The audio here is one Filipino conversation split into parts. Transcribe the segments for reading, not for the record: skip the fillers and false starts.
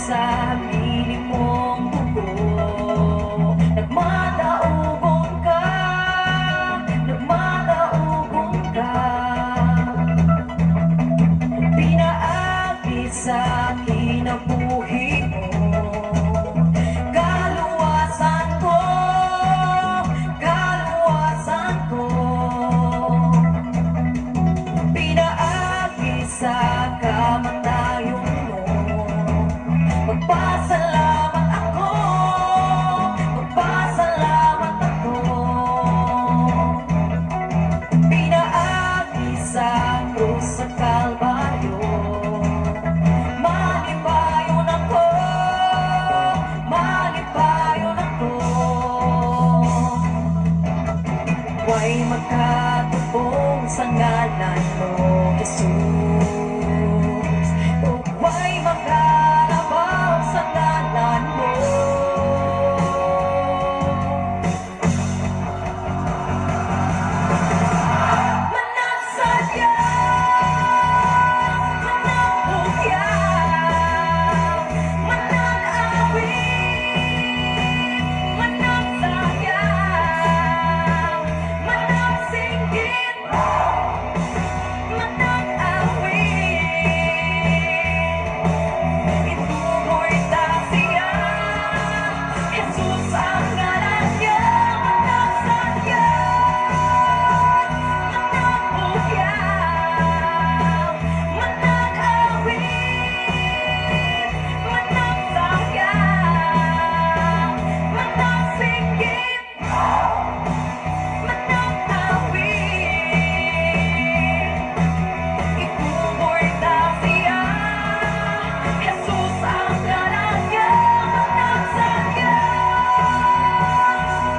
sa bili mong buko. Nagmadaugong ka, nagmadaugong ka. Pinaagi sa akin ang buhi mo. Kaluwasan ko, kaluwasan ko. Pinaagi sa kamatayon mo. Magpasalamat ako, magpasalamat ako. Pinaagi sa krus sa Kalbaryo. Malipayon ako, malipayon ako. Huwag magkatubong sa ngalan mo, Jesus. Huwag magkalabaw sa ngalan mo. Managsadya, managpugyaw, mananawin, managsayaw, managsinggit, mananawin. Ituloy tasya, Jesus ang ngalan niya. Managsadya, managpugyaw, mananawin, managsayaw, managsinggit, mananawin. Ituloy tasya, Jesus ang ngalan niya. Managsadya,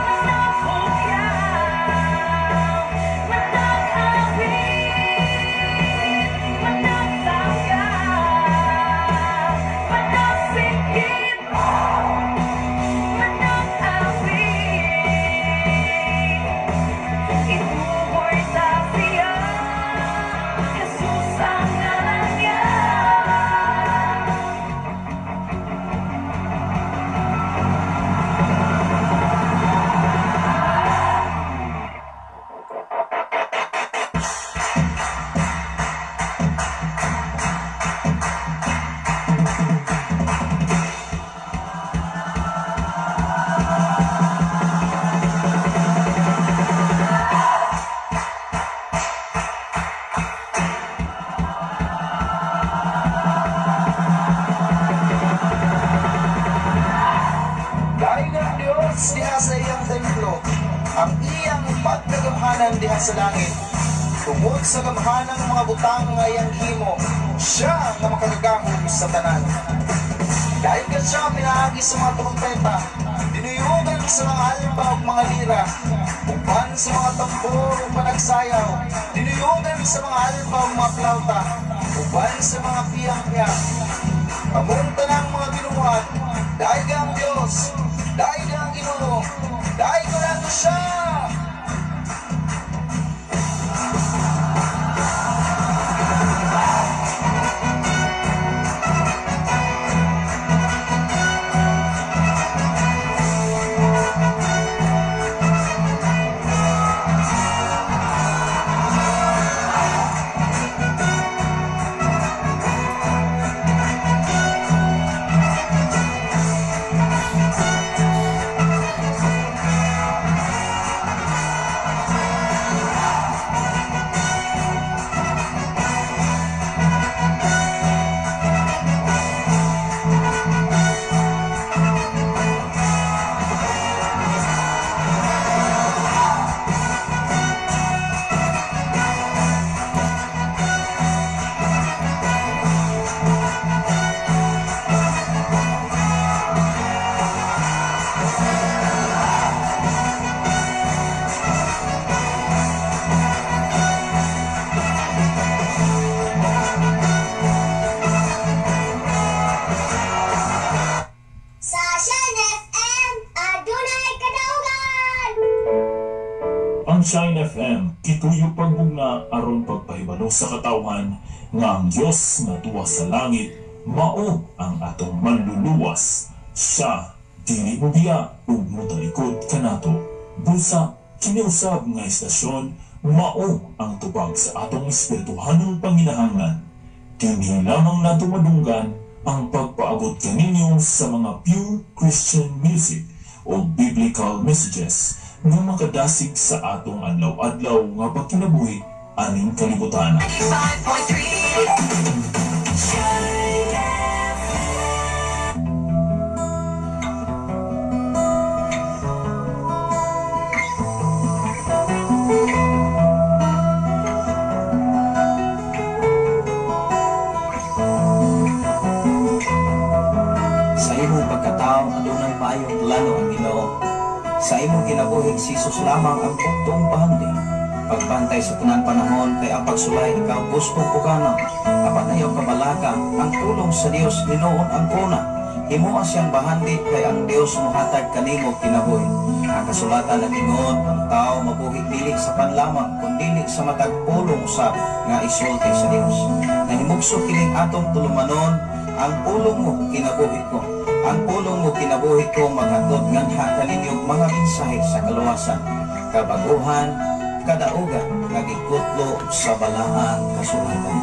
managpugyaw, mananawin, managsayaw, managsinggit, mananawin. Ituloy tasya, Jesus ang ngalan niya. Dahil ang Diyos diha sa iyang templo, ang iyang pagkagamhanan diha sa langit. Tungod sa gamhanang mga butang nga iyang himo, siya nga makagagahom sa tanan. Dahil ka siya pinaagi sa mga trompeta, dinuyugan sa mga alba ug mga lira, uban sa mga tambor ug panagsayaw, dinuyugan sa mga alba ug mga plauta, uban sa mga piyang-piyang. Among tanang mga binuhat, dahil ka ang Diyos, dahil ka ang Ginoo, dahil ko lang siya. Shine FM, kituyo pagbunga aron pagpahibalo sa katawhan nga ang Dios nga tuwa sa langit mao ang atong manlulupon. luwas. Siya dili mo biya ug motalikod kanato. Busa kiniusab nga istasyon mao ang tubag sa atong espirituhanong panginahanglan. Dinhi lamang nato madunggan ang pagpaabot kaninyo sa mga pure Christian music o biblical messages nga makadasig sa atong adlaw-adlaw nga pagkinabuhi aning kalibutan. 95.3 Sa imong pagkatao, adunay maayong plano ang Ginoo. Sa imong kinabuhi, si Jesus lamang ang buktong bahandi. Pagbantay sa tanang panahon, kay ang pagsulay ikaw gustong pugana. Apat na iyong kabalaka, ang tulong sa Dios Ginoon ang kuna. Himuha siyang bahandi, kay ang Dios muhatag kanimo kinabuhi. Ang kasulatan nag-ingon, ang tao mabuhi dili sa panlamang, kundi sa matag pulong usab nga isulti sa Dios. Nahimugso kining atong tulumanon, ang pulong mo kinabuhi ko. Ang pulong mo kinabuhi ko maghatod nganha kaninyong mga mensahe sa kaluwasan, kabaguhan, kadaugan, nagikutlo sa balaang kasulatan.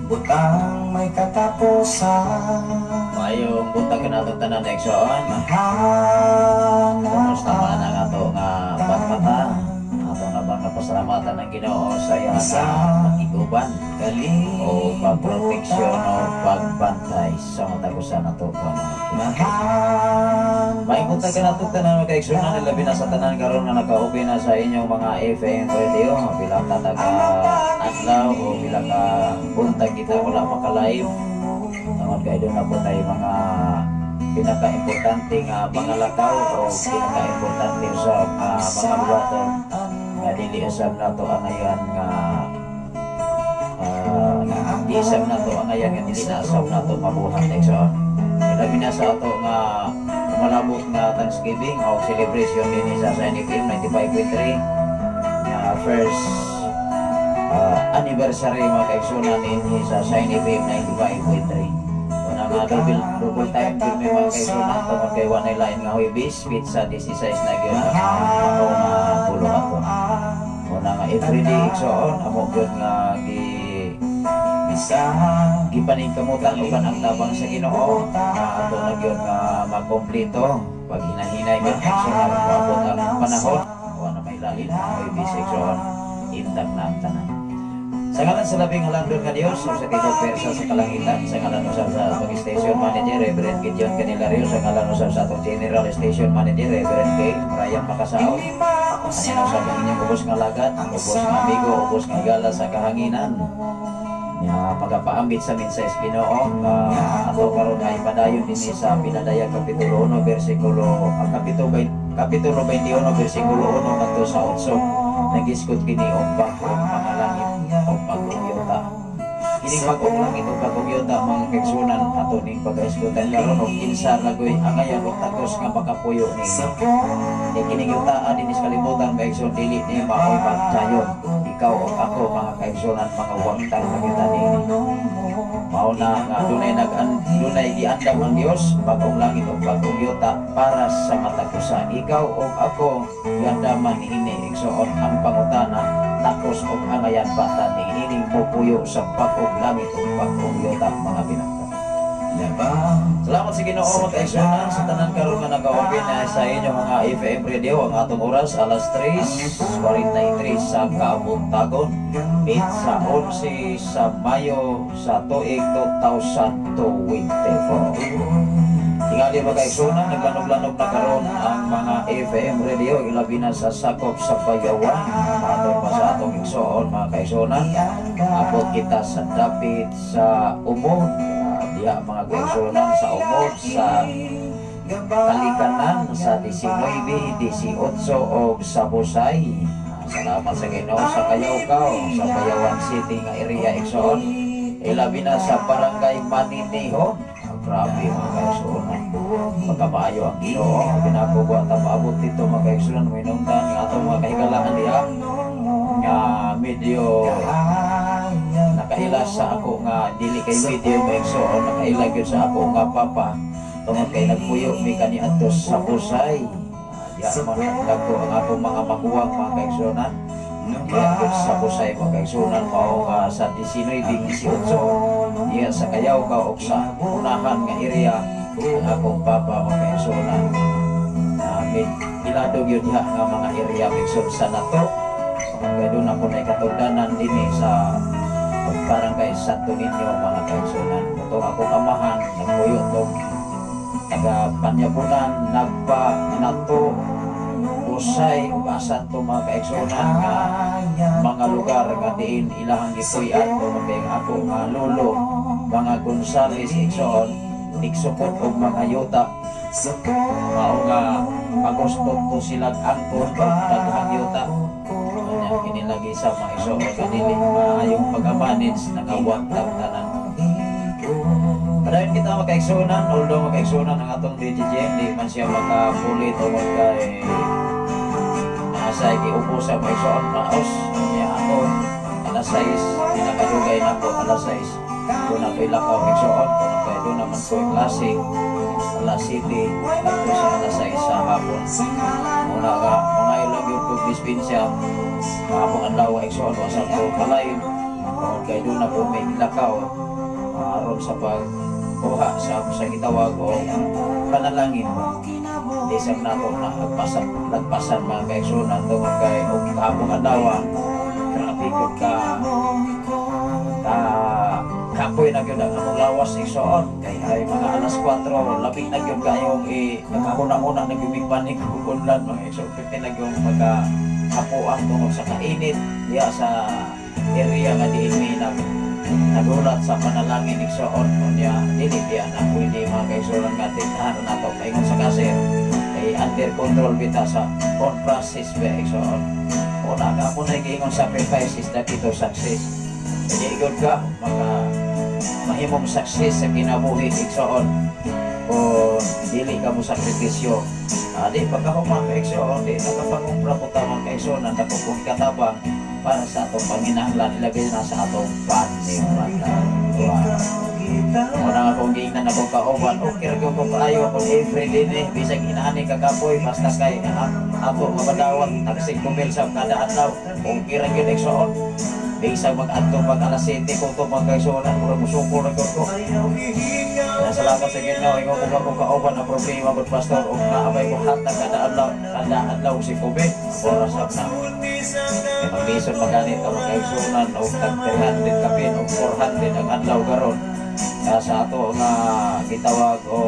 Butang may katapusan, Mayong butang kanatong tanan na igsoon. Kumusta man ang ato nga pagmata, ato nga bang napasalamatan ng Ginoo sa iya nga makiguban o pagproteksyon o pagbantay sa matagusan ato ka may butang kanatong tanan mga igsoon na labi na sa tanan karon nga nakaubi na sa inyong mga FM radio bilang tataga adlaw o bilang buntag kita wala maka-live. Tungod kay doon na po tayo mga pinaka-importante nga mga lakaw o pinaka-importante sa mga luwaton nga dili usab nato ang ayan nga di usab nato ang ayan nga dili na usab nato mabuhat igsoon. Labi na sa ato nga malabot nga Thanksgiving o celebration din sa NFM 95.3 nga first anniversary mga kaigsunan ninyo sa Shiny Fame 95.3. Unang double time film mga kaigsunan tungkol kay One Line nga Huibis, pizza 16 na yun ako nga pulong ako. Unang everyday igsoon, amo yun nga gipaningkamutan o ang labang sa Ginoo na ato na yun nga magkomplito pag hinahinay mga kaigsunan mabot ang panahon wala may lalim na Huibis igsoon intak na ang tanan. Sa ngalan sa labing halandon nga Dios, sa kay Persa sa kalangitan, sa ngalan usab sa atong station manager Reverend Gideon Canilario, sa ngalan usab sa atong general station manager Reverend Kay Ryan Makasao. Ano usab ang inyong ubos nga lagat, ubos nga amigo, ubos nga gala sa kahanginan. Nga pagapaambit sa mensahe Ginoo, ato karon ay padayon dinhi sa Pinadaya kapitulo 1 bersikulo kapitulo 21 bersikulo 1 ngadto sa 8. Nagisgot kini og bagong mga langit o bagong yuta. Kini bagong langit o bagong yuta mga kaigsunan ato ning pag-isgutan karon og kinsa lagoy ang ayan og tagos nga makapuyo ni. Kini yuta dinhi sa kalibutan kaigsunan dili ni maoy pagdayon. Ikaw o ako mga kaigsunan mga wangtal kita nini. Mao na nga dunay giandam ang Dios bagong langit o bagong yuta para sa matagusan. Ikaw o ako giandaman niini igsoon ang pangutana tapos og angayan bata ni ining pupuyo sa bagong langit o bagong yuta mga binata. Salamat sa Ginoo mga kaigsunan sa tanan karon nga naka-open na sa inyo mga FM radio ang atong oras alas 3:43 sa kabuntagon meet sa 11 sa Mayo sa tuig 2024. Tingali mga kaigsunan naglanog-lanog na karon ang mga FM radio ilabi na sa sakop sa Payawan aton pa sa atong igsoon mga kaigsunan abot kita sa dapit sa umod diha mga kaigsunan sa umod sa kalikanan sa 19, 18 o sa Busay. Salamat sa Ginoo sa Kayawkaw sa Payawan City nga area igsoon ilabi na sa barangay Maninihon. Grabe mga kaigsunan pagkabaayo ang Ginoo pinakugwa ta maabot dito mga kaigsunan minungtan nga atong mga kahigalangan diha nga medyo nakaila sa ako nga dili kay video maigsoon, nakaila gyud sa ako nga papa tungod kay nagpuyo mi kani adto sa Pusay. Diya man nagko ang atong mga maguwang mga kaigsunan. Diya gyud sa Pusay mga kaigsunan mao nga sa 19-18. Diya sa Kayawkaw ug sa unahan nga area ang akong papa mga kaigsunan. Ilado yun diha nga mga area mixod sa nato. Kaya doon ako na ikatugdanan din sa barangay Santo Niño mga kaigsunan. Ito akong amahan, nagpuyo itong taga Panyabunan, Nagpa, Nato, Pusay, basan to mga kaigsunan nga mga lugar nga diin ilahang gipuy-an kung ako nga lolo, mga Gonzales, Iksoon, Iksukot o mga yuta. Mao nga magusto to silang angkon pag daghang yuta. Kanya kinilagi sa mga iso o kanili maayong pag-manage nagawag tanan. Padayon kita makaigsunan, although makaigsunan ang atong DJJ, di man siya makapulit o magkay nasay giupo sa mga isuon maos. Kanya ako alas 6 pinakadugay na ko alas 6 doon ako ilakaw igsuon kaya doon naman ko yung klaseng alas 7 at sa alas 6 sa hapon. Muna ka, mga ilang yung kugdispensya hapong ang lawa igsuon wasap ko kalayo kaya doon na po may ilakaw aron sa pagkuha sa gitawag o panalangin. Isang nato na lagpasan mga kaigsunan tungod kay og hapong ang lawa grabe gud ka kapoy na gyud ang among lawas igsoon kay ay mga alas 4 labing na gyud kayong nakahuna-una na gyud panik kukunlan mga igsoon piti na gyud magkahapuan tungod sa kainit diya sa area nga diin may nagulat sa panalangin igsoon unya dili diya na pwede mga kaigsunan nga tindahan nato paingon sa kasir kay under control bita sa on process ba igsoon una ka mo na giingon sacrifice is the key to success. Kaya igod ka, mahimong success sa kinabuhi igsoon kung dili ka mo sakripisyo. Di pagkahumang kaigsoon, di nakapangumpra po tamang kaigsoon ang nakupong katabang para sa atong panginahanglan ilagay na sa atong panimatan. Muna nga kung giingnan akong kauban, okay rin ko kaayo akong every din bisag inaani kakapoy, basta kay ako mabadawat, tagsig kumil sa kada adlaw, okay rin yun igsoon. Isang mag-adto pag alas 7 kung ito mga kaigsunan, mura musukor na ko. Salamat sa Ginoo, ikaw kung ako kauban ang problema mo pastor o naabay ko hatag kada adlaw si Kobe, oras up na. Kaya mag-lison maganit ang mga kaigsunan o tag 300 kapin o 400 ang adlaw karon. Kaya sa ato nga gitawag o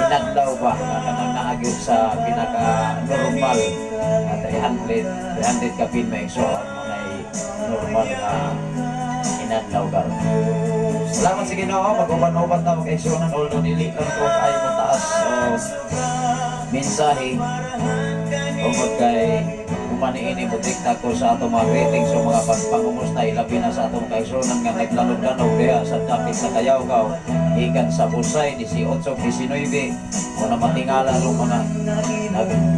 inadlaw ba nga kanang naagyo sa pinaka-normal 300 kapin maigsunan. Normal na inadlaw karon. Salamat sa Ginoo, mag-uban-uban ta mag-kaigsunan although dili lang ko kaayo mo taas o mensahe tungod kay umani-ini butikta ko sa atong mga greetings o mga pangumusta ilabi na sa atong kaigsunan nga naglalog-lanog diha sa dapit sa Kayawkaw ikan sa Pusay 18-19 o na matingala ro mga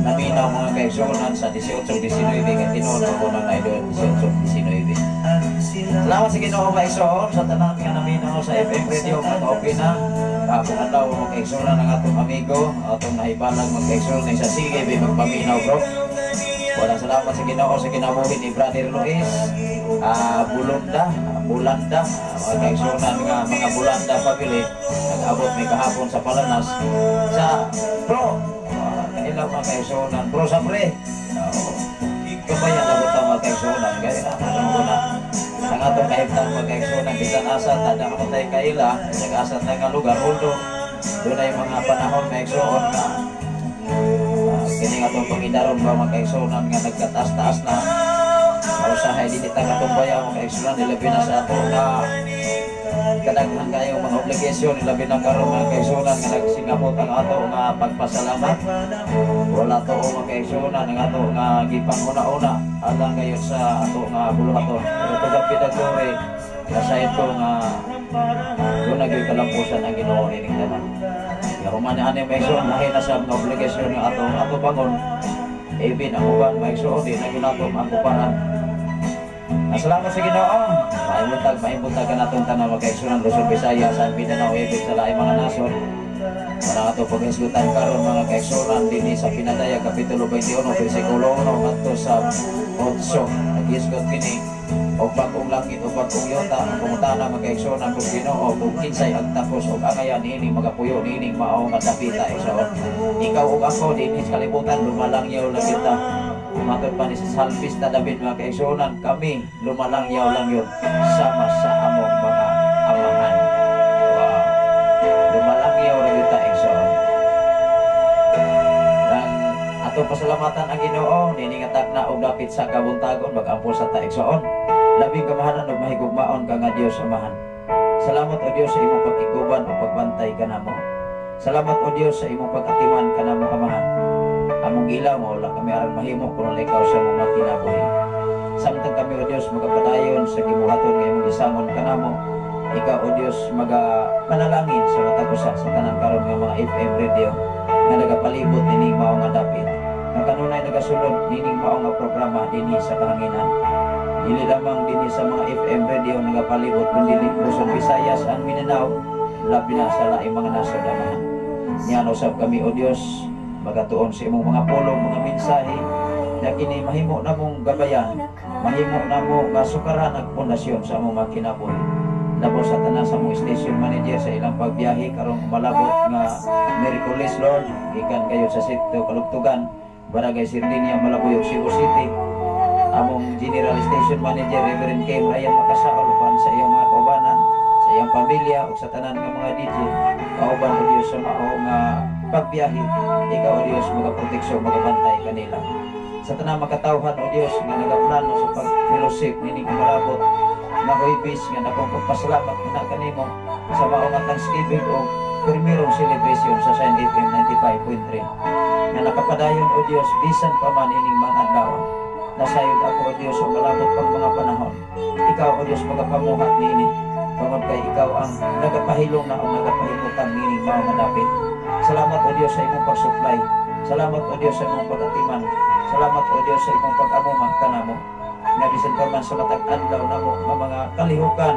naminaw mga kaigsunan sa 18-19 kay tinuod ko na naidon 18-19. Salamat sa Ginoo kaigsuon sa tanan nga naminaw sa FM radio nga okay na kapag adlaw mga kaigsunan ang atong amigo atong nahibalang mga kaigsunan sa sige magpaminaw bro. Walang salamat sa Ginoo sa kinabuhi ni Brother Luis Bulanda mga kaigsunan nga mga Bulanda family nag-abot may kahapon sa Palanas sa pro kanilang mga kaigsunan pro sa pre kabayan na butang mga kaigsunan kaya natanong ko na ang atong kahimtang mga kaigsunan bisan asa tada kamatay kaila nag-asa tayo nga lugar although doon ay mga panahon kaigsunan na kini nga itong pangidaron ba mga kaigsunan nga nagkataas-taas na mausahay din itang katumbaya mga kaigsunan nilabi na sa ato na kadaghan kayo mga obligasyon nilabi na karon mga kaigsunan nga nagsingabot ang ato nga pagpasalamat wala to mga kaigsunan ang ato nga gipanguna-una alang kayo sa ato nga buluhaton pero tugapi na glory nasa ito nga doon nagyoy kalampusan ang Ginoo ining tanan. Yaman ni ani maigsoon lahi na sa mga obligasyon ng ato bangon. Even ang uban maigsoon di na ginato ang kuparan. Salamat sa Ginoo. Maibuntag ka natong tanang magkaigsunan Luzon, Visayas, San Mindanao, ibig sa laing mga nasod. Para ato pag-isgutan karon mga kaigsunan dinhi sa Pinadaya Kapitulo 21 bersikulo 1 ngadto sa 8. Nag-isgot kini og bagong langit o bagong yuta ang pangutana mga kaigsunan kung Ginoo kung kinsay ang tapos og angayan niining magapuyo niining mao nga dapita igsoon. Ikaw ug ako dinhi sa kalibutan lumalangyaw lang kita. Matod pa ni sa Salmista David mga kaigsunan, kami lumalangyaw lang yun sama sa among mga amahan. Wow. Lumalangyaw lang kita igsoon. Dan ato pasalamatan ang Ginoo niningatak na og dapit sa kabuntagon mag-ampol sa taigsoon. Labing kamahanan ug mahigugmaon ka nga Dios amahan. Salamat o Dios sa imong pag-iguban o pagbantay kanamo. Salamat o Dios sa imong pag-atiman kanamo amahan. Among ilaw mo wala kami aron mahimo kun ikaw sa mga kinabuhi. Samtang kami o Dios magapadayon sa gibuhaton nga imong gisamon kanamo. Ikaw o Dios panalangin sa matag usa sa tanan karon nga mga FM radio nga nagapalibot nining mao nga dapit. Nga kanunay nagasulod nining mao nga programa dinhi sa kahanginan. Dili lamang dinhi sa mga FM radio nagapalibot kundi Luzon, Visayas, San Mindanao, labi na sa laing mga nasod amahan. Niyan usab kami o Dios magatuon sa imong mga pulong, mga mensahe na kini mahimo namong gabayan, mahimo namo nga sukaran ang pundasyon sa among mga kinabuhi. Labo sa tanan sa among station manager sa ilang pagbiyahe karong malabot nga Miraculous Lord, gikan kayo sa Sitio Kalugtugan, Barangay Sirdinia, Malabuyog, Cebu City. Among General Station Manager Reverend Kim Ryan Makasaol uban sa iyang mga kaubanan, sa iyang pamilya ug sa tanan nga mga DJ. Kauban o Dios sa mao nga pagbiyahe, ikaw o Dios magaproteksyon, magabantay kanila. Sa tanang makatawhan o Dios nga nagaplano sa pag-fellowship nining malabot na huibis nga napagpasalamat na kanimo sa mao nga Thanksgiving o primerong celebration sa San FM 95.3 nga nakapadayon o Dios bisan pa man ining mga adlaw. Nasayod ako o Dios o malabot pang mga panahon. Ikaw o Dios magapamuhat niini. Tungod kay ikaw ang nagapahilong na o nagapahimutang nining mao nga dapit. Salamat o Dios sa imong pagsuplay. Salamat o Dios sa imong pag-atiman. Salamat o Dios sa imong pag-amumang kanamo. Nga bisan pa man sa matag adlaw namo nga mga kalihukan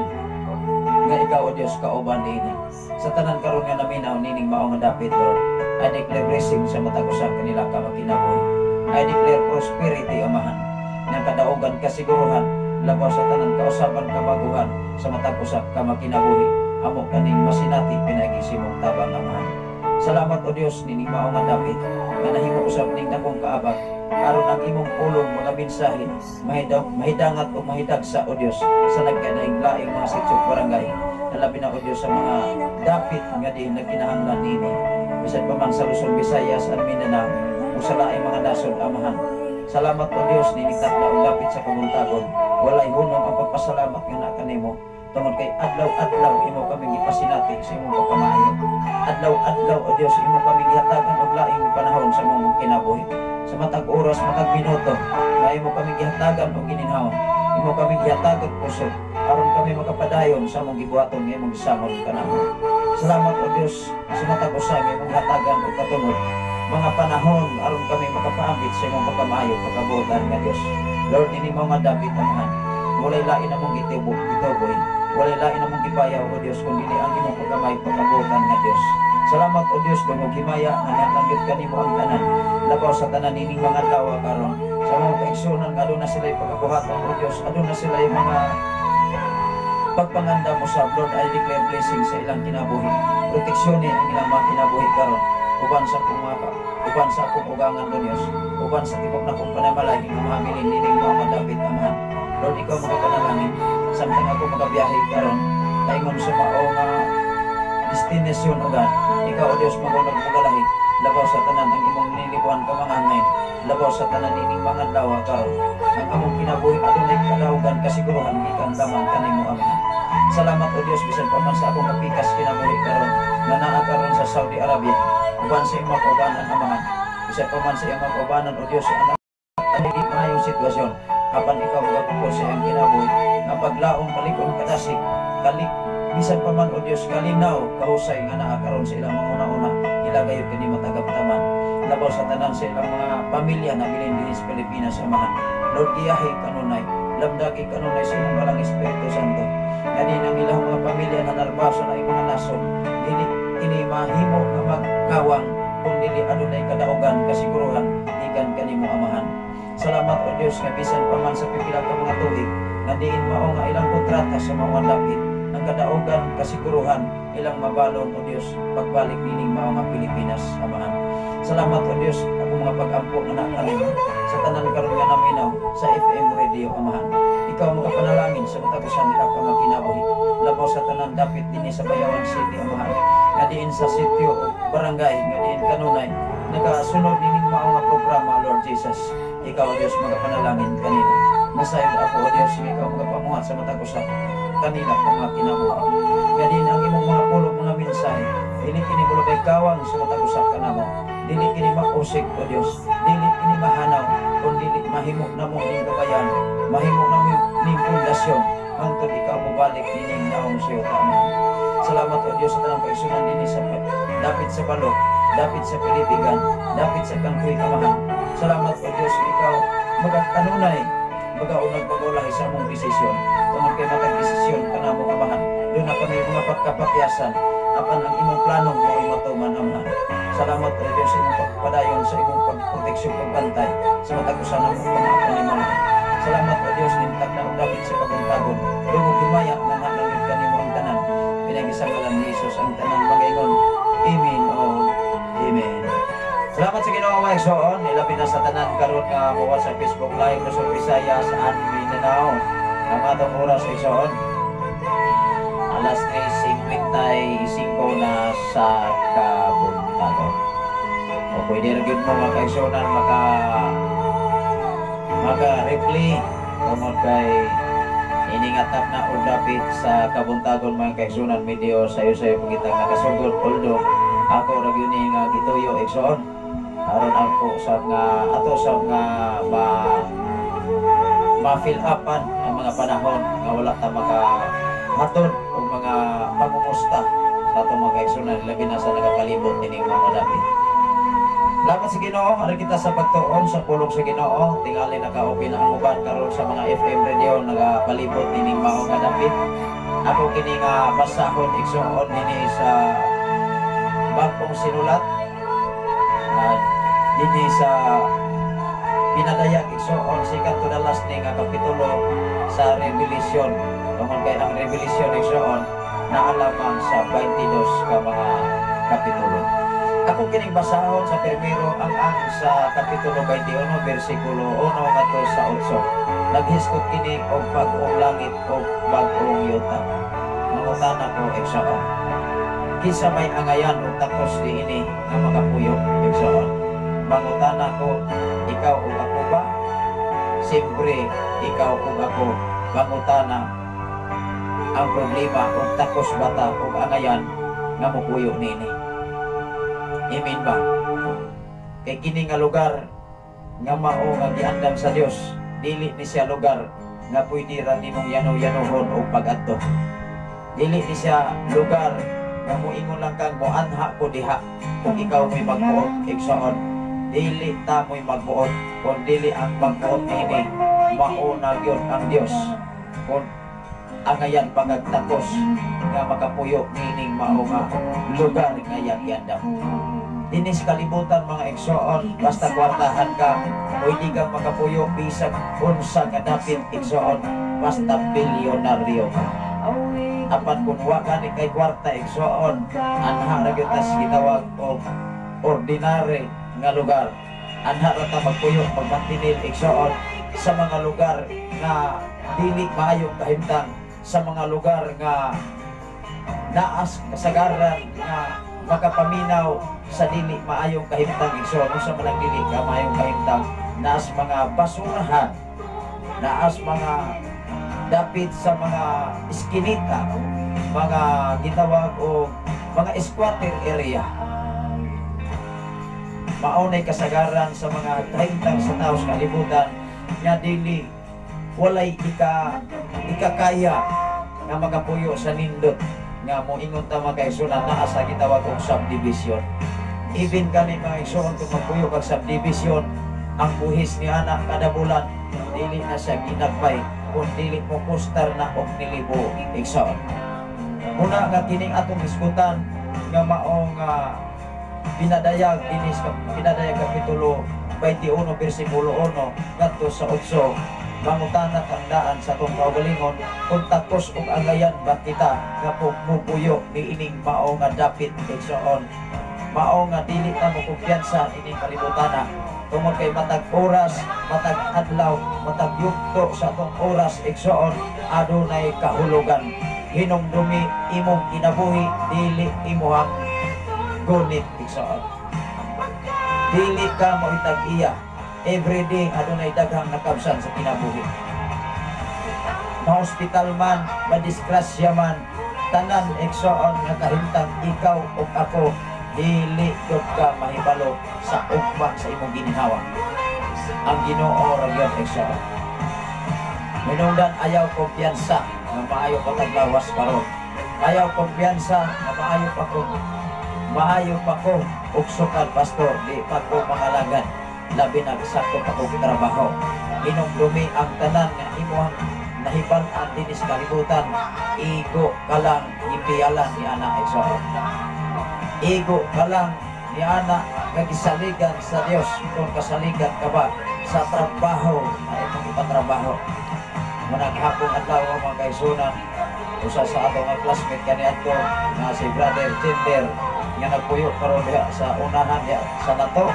nga ikaw o Dios kauban niini. Sa tanan karon nga naminaw nining mao nga dapit, Lord, I declare blessing sa matag usa kanila ka makinabuhi. I declare prosperity amahan. Nga kadaugan kasiguruhan labaw sa tanan kausaban kamaguhan sa matag usa ka makinabuhi. Amo kaning masinati pinagisimong tabang amahan. Salamat o Dios nining mao nga dapit nga nahimo usab ning dakong kaabag aron ang imong pulong mga mensahe mahidangat o mahidagsa o Dios sa nagkanaiglaing mga sitio barangay. Labi na o Dios sa mga dapit nga di nagkinahanglan nini bisan pa man sa Luzon, Visayas, San Mindanao o sa laing mga nasod amahan. Salamat o Dios nining tatla o dapit sa kabuntagon. Walay hunong ang pagpasalamat nga na kanimo. Tungod kay adlaw-adlaw imo kami gipasinati sa imong pagkamaayo. Adlaw-adlaw o Dios imo kami gihatagan og laing panahon sa imong kinabuhi. Sa matag oras, matag minuto, nga imo kami gihatagan og gininhawa. Imo kami gihatagan puso aron kami makapadayon sa among gibuhaton nga imong gisamon kanamo. Salamat o Dios sa matag usa nga imong gihatagan og katunod mga panahon aron kami makapaambit sa imong pagkamaayo pagkabuotan nga Dios. Lord, ini mo nga dapit amahan. Walay lain namong gituboy. Walay lain namong gipayaw o Dios kung dili ang imong pagkamay pagkabuotan nga Dios. Salamat o Dios dungog himaya nga nalanggit kanimo ang tanan. Labaw sa tanan nining mga adlaw karon. Sa mga kaigsunan nga aduna sila pagkabuhaton o Dios, aduna sila mga pagpanganda mo sa Lord. I declare blessing sa ilang kinabuhi. Proteksyon ang ilang mga kinabuhi karon. Uban sa akong ugangan o Dios. Uban sa tibok na kong panamalay nga mahamilin nining mga dapit amahan. Lord, ikaw makapanalangin. Samtang ako magabiyahe karon, taingon sa mao nga destinasyon o God. Ikaw o Dios magunag magalahi. Labaw sa tanan ang imong nilipuan ka mga ngayon. Labaw sa tanan ining mga dawa karon. Ang among kinabuhi adunay kadaugan kasiguruhan ikan lamang kanimo amahan. Salamat o Dios bisan pa man sa akong kapikas kinabuhi karon nga naa karon sa Saudi Arabia. Uban sa imong kaubanan amahan. Bisan pa man sa imong kaubanan o Dios ang dili maayong sitwasyon. Kapan ikaw magapupos sa iyang kinabuhi nga paglaong kalikon kadasig bisan pa man o Dios kalinaw kahusay nga naa karon sa ilang mga una-una ilagay kini matagaptaman labaw sa tanan sa ilang mga pamilya na bilin sa Pilipinas amahan. Lord, giyahi kanunay damdagi kanunay sa imong balang Espiritu Santo. Kadi ang ilang mga pamilya na narbaso na mga nason, dili kini mahimo nga magkawang kung dili adunay kadaugan kasiguruhan gikan kanimo Amahan. Salamat o Dios nga bisan pa man sa pipila ka mga tuig nga diin mao nga ilang kontrata sa mga dapit ang kadaugan kasiguruhan ilang mabalon o Dios pagbalik nining mao nga Pilipinas Amahan. Salamat o Dios ako mga pag-ampo nga kanimo sa tanan karon nga naminaw sa FM radio Amahan. Ikaw magapanalangin sa matagusan nila ka makinabuhi labaw sa tanan dapit dinhi sa Bayawan City Amahan. Nga diin sa sitio o barangay nga diin kanunay nagasunod nining mao nga programa Lord Jesus. Ikaw o Dios magapanalangin kanina. Nasayod ako o Dios nga ikaw magapamuhat sa matagusan kanila ka makinabuhi. Nga diin ang imong mga pulo mga mensahe dili kini bulabay kawang sa matagusan kanamo. Dili kini mausik o Dios. Dili kini mahanaw kun dili mahimo namo ning kabayan. Mahimo namo ning pundasyon hangtod ikaw mobalik nining naong siyo Amahan. Salamat o Dios sa tanang kaigsunan dinhi sa dapit sa balok, dapit sa Pilipigan, dapit sa Kangkuy Amahan. Salamat o Dios ikaw magakanunay magaunag pagulahi sa among desisyon. Tungod kay matag desisyon kanamo Amahan. Doon na kami mga pagkapakyasan apan ang imong planong mo'y matuman Amahan. Salamat o Dios sa imong pagpadayon sa imong pagproteksyon pagbantay sa matagusan ng mga panimanan. Salamat o Dios nimtag na dapit sa kabuntagon. Dugog himaya nga nanangit kanimo ang tanan. Pinagisangalan ni Jesus ang tanan magaingon. Amen o Amen. Salamat sa Ginoo mga igsoon, ilabi na sa tanan karon nga buwas sa Facebook Live Luzon, Visayas, and Mindanao. Ang atong oras igsoon. Alas 3:55 na sa kabuntagon. O pwede rin mo mga kaigsunan maka-replay tungod kay iningatap na o dapit sa kabuntagon mga kaigsunan medyo sayo-sayo pagitang nakasugod although ako ragyuni nga gituyo igsoon aron ako sa nga ato sa nga ma-fill upan ang mga panahon nga wala ta makahatod o mga pangumusta sa atong mga kaigsunan labi na sa nagapalibot ining mga dapit. Salamat sa Ginoo, ari kita sa pagtuon sa pulong sa Ginoo. Tingali naka-open na ang uban karon sa mga FM radio nagapalibot dining mao nga dapit. Ako kini nga basahon igsoon dinhi sa bagong sinulat. Dinhi sa pinadayag igsoon sikat to the last nga kapitulo sa Revelation. Tungod kay ang Revelation igsoon naalaman sa 22 ka mga kapitulo. Ako kining basahon sa primero ang sa kapitulo 21 bersikulo 1 ngadto sa 8. Naghiskot kini og bag-ong langit og bag-ong yuta. Mangutana ko igsoon. Kinsa may angayan o takos diini nga makapuyo igsoon. Mangutana ko ikaw ug ako ba? Siyempre ikaw ug ako. Mangutana ang problema og takos bata ug angayan nga mopuyo nini. Amen ba? Kay kini nga lugar nga mao nga giandam sa Dios, dili ni siya lugar nga pwede ra nimong yano-yanohon o pag-adto. Dili ni siya lugar nga moingon lang kang moanha ko diha kung ikaw mo'y magbuot igsoon. Dili ta mo'y magbuot kung dili ang magbuot nini mao na gyud ang Dios. Kung angayan pagagtakos nga makapuyo nining mao nga lugar nga giandam. Dinis kalibutan mga igsoon, basta kwartahan ka, pwede kang makapuyo bisag unsa nga dapit igsoon, basta bilyonaryo ka. Apan kung wa ka ni kay kwarta igsoon, anha ra gyud tas gitawag og ordinary nga lugar. Anha ra ta magpuyo magmantinil igsoon sa mga lugar nga dili maayong kahimtang, sa mga lugar nga naas kasagaran nga makapaminaw sa dili maayong kahimtang igsoon. Sa manang dili ka maayong kahimtang, naas mga basurahan, naas mga dapit sa mga iskinita, mga gitawag o mga squatter area. Maunay kasagaran sa mga kahimtang sa tao sa kalibutan nga dili walay ikakaya nga magapuyo sa nindot nga moingon ta mga kaigsunan naa sa gitawag og subdivision. Even kani mga igsoon kung magpuyo kag subdivision, ang buhis ni anak kada bulan dili na siya ginagpay kung dili mo poster na og nilibo igsoon. Muna nga kining atong iskutan nga maong pinadayag dinis pinadayag kapitulo 21 bersikulo 1 ngadto sa 8 mangutanat ang daan sa atong kaugalingon kung takos og angayan ba kita nga pumupuyo ni ining mao nga dapit igsoon. Mao nga dili ta mo kumpiyansa ining kalibutana tungod kay matag oras, matag adlaw, matag yugto sa atong oras igsoon adunay kahulugan. Hinumdumi imong kinabuhi dili imong gunit igsoon. Dili ka mo itag-iya everyday adunay daghang nakabsan sa kinabuhi. Ma-hospital man, madisgrasya man, tanan igsoon nga kahimtang ikaw ug ako dili gud ka mahibalo sa ugma sa imong ginhawa. Ang Ginoo ra gyud igsoon. Minungdan ayaw kumpiyansa nga maayo pataglawas karon. Ayaw kumpiyansa nga maayo pa ko ug sukad pastor di pa ko mangalagad labi na sakto pa kong trabaho. Hinumdumi ang tanan nga imong nahibal-an dinis kalibutan, igo ka lang ipiyalan ni ana igsoon. Igo ka lang ni ana nga gisaligan sa Dios kung kasaligan ka ba sa trabaho na imong ipatrabaho. Munang hapon adlaw mga kaisunan, usa sa ato nga classmate kaniadto nga si Brother Tinder nga nagpuyo karon diha sa unahan diha sa nato.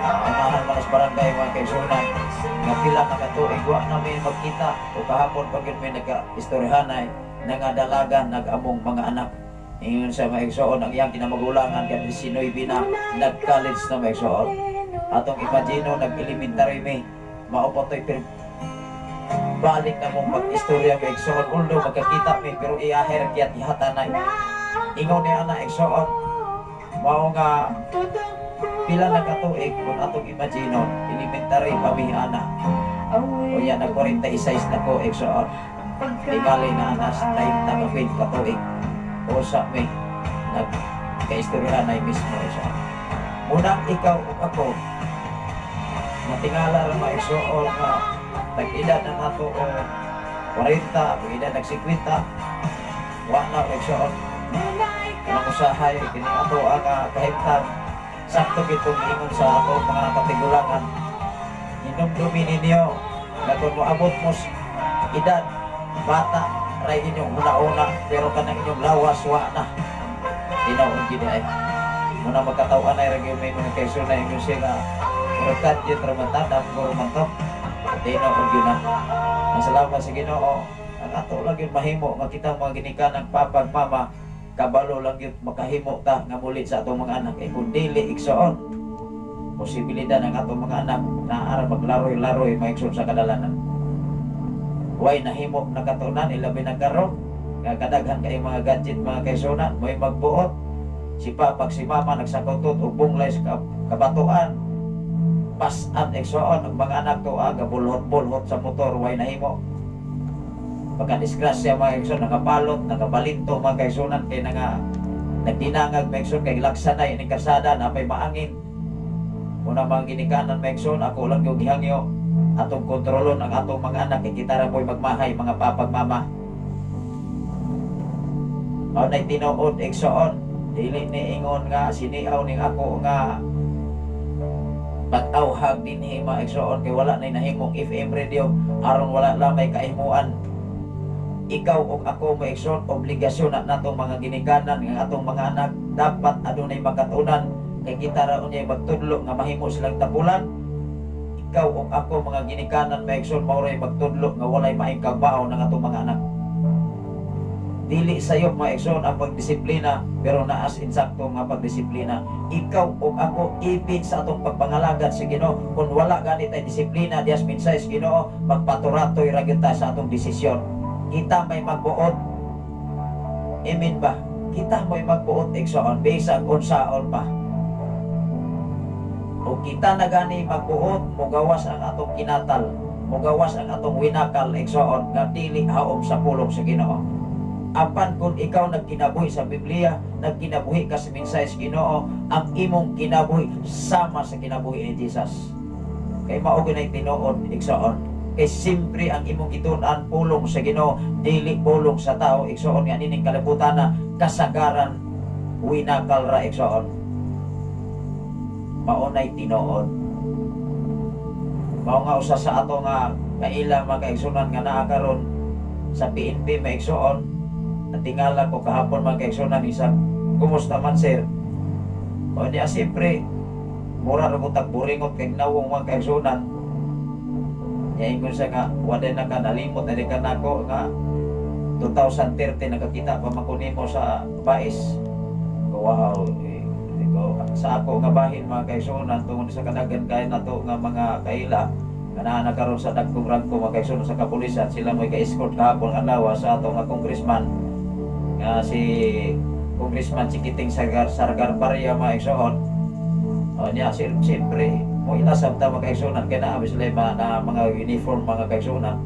Unahan man sa barangay mga kaisunan nga pila ka katuig wa namin magkita o kahapon pag yun may nag-istoryahanay nangadalagan nag-among mga anak. Ingon sa mga igsoon ang iyang kinamagulangan kay 19 na nag-college na mga igsoon. Atong imagino nag-elementary may maupotoy balik na mong mag-istorya mga igsoon. Although magkakita may pero iahir kiyat ihatanay. Ingon niya na igsoon mao nga pila na katuig kung atong imagino elementary pamihana. O yan nag-46 na ko igsoon. Tingali na anas 30 ka pwede katuig. O sa may nagkaistoryahan ay mismo siya. Munang ikaw o ako natingala rin mga igsoon nga tag-edad na nato o 40, tag-edad nag-50 wala o igsoon ang usahay kini ato ang kahimtang sakto gitong ingon sa ato mga katigulangan. Hinumdumi ninyo na kung moabot mo edad bata ray inyong una-una pero kanang inyong lawas wa na tinaon gid ay muna magkatawan ay ragyo may mga kaisyon na inyo siya nga murakat yun tramatadap ko rumantok tinaon gid na. Masalamat sa Ginoo ang ato lang yun mahimo nga kita mga ginikanan papag mama kabalo lang yun makahimo ta nga muli sa atong mga anak kay kung dili igsoon posibilidad ng atong mga anak na ara maglaroy-laroy maigsoon sa kadalanan. Way nahimo nakatunan ilabi na karon nga kadaghan kay mga gadget mga kaisunan mo'y magbuot si papa si mama nagsakotot og bunglay sa kabatuan pas-an igsoon ang mga anak to aga bulhot-bulhot sa motor way nahimo pagka-disgrasya mga igsoon nakapalot nakabalinto mga kaisunan kay nagdinangag mga igsoon kay laksanay ning kasada na pay maangin una mga ginikanan mga igsoon ako lang yung gihangyo atong kontrolon ang atong mga anak kay kita ra mo'y magmahay mga papag mama. Mao nay tinuod igsoon dili ni ingon nga siniaw ning ako nga pag-awhag dinhi mga igsoon kay wala nay nahimong FM radio aron wala lamay kahimuan. Ikaw ug ako mga igsoon obligasyon na natong mga ginikanan nga atong mga anak dapat adunay makatunan kay kita ra unyay magtudlo nga mahimo silang tapulan. Ikaw o ako mga ginikanan maigsoon mauray magtudlo nga walay maayong kagbaon ng atong mga anak. Dili sayo maigsoon ang pagdisiplina pero naas insakto nga pagdisiplina. Ikaw o ako ipit sa atong pagpangalagad sa Ginoo. Kung wala ganit ay disiplina dias minsay sa Ginoo magpaturatoy ra gyud ta sa atong desisyon. Kita may magbuot. Amen ba? Kita may magbuot igsoon bisag unsaon pa. O kita na gani magbuot, mugawas ang atong kinatal, mugawas ang atong winakal igsoon nga dili haom sa pulong sa Ginoo. Apan kung ikaw nagkinabuhi sa Biblia, nagkinabuhi ka sa minsay sa Ginoo, ang imong kinabuhi sama sa kinabuhi ni Jesus. Kay mao ginay tinuod igsoon. kay simpre ang imong gitun-an pulong sa Ginoo, dili pulong sa tao. Igsoon nga nining kalibutan na kasagaran winakal ra igsoon. Maunay tinuod. Mao nga usa sa ato nga kaila mga kaigsunan nga naa karon sa PNP maigsoon. Natingala ko kahapon mga kaigsunan isa, kumusta man sir? O niya siyempre mura ra butag buringot kay nawong mga kaigsunan. Nya ingon siya nga wala na ka nalimot na ka nako nga 2030 nakakita pa makunimo sa bais. Wow, sa ako nga bahin mga kaigsunan tungod sa kadagan kay nato nga mga kaila nga nakaroon sa dagkong rangko mga kaigsunan sa kapulisan, sila may ka-escort kahapon adlaw sa ato nga congressman nga si Congressman Chikiting Sargar Paria mga kaigsunan. O niya siyempre mo ilasam ta mga kaigsunan kay naa sila na mga uniform mga kaigsunan.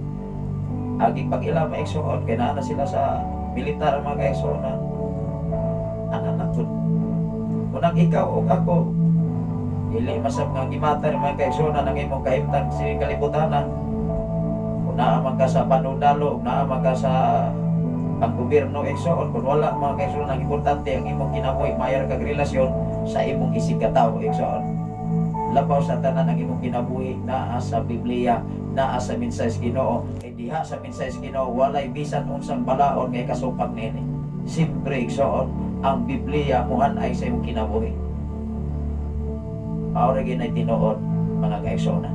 Aging pag-ila mga kaigsunan kay naa sila sa militar mga kaigsunan. Ana natud unang ikaw o ako dili masab nga gimatter mga kaigsunan ang imong kahimtang si kalibutan. Una man ka sa panudalo, una man ka sa ang gobyerno igsoon, kung wala mga kaigsunan ang importante ang imong kinabuhi mayar kag relasyon sa imong isig katawo igsoon. Labaw sa tanan ang imong kinabuhi naa sa Biblia, naa sa mensahe sa Ginoo. Kay diha sa mensahe sa Ginoo walay bisan unsang balaod kay kasupag niini. Simpre igsoon ang Biblia muhan ay sa imong kinabuhi. Maura ginay tinuod mga kaigsunan.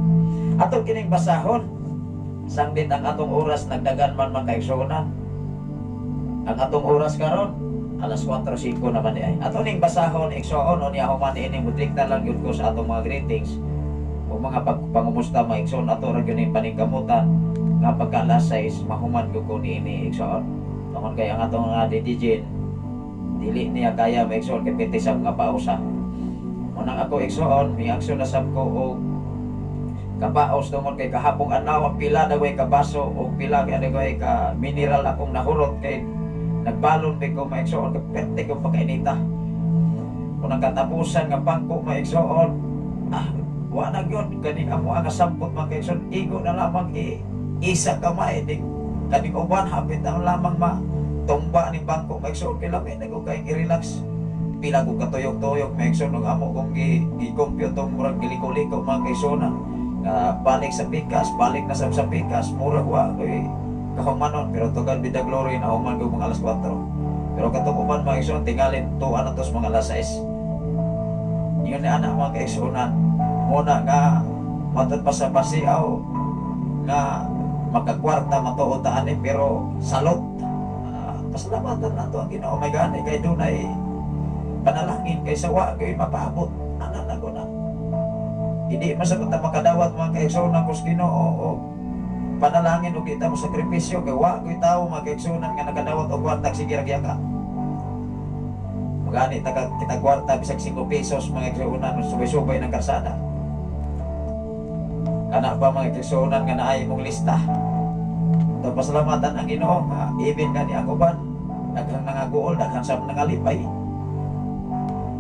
Atong kining basahon sangbit ang atong oras nagdagan man mga kaigsunan. Ang atong oras karon alas 4:05 naman ay. Ato ning basahon igsoon o niya human ini mudikta lang gyud ko sa atong mga greetings o mga pangumusta mga igsoon ato ra gyud ning paningkamutan nga pagka alas 6 mahuman gyud ko niini igsoon. Tungod kay ang atong nga DJ dili niya kaya maigsoon kay pitisab nga pausa. Munang ako igsoon mi aksyon na sab ko og kapaos tungod kay kahapong adlaw pila daway ka baso o pila kay ka mineral akong nahurot kay nagbalon di ko maigsoon kay perte ko pagkainita. Kung nagkatapusan nga bangko maigsoon wa na gyud kani amo ang sampot maigsoon igo na lamang isa kamay di kaning uban hapit ang lamang tumba ni bangko maigsoon kay lamay na ko kay i-relax. Pila ko katuyok-tuyok maigsoon ng amo kung i-compute tong murag giliko-liko mga kaigsoon balik sa pikas, balik na sa pikas, murag wa koy kahumanon pero tugal bida glory na human ko mga alas 4. Pero katukuman mga kaigsoon tingalin tuwa na tos mga alas 6. Yun na anak mga kaigsunan muna nga matod pa sa pasiaw nga magkakwarta matuotaan pero salot. Pasalamatan na to ang Ginoo may gani kay dunay panalangin kay sawa kay mapaabot ana na ko na. Hindi masagot na makadawat mga kaigsunan kus Ginoo o panalangin o kita mo sakripisyo kay wa ko'y tao mga kaigsunan nga nagadawat og kwarta sige ra ka. Magani kita kwarta bisag 5 pesos mga kaigsunan subay-subay ng karsada. Kana pa mga kaigsunan nga naay mong lista. To pasalamatan ang Ginoo nga even kani ako ban daghang nangaguol daghang sab nangalipay.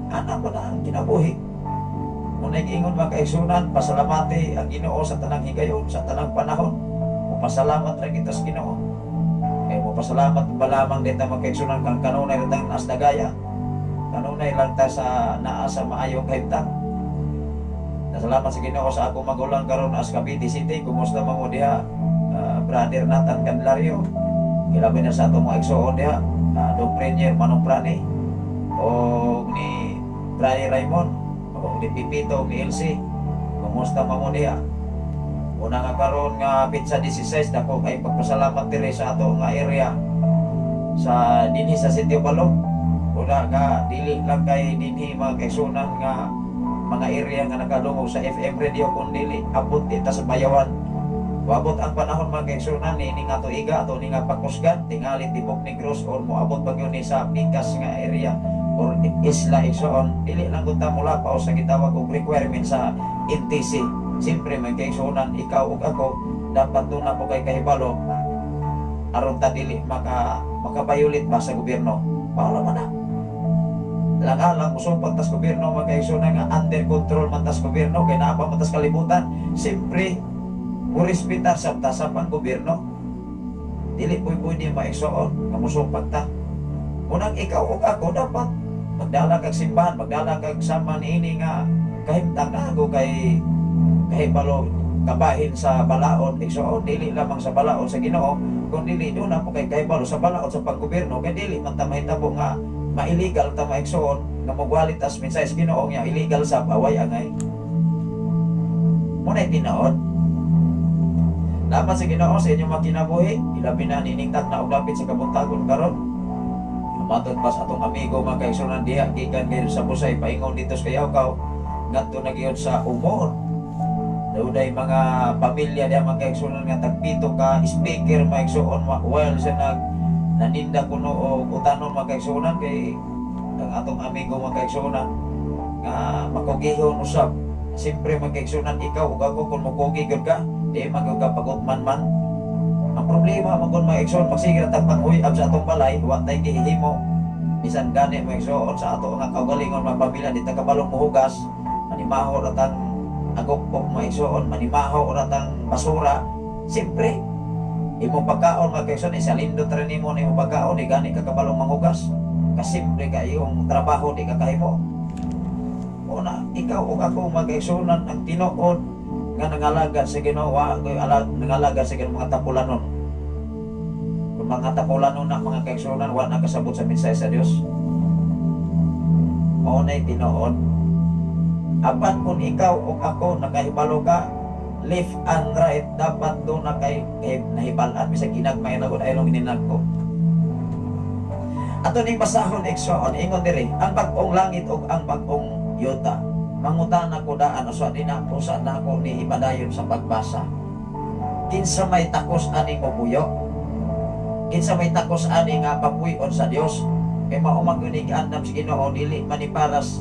Ana ko na ang kinabuhi. Munay ingon mga kaigsunan pasalamati ang Ginoo sa tanang higayon sa tanang panahon. Pasalamat ra kita sa Ginoo. Kay mo pasalamat ba lamang dita mga kaigsunan kang kanunay ra tang asdagaya. Kanunay lang ta sa naa sa maayong kahimtang. Salamat sa Ginoo sa akong magulang karon as Cavite City. Kumusta mo diha? Brother Nathan Candelario. Ilabi na sa atong mga igsoon diha. Dong Premier Manong Prani. O ni Brani Raymond. O ni Pipito ni Elsie. Kumusta mo diha? Una nga karon nga pizza 16 dako kay pagpasalamat diri sa ato nga area sa dinhi sa Sitio Balog. Una nga dili lang kay dinhi mga kaigsunan nga mga area nga nakadungog sa FM radio kundi abot dita sa Bayawan. Wabot ang panahon mga kaigsunan ni nga tuiga ato ni nga Pakusgan tingali Tibok Negros or moabot bagyo ni sa Pikas nga area or isla igsoon. Dili lang gud ta mula pa sa gitawag og requirement sa NTC. Siyempre may kaigsunan ikaw ug ako dapat doon na po kay kahibalo aron ta dili makabayulit ba sa gobyerno. Paula man na lang usupag tas gobyerno mga kaigsunan nga under control man tas gobyerno kay naa pa man tas kalibutan. Siyempre Kurespetar sa tasapang gobyerno. Dili pwede maigsoon nga musupag ta. Unang ikaw o ako dapat magdala kag simbahan, magdala kag sama niini nga kahimtang ako kay kahibalo kabahin sa balaod igsoon, dili lamang sa balaod sa Ginoo, kun dili doon na po kay kahibalo sa balaod sa panggobyerno, kay dili man ta mahitabo nga ma-illegal ta maigsoon nga mogwalit as minsay sa Ginoo nga illegal sa away angay. Muna'y tinaod. Dapat sa Ginoo sa inyong makinabuhi, ilabi na niningtag na og lapit sa kabuntagon karon. Matod pas atong amigo mga kaigsunan diha gikan kayo sa Busay paingon dito sa Kayawkaw ngadto na gyud sa Umor. Dunay mga pamilya diha mga kaigsunan nga tagpito ka speaker mga kaigsuon while sa naninda kuno og utanon mga kaigsunan kay ang atong amigo mga kaigsunan nga makugihon usab. Siyempre mga kaigsunan ikaw ug ako kung mukugi gyud ka di magkapagutman man. Ang problema mo kung maigsoon pagsigil at pag-uyab sa atong balay, huwag tayo gihimo. Bisan gani maigsoon sa ato nga kaugalingon mga pamilya, di ta kabalong muhugas, manimaho ratang agupok maigsoon, manimaho ratang basura. Siyempre, imong pagkaon mga kaigsoon, isalindot rin mo na imong pagkaon, di gani ka kabalong manghugas. Kasimple ka iyong trabaho, di ka kahimo. Una, ikaw o ako mga kaigsunan ang tinuod nga nangalaga sa Ginoo, nangalaga sa Ginoo mga tapulanon. Kung mga tapulanon na mga kaigsunan wa nakasabot sa mensahe sa Dios. Mao nay tinuod. Apan kung ikaw o ako nakahibalo ka left and right, dapat do na kay nahibalan bisag ginagmay na gud aylong ninagko. Ato ning basahon igsoon ingon diri ang bag-ong langit ug ang bag-ong yuta. Mangutana ko daan usa din ako sa nako ni ibadayon sa pagbasa. Kinsa may takos ani mabuyo? Kinsa may takos ani nga papuy-on sa Dios? Kay mao man gyud giandam sa Ginoo dili man paras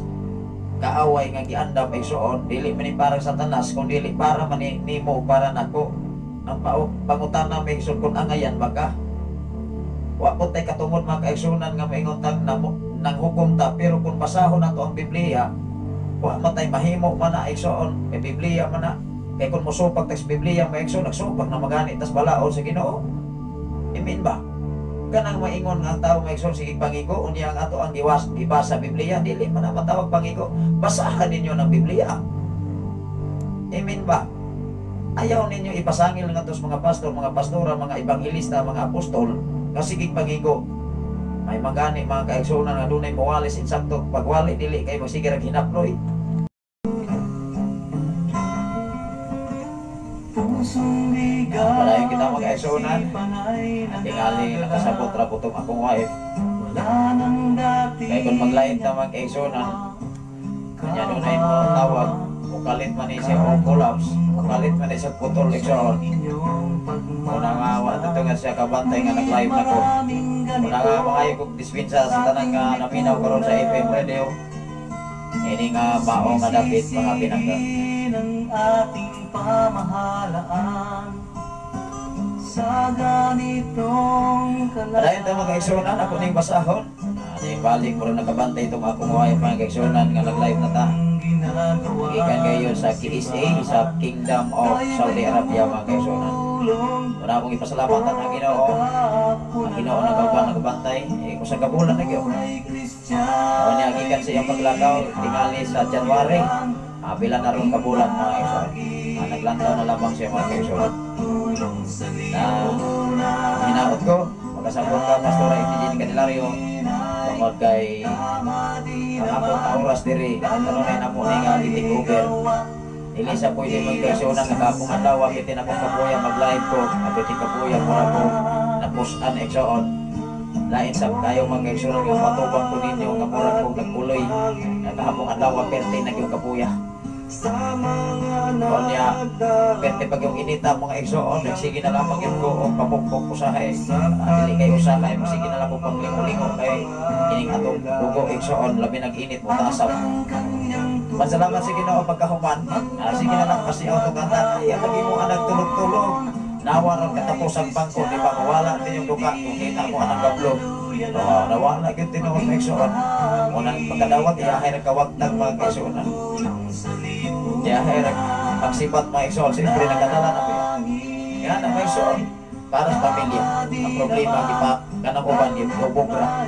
kaaway nga giandam igsoon, dili man para sa tanas kun dili para man nimo para nako. Ang pangutana may igsoon kun angayan baka. Wa po tay katungod mga kaigsunan nga maingon tag nang hukom ta, pero kung basahon nato ang Biblia wa matay mahimo man na igsoon kay Biblia man na kay kun mosupag tas Biblia maigsoon nagsupag na magani tas balaod sa Ginoo. Amen ba? Kanang maingon nga ang tawo maigsoon sige pangigo unya ang ato ang ibasa Biblia dili man na matawag pangigo. Basahan ninyo ng Biblia. Amen ba? Ayaw ninyo ipasangil nga tos mga pastor, mga pastora, mga ebanghilista, mga apostol nga sige pangigo. May magani mga kaigsunan nga dunay mawalis insakto pagwali dili kay magsige ra hinaploy. Padayon kita mga kaigsunan. Tingali nakasabot ra putong akong wife. Kay kung maglain ta mga kaigsunan, kanya dunay mo tawag mukalit man ni siya o collapse, mukalit man ni siya putol igsoon. Muna nga wala nga siya kabantay nga nag-live na ko. Muna nga mga kong dispensa sa tanang nga naminaw karon sa FM radio. Ini nga mao nga dapit mga pinangga. Ng ating pamahalaan sa ganitong Padayon tayo mga kaigsunan, ako ning basahon. Balik mo rin nakabantay itong akong wife mga kaigsunan nga nag-live na ta. Ikan kayo sa KSA, sa Kingdom of Saudi Arabia mga kaigsunan. Muna akong ipasalamatan ang Ginoo. Ang Ginoo nagabantay. Kung sa kabulan na yun. Niya gikan sa iyang paglakaw, tingali sa January. Bilang na rin kabulan mga kaigsunan. Naglantaw na lamang siya mga kaigsunan. Hinaot ko, magkasabot ka Pastora Eugene Candelario. Tungkol kay ang akong oras diri, kanunay na po nga titik over. Dili sa pwede magkaigsunan nga kapong adlaw bitin akong kapuya mag-live ko, bitin kapuya mo ako napusan igsoon. Lain sa kayo magkaigsunan nga patubang ko ninyo nga mura kong nagpuloy. Kahapong adlaw perti na yung kapuya. Kung niya, pwede pag yung inita mga igsoon, sige na lamang yung ko o papukpok usahay. Dili kayo usahay, sige na lang po pang lingo-lingo kay ining atong bugo igsoon, labi nag-init mo tasap. Masalamat sige na o pagkahuman. Sige na lang kasi autokanta, ay lagi mo anak tulog-tulog. Nawa ron katapusan bangko, di ba? Mawala din yung duka kung kita mo anang gablog. Nawala yung tinuon na igsoon. Unang pagkadawat, iyahay na kawagtag mga kaigsunan. Iyahay na Pagsipat mga igsoon, siyempre nagkadala na ba? Yan ang mga igsoon. Para sa pamilya, ang problema, di pa, kanang uban, gubog ra.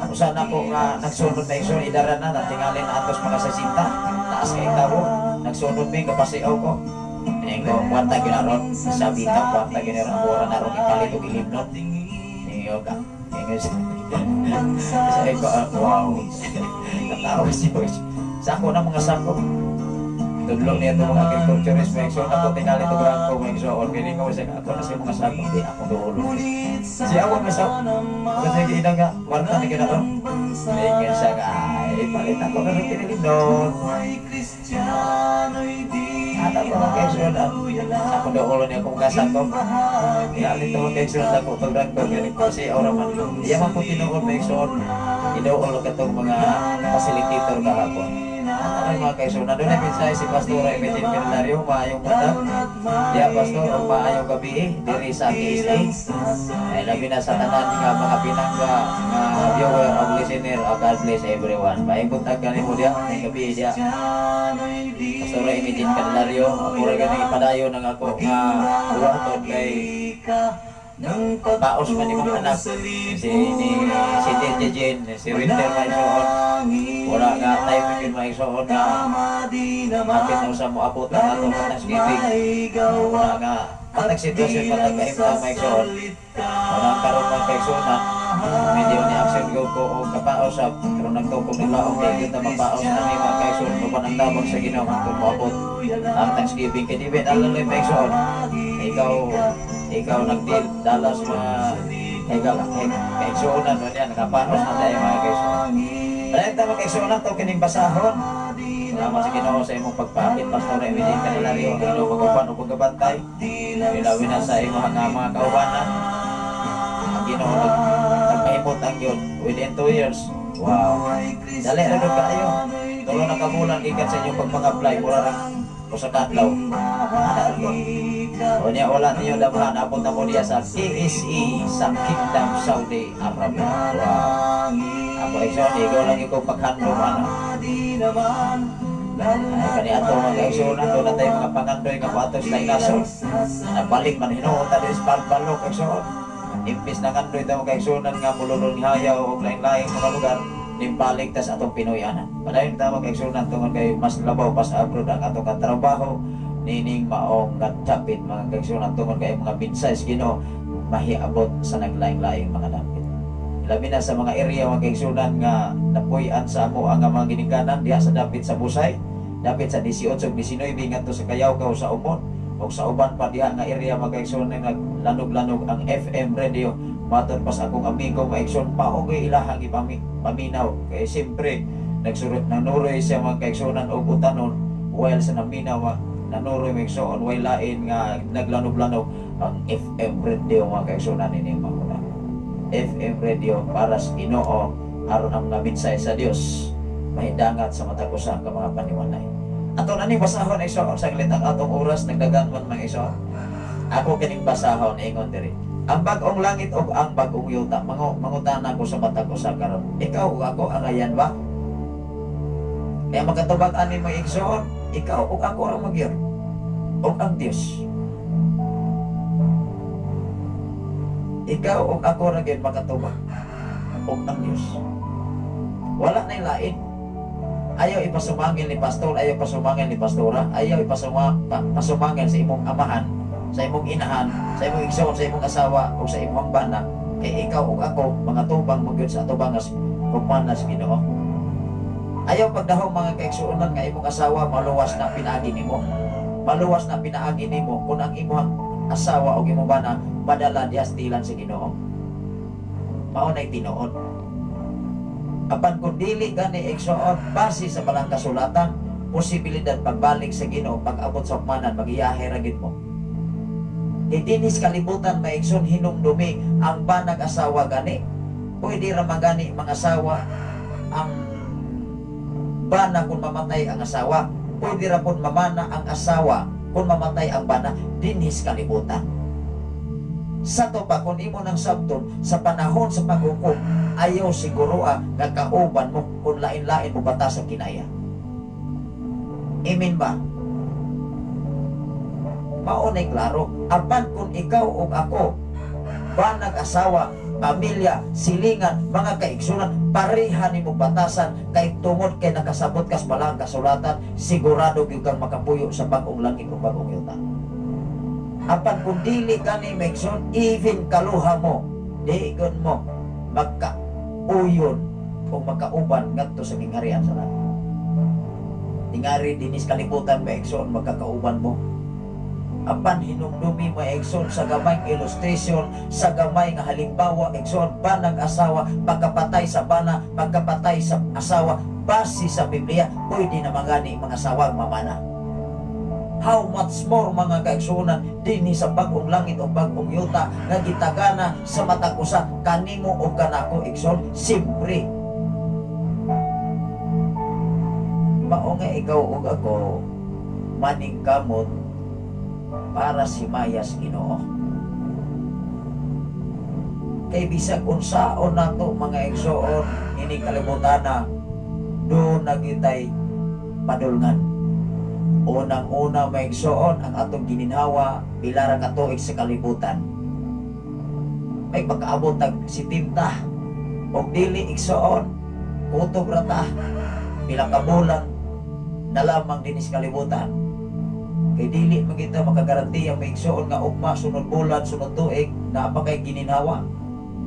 Usan ako nga nagsunod na igsoon, idara na, natingalin na atos mga sasinta, taas kay tao, nagsunod may kapasiaw ko. Ngayon ko, kwarta ginaron, sabi ito, kwarta ginaron, bura na ron, ipalit o ilimnot. Ngayon ka, sabi ko, wow, natawa siya. Sako na mga sako. Tudlong niya ito mga agriculturist, mga igsoon, ako tingali ito grang ko, mga igsoon, piling ko siya, ako na siya mga sako, hindi ako dulo. Siya ako mga sako, kasi giinang nga, kwarta na ginaron. Ngayon siya nga, ay, palit ako na rin kinilindon. Ada mga kaigsoon, ako dulo niya kung kasako. Tingali ito mga kaigsoon, ako paggrang ko, ganit ko siya orang man. Iya man po tinuod mga igsoon, inuulo ka itong mga facilitator kahapon. Ang mga kaigsoon, nandun na pinsay si Pastora Emetin Milenario, maayong punta. Diya Pastor, o maayong gabi, diri sa KSA. Ay labi na sa tanan nga mga pinangga, viewer of listener, God bless everyone. Maayong punta ka mo diya, may gabi diya. Pastora Emetin Milenario, ako rin ganang ipadayo ng ako nga buhaton kay paos man yung mga anak si Tete Jen, si Winter Maisoon. Wala nga tayo yun Maisoon na mapit na sa mo abot na atong Thanksgiving. Wala nga patag sitwasyon patagkaimta Maisoon. Wala karoon mga kaigsunan, medyo ni action go ko o kapaos sa karoon nagtukong naglaong di kita mapaos na ni mga kaigsunan kung ang tabang sa ginawa kung maabot ang Thanksgiving. Kaya di ba alaloy Maisoon, ikaw nagdala sa mga kaigsunan mo niya, nakapanos na tayo mga kaigsunan. Dahil tayo mga kaigsunan, ito kining basahon. Salamat sa Ginoo sa imong pagpaakit, Pastor Emetin Milenario, ang ino mag-uban o pagkabantay. Ilawin na sa imong mga kaubanan. Ang Ginoo nagpahimot ang yun within 2 years. Wow! Dali rin kayo. Tulo na kabulan ikat sa inyong pagpang-apply, mura lang o sa katlaw. O niya wala niyo dabahan, apunta mo niya sa KSE sa Kingdom, Saudi Arabia. Wow! Ako igsoon, ikaw lang ikaw paghandom ano. Ay kani ato mga igsoon, doon na tayo mga pangandoy nga patos na inason. Nabalik man hinuunta din sa palpalok igsoon. Impis na kandoy tayo mga igsoon nga mululong hayaw o lain-lain mga lugar. Nimbalik tas atong Pinoyanan. Padayon tayo mga igsoon tungod kay mas labaw pas abroad ang atong katrabaho. Nining maong gatapit mga kaigsunan tungod kay mga binsay Ginoo mahiabot sa naglaing-laing mga dapit. Labi na sa mga area mga kaigsunan nga napuy-an sa amo ang mga ginikanan diha sa dapit sa Busay, dapit sa 18 19 ngadto sa Kayawkaw sa Umon o sa uban pa diha nga area mga kaigsunan nga lanog-lanog ang FM radio. Matud pas akong amigo maigsoon paugay ilahang ipaminaw kay siyempre nagsurot nanuroy siya mga kaigsunan og utanon while sa naminaw nanuroy maigsoon way lain nga naglanog-lanog ang FM radio mga kaigsunan ini mga FM radio para sa Ginoo aron ang mga minsay sa Dios mahidangat sa matag usa ka mga panimalay. Ato na ni basahon igsoon sa ang atong oras nagdagan man mga igsoon. Ako kining basahon ingon diri. Ang bag-ong langit o ang bag-ong yuta mangutana ko sa matag usa karon. Ikaw o ako arayan ba? Kaya magkatubag-an ni mga igsoon, ikaw o ako ang magyur o ang Dios. Ikaw o ako ra gyud makatubag o ang Dios. Wala na lain. Ayaw ipasumangil ni pastor, ayaw pasumangil ni pastora, ayaw pasumangil sa imong amahan, sa imong inahan, sa imong igsoon, sa imong asawa o sa imong bana. Kay ikaw o ako mga tubang mo gyud sa atubangas pagmanas Ginoo. Ayaw pagdahong mga kaigsuonan nga imong asawa maluwas na pinaagi nimo. Maluwas na pinaagi nimo kung ang imong asawa o imong bana padala diha tilan sa Ginoo. Mao nay tinuod. Apan kung dili gani igsuon base sa balang kasulatan, posibilidad pagbalik sa Ginoo pag-abot sa humanan magiyahe ra gid mo. Dinis kalibutan maigsoon hinumdumi ang banag asawa gani. Pwede ra magani mga asawa ang bana kung mamatay ang asawa. Pwede ra pud mamana ang asawa kung mamatay ang bana dinhis kalibutan. Sa to pa kung imo nang sabton sa panahon sa paghukom ayaw siguro nga kauban mo kung lain-lain mo batas sa kinaya. Amen ba? maunay klaro, apan kung ikaw o ako ba nag-asawa, pamilya, silingan, mga kaigsunan, pareha ni mo batasan kay tungod kay nakasabot kas palang kasulatan, sigurado gyud kang makapuyo sa bagong langit o bagong yuta. Apan kung dili ka ni maigsoon, even kaluha mo, diigon mo magkauyon o magkauban ngadto sa gingharian sa langit. Tingari dinis kalibutan maigsoon, magkakauban mo. Apan hinumdumi mo igsoon sa gamay illustration, sa gamay nga halimbawa igsoon ba nag-asawa, pagkapatay sa bana, pagkapatay sa asawa, base sa Biblia, pwede na magani mga asawang mamana. How much more mga kaigsunan dinhi sa bagong langit o bagong yuta nga gitagana sa matag usa kanimo o kanako igsoon, simpre. Mao nga ikaw o ako maning kamot para si Mayas Ginoo. Kay bisag unsaon nato mga igsoon ini kalibutan na do nagitay padulngan. Unang-una mga igsoon ang atong gininhawa bilara ka tuig sa kalibutan. May pagkaabot nag sitinta og dili igsoon kutob rata pila ka bulan na lamang dinis kalibutan. Kay dili magita makagarantiya may igsoon nga ugma sunod bulan sunod tuig na apa kay gininhawa.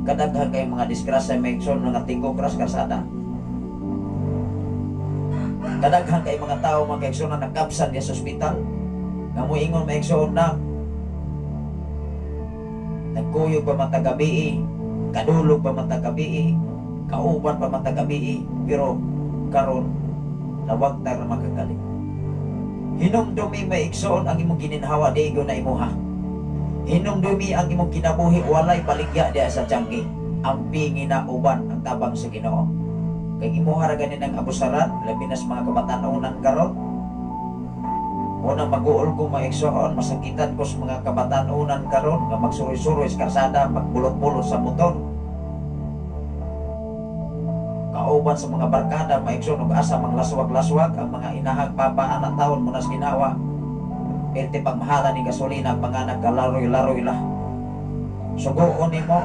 Kadaghan kay mga disgrasya may igsoon nga tingog kras karsada. Kadaghan kay mga tao mga igsoon na nagkapsan sa ospital nga moingon may igsoon na nagkuyog pa matagabi, kadulog pa matagabi, kauban pa matagabi, pero karon nawag na makakali. Hinumdumi maigsoon ang imong gininhawa digo na imuha. Hinumdumi ang imong kinabuhi walay baligya diha sa tianggi. Amping uban ang tabang sa Ginoo. Kay imuha ra ganin ang abusaran labi na sa mga kabatan-onan karon. Unang mag-uol ko maigsoon, masakitan ko sa mga kabatan-onan karon nga magsuroy-suroy sa karsada, magbulot-bulot sa motor. Kauban sa mga barkada maigsoon ug asa mang laswag-laswag ang mga inahang papa anak taon mo nas ginawa. Perti pagmahala ni gasolina ang mga nagkalaroy-laroy lah. Sugoon nimo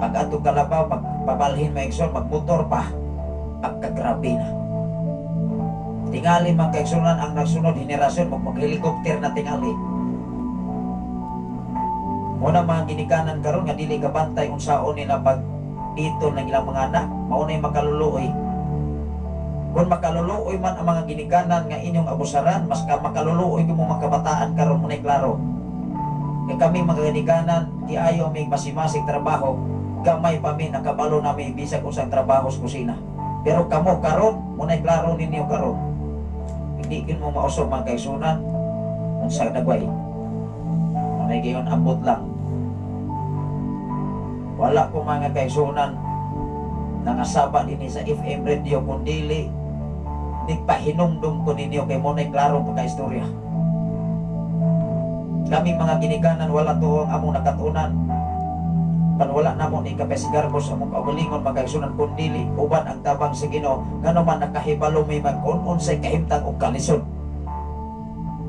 pag ato kalabaw pagpabalhin maigsoon magmotor pa pagkagrabe na. Tingali man kaigsunan ang nagsunod henerasyon mag-helikopter na tingali. Muna mga ginikanan karon nga dili kabantay unsaon nila pag dito ng ilang mga anak, maunay makaluluoy. Kung makaluluoy man ang mga ginikanan nga inyong abusaran, mas makaluluoy kung mga kabataan karon mo na klaro. Kaya kami mga ginikanan, di ayaw may masimasig trabaho, gamay pa mi nakabalo na may bisag usang trabaho sa kusina. Pero kamo karon, mo na klaro ninyo karon. Hindi kin mo mausog mga kaigsunan, kung sa dagway. Manay gayon abot lang. Wala ko mga kaigsunan nangasaba din sa FM radio kundili nagpahinumdum ko ninyo kay mo na klaro pagka-istorya. Kami mga ginikanan wala to ang among nakatunan. Pan wala na mo ni kapesigarmos among kaugalingon mga kaigsunan kundili uban ang tabang sa Ginoo ngano man nakahibalo may mag-unsay kahimtang og kalisod.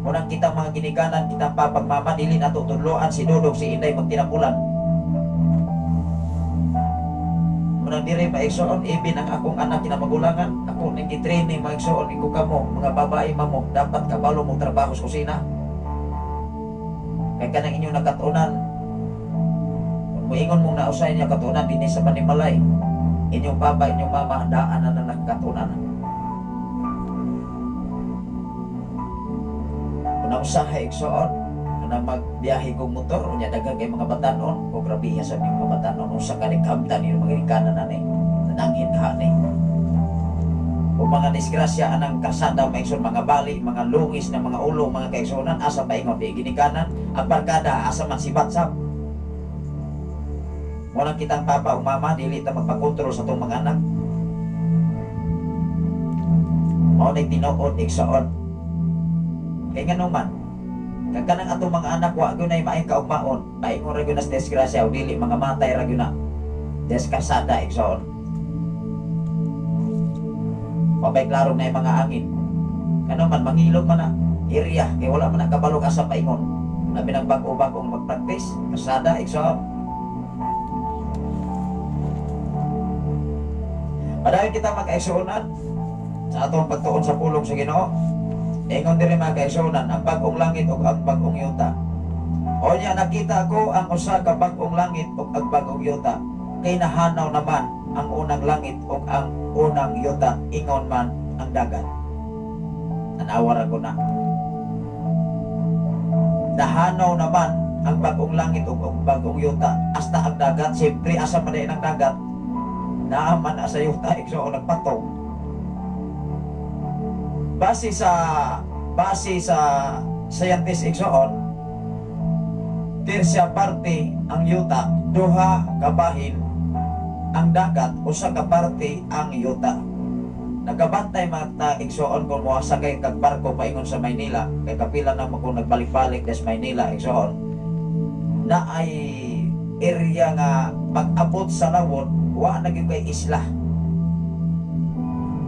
Munang kita mga ginikanan kita papagmama dili nato tudloan si Dudong si Inday magtinapulan. Munang diri maigsoon ibin ang akong anak kinamagulangan ako nang gi-training maigsoon iko kamo mga babae mamo dapat kabalo mo trabaho sa kusina. Kay kanang inyong nakatunan kung moingon mong nausay niya katunan dinhi sa Panimalay inyong baba inyong mama daan na nakatunan. Kung nausahay igsoon na magbiyahe kong motor unya daghang kay mga batanon ko grabe sa mga batanon usa ka kamtan ni mga ikanan ani nanangin hani o mga disgrasya anang kasada maigsoon mga bali mga lungis na mga ulo mga kaigsunan asa paingon di ginikanan ang barkada asa man si batsap walang kitang papa o mama dili ta magpakontrol sa tong mga anak mao na tinuod igsoon kay ngano man kanang atong mga anak wa gyud nay maayong kaugmaon, paingon ra gyud nas disgrasya o dili mga matay ra gyud na. Deskasada igsoon. Pabay klaro na mga angin. Kano man mangilog man na. area kay wala man nakabalo ka sa paingon. Labi nang bago-bagong mag-practice, kasada igsoon. Padayon kita mag-igsuonan sa atong pagtuon sa pulong sa Ginoo. Ingon diri mga kaigsuonan ang bagong langit ug ang bagong yuta. O niya nakita ko ang usa ka bagong langit ug ang bagong yuta. Kay nahanaw naman ang unang langit ug ang unang yuta, ingon man ang dagat. Tanawar ko na. Nahanaw naman ang bagong langit ug ang bagong yuta. Hasta ang dagat, siyempre asa man ang dagat. Naaman asa yuta igsoon nagpatong. Base sa scientist igsoon, tersia parte ang yuta, duha ka bahin ang dagat, usa ka parte ang yuta. Nagabantay mata igsoon kung moasagay kag barko paingon sa Maynila, kay kapila na mo kung nagbalik-balik des Maynila igsoon. Na ay area nga pag-abot sa lawon, wa na gyud kay isla.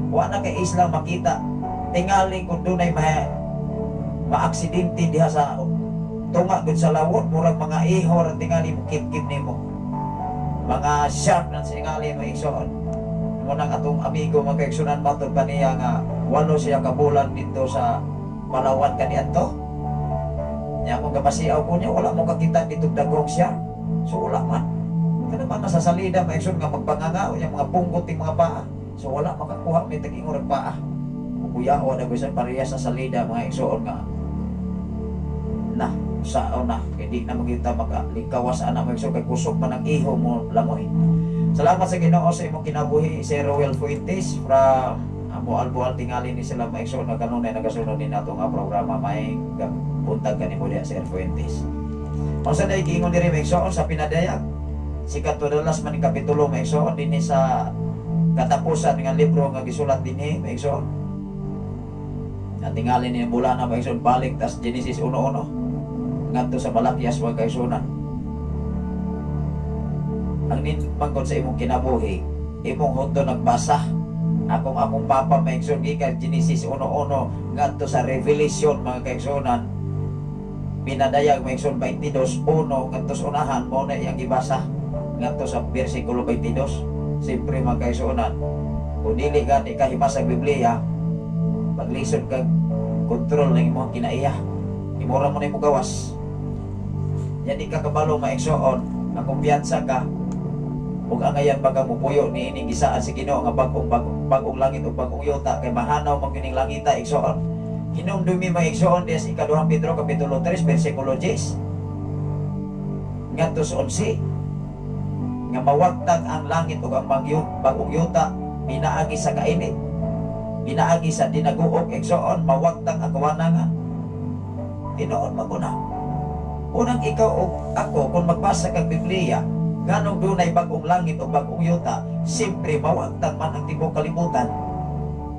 Wa na kay isla makita. Tingali kung dunay ma-aksidente diha sa tunga gud sa lawon, murag mga ihor tingali mo kip-kip nimo. Mga shark na tingali mo igsoon. Mo nang atong amigo magkaigsunan matod pa niya nga walo siya ka bulan dito sa Palawan kaniadto. Nya kung kapasiaw ko niya wala mo kakita dito dagong siya. So wala man. Kana man nasa salida maigsoon nga magpangangaw yung mga punggot ting mga paa. So wala makakuha may tag-ingor paa. Kuya o na bisan parehas sa salida mga igsoon nga na sao na kay di na magita makalikawas ana mo igsoon kay kusog man ang iho mo lamoy. Salamat sa Ginoo sa imong kinabuhi, Sir Roel Fuentes from Albual tingali ni sila maigsoon nga kanunay nagasunod ni nato nga programa may buntag kanimo diha Sir Fuentes. Unsa day giingon diri maigsoon sa pinadayag si Katudalas man kapitulo maigsoon dinhi sa katapusan nga libro nga gisulat dinhi maigsoon. Natingali niya mula na maigsoon balik tas Genesis 1:1 ngadto sa Malakias wa kaigsunan. Ang ninpangkon sa imong kinabuhi, imong hunto nagbasa. Akong papa maigsoon gikan Genesis 1:1 ngadto sa Revelation mga kaigsunan. Pinadayag maigsoon 22:1 ngadto sa unahan mo na iyang gibasa ngadto sa bersikulo 22. Siyempre mga kaigsunan, kung dili gani kahima sa Biblia, paglisod kag kontrol ng imong kinaiya, imura mo na imong gawas. Yan di ka kabalo maigsoon, ang kumpiyansa ka ug angayan baga mo puyo ni ining gisaan si Ginoo nga bagong langit ug bagong yuta kay mahanaw man kining langita igsoon. Hinumdumi maigsoon diha sa ika-2 Pedro kapitulo 3 bersikulo 10 ngadto sa 11 nga mawagtag ang langit ug ang bagong yuta pinaagi sa kainit, pinaagi sa dinaguok igsoon, mawagtang ang kawanangan. Tinuod maguna. Unang ikaw o ako kung magbasa kag Biblia, nganong dunay bagong langit o bagong yuta, siyempre mawagtang man ang tibuok kalibutan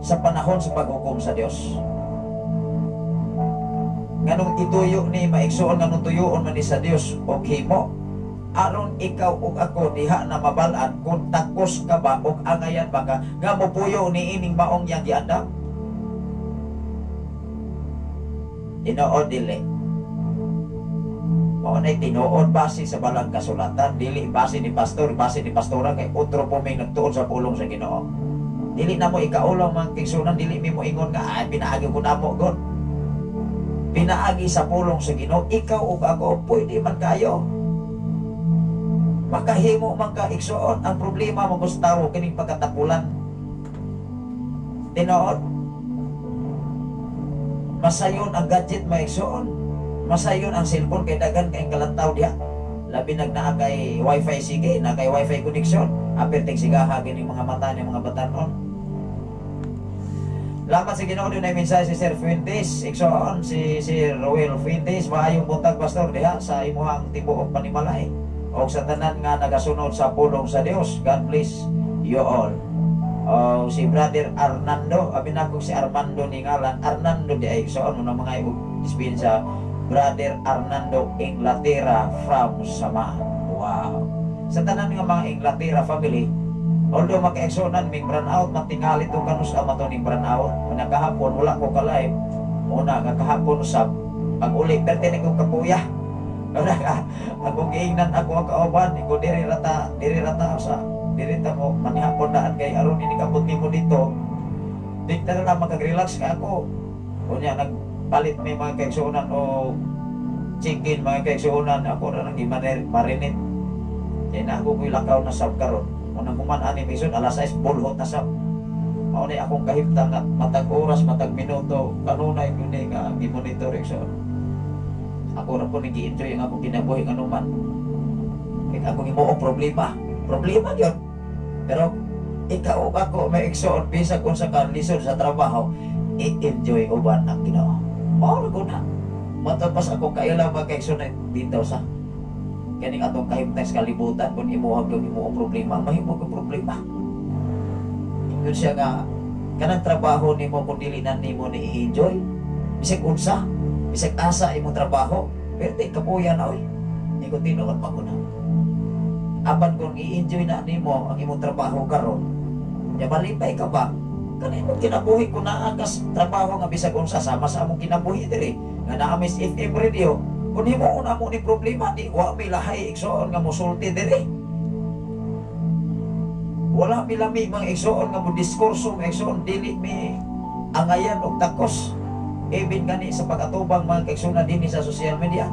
sa panahon sa paghukom sa Dios. Nganong ituyo ni maigsoon nganong tuyoon man ni sa Dios og himo. Aron ikaw ug ako diha na mabalaan kung takos ka ba ug angayan ba ka nga mopuyo ni ining maong yang giandam. Tinuod dili. Mao nay tinuod base sa balang kasulatan, dili base ni pastor, base ni pastora kay utro po may nagtuon sa pulong sa Ginoo. Dili na mo ikaulo man tigsunan, dili mi mo ingon nga ay pinaagi ko namo god. Pinaagi sa pulong sa Ginoo, ikaw ug ako pwede man kayo. Makahimo man ka igsuon. Ang problema mo gustaw kining pagkatapulan. Tinuod. Masayon ang gadget maigsuon. Masayon ang cellphone kay daghan kay kalantaw diha. Labi nagnaa kay wifi sige, na kay wifi connection. Aperting sigaha kining mga mata ni mga batanon. Lamat sa Ginoo dinay mensahe si Sir Fuentes, igsuon si Roel Fuentes, maayong buntag pastor diha sa imuhang tibuok panimalay. O sa tanan nga nagasunod sa pulong sa Dios. God bless you all. O si Brother Arnando, abinakog si Armando ni ngalan Arnando di ay soon mo mga isbin sa Brother Arnando Inglaterra from Sama. Wow. Sa tanan nga mga Inglaterra family, although maka-exonan ming burnout, matingali itong kanus amato ning burnout. Nagkahapon wala ko ka live, Una nga kahapon usab pag uli pertin ko kapuya. Wala ka akong giingnan ako ang kauban ko diri rata sa diri ta mo manihapon daan kay aron ini kabut nimo dito. Di ta na makag-relax ka ako. Unya nagpalit may mga kaigsuonan o chicken mga kaigsuonan ako na nang marinate. Kaya na ako ko'y lakaw na sab karon. Unang human ani mison alas 6 bulhot na sab. Mao ni akong kahimtang at matag oras matag minuto kanunay ko ni nga gi-monitoring so. Ako ra po nag-i-enjoy ang akong kinabuhi kanuman. Kaya ako himuong problema yun. Pero ikaw ako may igsoon bisag kung sa lisod sa trabaho i-enjoy uban ang Ginoo. Mao ko na. Matapas ako kaila magkaigsoon dito sa kaning atong kahimtang sa kalibutan kung imuhag yung imuong problema, mahimog ang problema. Yun siya nga kanang trabaho nimo kung dili na nimo ni i-enjoy bisag unsa bisag asa imong trabaho pero di kapuya na oy di ko tinuod pa ko na apan kung i-enjoy na nimo ang imong trabaho karon ya malipay ka ba kanimo kinabuhi kung naakas trabaho nga bisag unsa sama sa among kinabuhi diri nga naa Miss FM radio kung himo una mo ni problema di wa mi lahay igsoon nga mosulti diri wala mi lami mga igsoon nga mo diskurso mga igsoon dili mi angayan og takos even gani sa pag-atubang mga kaigsunan din sa social media.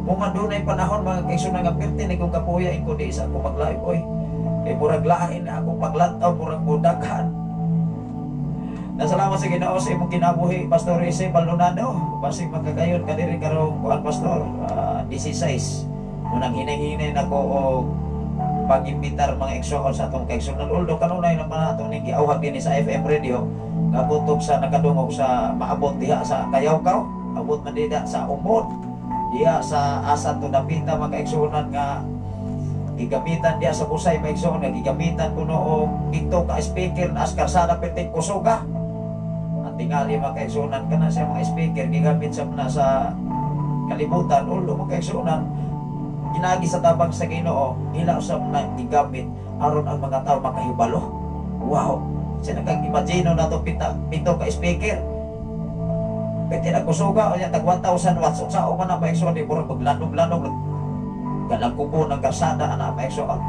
Kung dunay panahon mga kaigsunan nga pertin kung kapuya ko di sa ako mag-live oy. Kay murag lain na akong paglantaw murag budaghan. Nasalamat sa Ginoo sa imong kinabuhi Pastor Jose Baldonado. Basig magkagayon kadiri karong kuan Pastor 16. Munang hinay-hinay nako og pag-imbitar mga igsoon sa atong kaigsunan. Although kanunay naman atong giawhag din sa FM radio. Nabutok sa nakadungog sa maabot diha sa Kayawkaw, abot man diha sa Umod, diha sa Asan to Dapita mga kaigsuonan nga gigamitan diha sa Busay mga kaigsuonan nga gigamitan kuno og dito ka speaker na karsada perting Kusuga. At tingali mga kaigsuonan kana sa mga speaker gigamit sa kalibutan ulo mga kaigsuonan ginagi sa tabang sa Ginoo ila usab na gigamit aron ang mga tawo makahibalo. Wow. Siya nagkag-imagino na ito pito ka speaker. Pwede na Kusuga, o yan, tag 1,000 watts. Sa o man na maiksoon, di murag maglanog-lanog. Galang kubo ng karsada na maiksoon.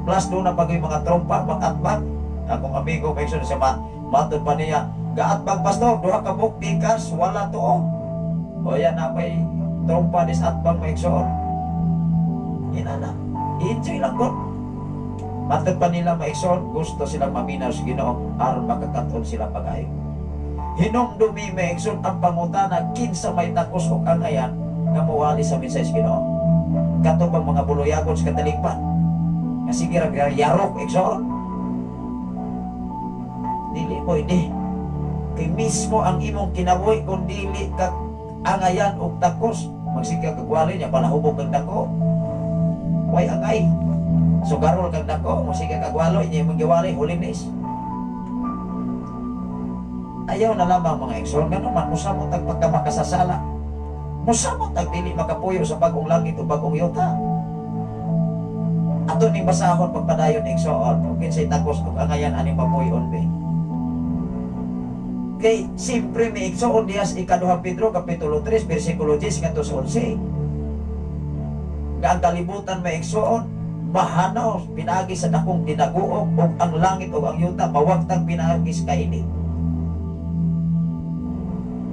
Plus doon na pag yung mga trompa, mag-atbag. Akong amigo maiksoon siya matod pa niya. Ga-atbag Pastor, duha ka buk, pikas, wala to o. O yan na may trompa dis atbag maiksoon. Yan na. I-enjoy lang ko. Matag pa nila maigsoon, gusto silang maminaw sa Ginoo aron makakaton sila pag-ayo. Hinumdumi maigsoon ang pangutana kinsa may takos o kangayan nga mawali sa mensahe sa Ginoo. Katubang mga buluyagon sa katalikpan. Nga sige ra yarok igsoon. Dili mo hindi. Kay mismo ang imong kinabuhi kung dili ka angayan o takos, magsika kagwali niya palahubog kag dako. Way angay. So garol kag dako, musika kagwalo inya imong giwali holiness. Ayaw na lamang mga igsoon ganon man musamo tag pagkamakasasala. Musamo tag dili makapuyo sa bagong langit o bagong yuta. Ato ning basahon pagpadayon igsoon, kung kinsay takos ug angayan ani papuyon be. Kay simpre may igsoon diyas ikaduhang Pedro kapitulo 3 bersikulo 10 ngadto sa 11. Nga ang kalibutan may igsoon mahanaw pinagi sa dakong dinaguok o ang langit o ang yuta mawagtang pinagi sa kainit.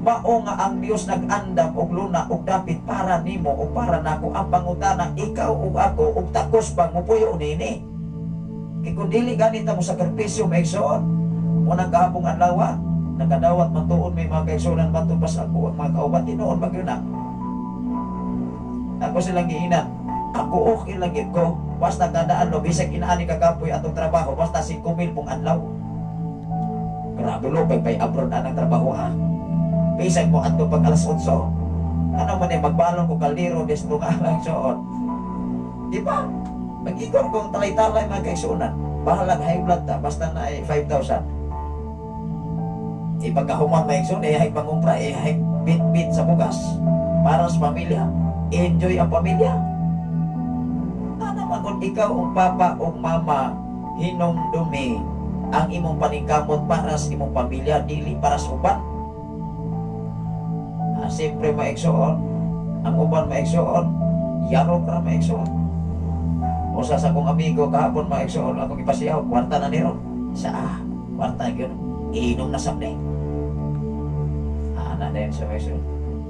Mao nga ang Dios nag-andam og luna og dapit para nimo o para nako ang pangutana ikaw ug ako ug takos bang mupuyo nini. Kay kun dili ganita mo sakripisyo maigsoon mo nang kahapong adlaw nagkadawat man tuon may mga kaigsuonan matupas ako ang mga kauban tinuon bagyo na. Ako silang giinan ako okay lagi ko basta dadaan lo bisag inaani kagapoy atong trabaho basta 5,000 pong adlaw. Grabe lo pay abroad anang trabaho ha. Bisag mo adto pag alas 8. Ano man ay magbalon ko kaldero des tunga lang soon. Di ba? Mag-ikot kong talay-talay mga kaigsuonan. Bahalang high blood ta basta na ay 5,000. Ipagkahuman maigsoon ay pangumpra ay bit-bit sa bugas para sa pamilya. Enjoy ang pamilya. Kung ikaw o papa o mama hinumdumi ang imong paningkamot para sa imong pamilya dili para sa uban Siyempre maigsoon. Ang uban maigsoon. Yarok ra maigsoon. Usa sa akong amigo kahapon maigsoon akong ipasiyaw, kwarta na niron. Kwarta yun. Iinom na sabay. Na din sa maigsoon.